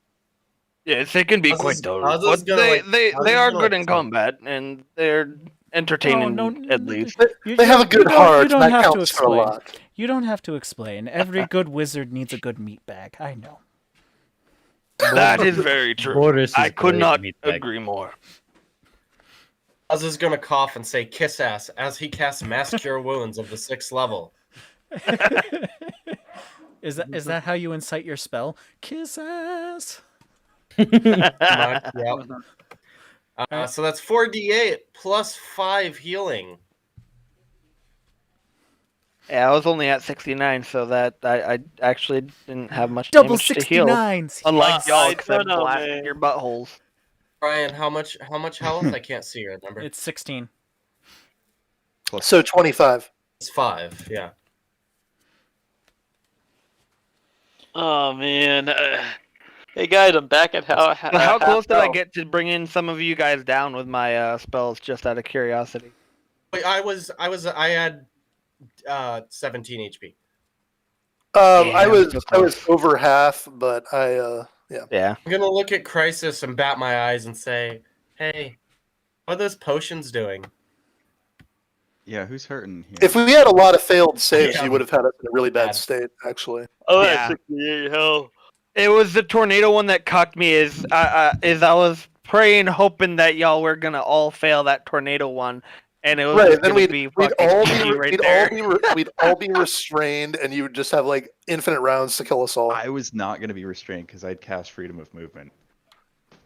Yes, they can be Oz quite is- dull, Oz is but gonna, like- Oz they is are gonna, good like, in combat, and they're entertaining at least. They have a good heart, and that have to counts for a explain. lot. You don't have to explain. Every good wizard needs a good meat bag. I know. That is very true. Boris I is could great not meat bag. agree more. Oz is gonna cough and say "kiss ass" as he casts Mass Cure Wounds of the 6th level. Is that how you incite your spell? Kiss ass. Yep. Alright. So that's 4d8 plus 5 healing. Yeah, I was only at 69, so that I actually didn't have much Double damage to heal. 69s. Unlike y'all, I because I don't know, blasted man. your buttholes. Brian, how much health? I can't see your number. It's 16. So 25. It's 5. Yeah. Oh man. Hey guys, I'm back at how. How close did I get to bring in some of you guys down with my spells, just out of curiosity? Wait, I had 17 HP. I was so over half, but yeah. Yeah. I'm gonna look at Crisis and bat my eyes and say, "Hey, what are those potions doing?" Yeah, who's hurting here? If we had a lot of failed saves, Yeah. you would have had us in a really bad Bad. state, actually. Oh, Yeah. that's 68. Hell. It was the tornado one that cucked me. Is I was praying, hoping that y'all were gonna all fail that tornado one, and it was Right, just then gonna we'd be all fucking be easy right we'd there. we'd all be restrained, and you would just have like infinite rounds to kill us all. I was not going to be restrained because I'd cast freedom of movement.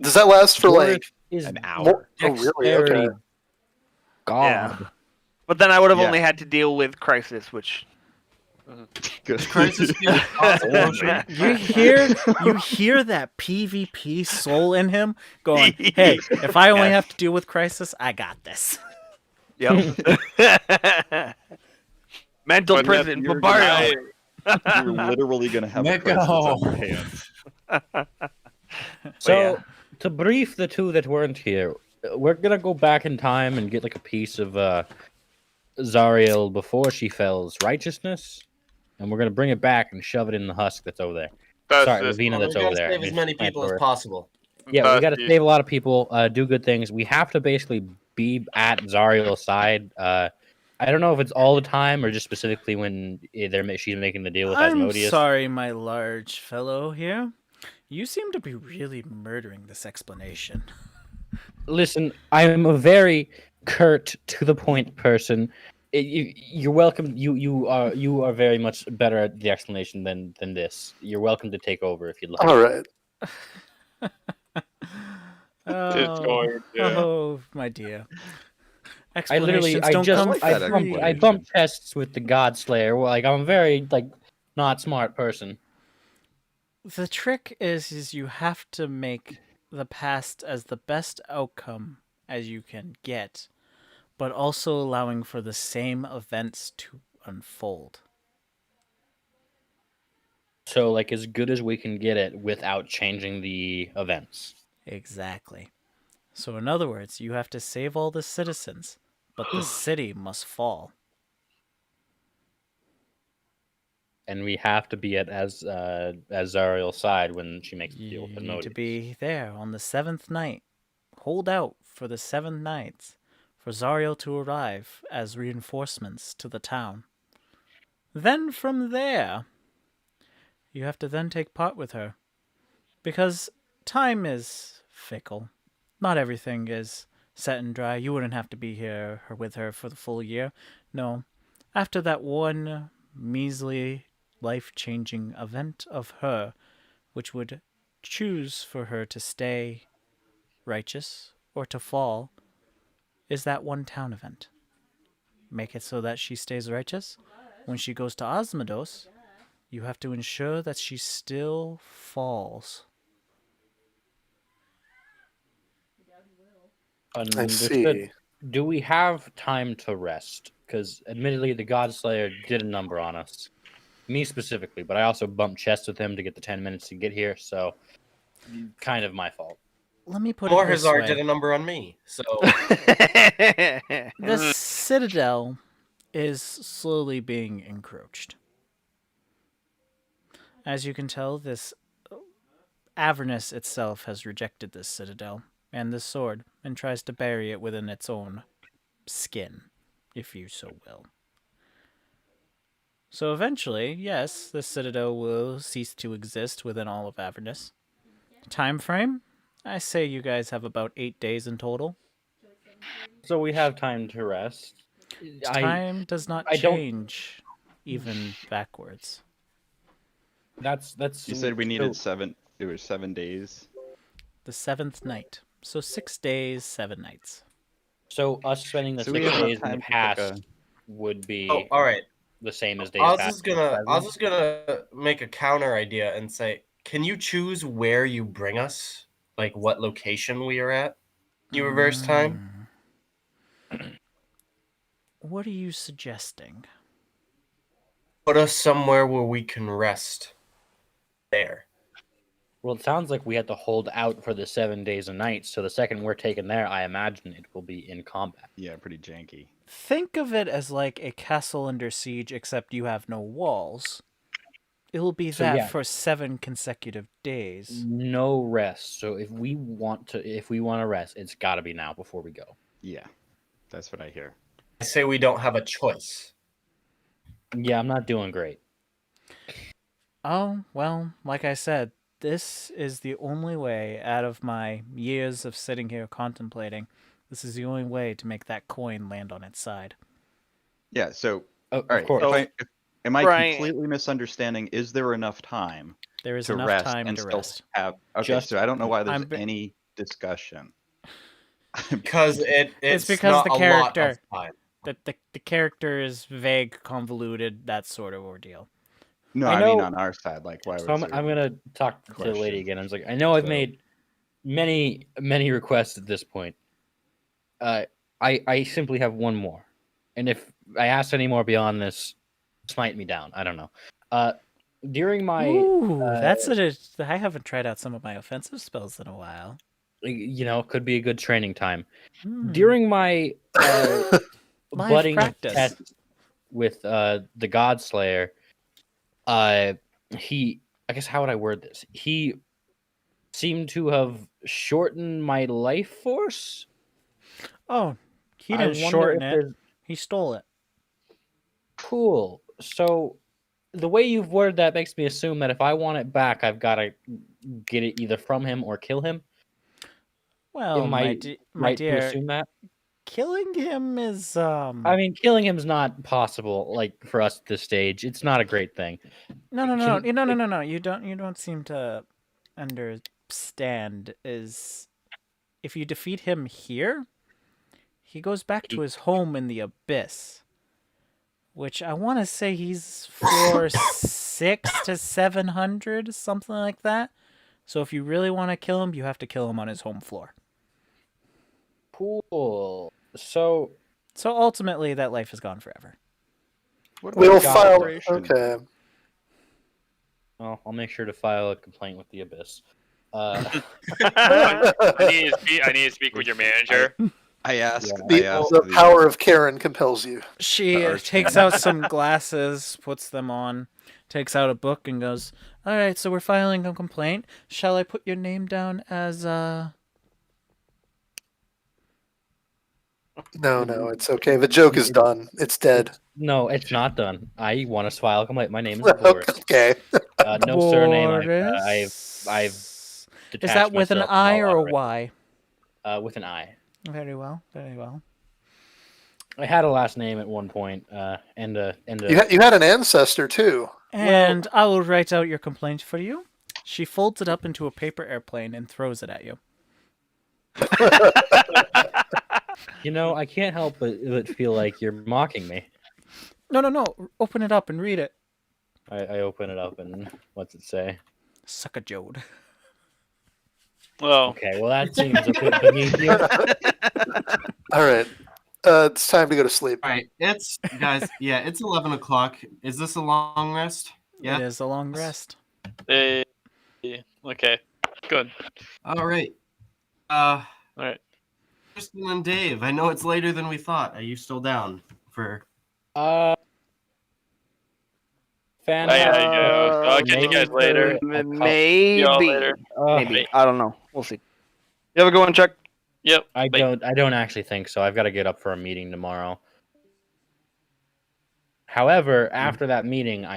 Does that last for Boris like is An hour. more? Oh, really? dexterity Okay. God. But then I would have Yeah. only had to deal with Crisis, which Good. Crisis gives awesome potion. You hear that PvP soul in him going, "Hey, if I only have to deal with Crisis, I got this." yep. Mental But prison, you're Barbario. You're literally going to have a Let crisis on go. your hands. So, yeah. to brief the two that weren't here, we're gonna go back in time and get like a piece of Zariel before she fell's righteousness, and we're gonna bring it back and shove it in the husk that's over there. Sorry, Lavina We that's over gotta there. save as many people as possible. Yeah, we gotta save a lot of people, do good things. We have to basically be at Zariel's side. I don't know if it's all the time or just specifically when she's making the deal with I'm Asmodeus. sorry, my large fellow here. You seem to be really murdering this explanation. Listen, I'm a very curt, to the point person. You're welcome. You are very much better at the explanation than this. You're welcome to take over if you'd like. All right. It's going to. Oh, my dear. I literally, Explanations don't come that free. I bump chests with the God Slayer. Like I'm a very not smart person. The trick is you have to make the past as the best outcome as you can get, but also allowing for the same events to unfold. So like as good as we can get it without changing the events. Exactly. So in other words, you have to save all the citizens, but the city must fall. And we have to be at Zariel's side when she makes the deal You with need to Asmodeus. be there on the 7th night. Hold out for the 7 nights for Zariel to arrive as reinforcements to the town. Then from there, you have to then take part with her. Because time is fickle. Not everything is set and dry. You wouldn't have to be here with her for the full year. No. After that one measly, life-changing event of her, which would choose for her to stay righteous or to fall, is that one town event. Make it so that she stays righteous. When she goes to Asmodeus, you have to ensure that she still falls. I Understood. see. Do we have time to rest? Because admittedly, the God Slayer did a number on us. Me specifically, but I also bumped chests with him to get the 10 minutes to get here, so kind of my fault. Let me put it this Morhazar way. did a number on me, so The citadel is slowly being encroached. As you can tell, this Avernus itself has rejected this citadel and this sword and tries to bury it within its own skin, if you so will. So eventually, yes, the citadel will cease to exist within all of Avernus. Time frame? I say you guys have about 8 days in total. So we have time to rest. Time does not I don't- change, even backwards. That's You said we needed so- 7. It was 7 days. The 7th night. So 6 days, 7 nights. So us spending the So we 6 have enough days in the time to pick past would be oh, all right. the same as days Oz past. is gonna make a counter idea and say, "Can you choose where you bring us? Like what location we are at? You reverse time." What are you suggesting? Put us somewhere where we can rest. There. Well, it sounds like we had to hold out for the 7 days and nights. So the second we're taken there, I imagine it will be in combat. Yeah, pretty janky. Think of it as like a castle under siege, except you have no walls. It will be So, that yeah. for 7 consecutive days. No rest. So if we want to rest, it's got to be now before we go. Yeah, that's what I hear. I say we don't have a choice. Yeah, I'm not doing great. Oh, well, like I said, this is the only way out of my years of sitting here contemplating. This is the only way to make that coin land on its side. Yeah, so Oh, all right. of course. Am I Brian- completely misunderstanding? Is there enough time There is to enough rest time and to still rest. have? Okay, Just- so I don't know why there's I'm be- any discussion. Because it's because not the a lot character- of time. The character is vague, convoluted, that sort of ordeal. No, I I mean know- on our side, like why? So I'm gonna talk to the lady questions. again. I was like, I know I've So- made many requests at this point. I simply have one more, and if I ask any more beyond this, smite me down. I don't know. During my Ooh, that's it. I haven't tried out some of my offensive spells in a while. could be a good training time. Hmm. During my Live budding practice. test with the Godslayer, he, I guess, how would I word this? He seemed to have shortened my life force. Oh, he I didn't wonder shorten if it. there's- He stole it. Cool. So the way you've worded that makes me assume that if I want it back, I've got to get it either from him or kill him. Well, Am my I my right to dear, assume that? killing him is I mean, killing him's not possible. Like for us at this stage, it's not a great thing. no. can- You don't seem to understand. Is if you defeat him here, he goes back to his home in the abyss, which I want to say he's floor 6 to 700, something like that. So if you really want to kill him, you have to kill him on his home floor. Cool. So So ultimately, that life is gone forever. What We'll about file. operation? Okay. I'll make sure to file a complaint with the Abyss. I need to speak with your manager. I asked. The, I asked the power of Karen compels you. She The takes out some glasses, puts them on, takes out a book, and goes, "All right, so we're filing a complaint. Shall I put your name down as No, it's okay. The joke is done. It's dead. No, it's not done. I want to file a complaint. My name is Boris. Okay. No surname. Boris? I've Is detached that with an myself from I all or a outright- Y? With an I. Very well, very well. I had a last name at one point, and a You had an ancestor too. And I will write out your complaint for you. She folds it up into a paper airplane and throws it at you. I can't help but feel like you're mocking me. No. Open it up and read it. I open it up and what's it say? Suck a jode. Well, Okay, well that seems a bit beneath you. All right. It's time to go to sleep. All right, it's 11 o'clock. Is this a long rest? It is a long rest. okay. Good. All right. All right. Kristen and Dave, I know it's later than we thought. Are you still down for? Fantastic. So I'll catch you guys later. See y'all later. Maybe. I don't know. We'll see. You have a good one, Chuck. Yep. I bye. don't actually think so. I've got to get up for a meeting tomorrow. However, after that meeting, I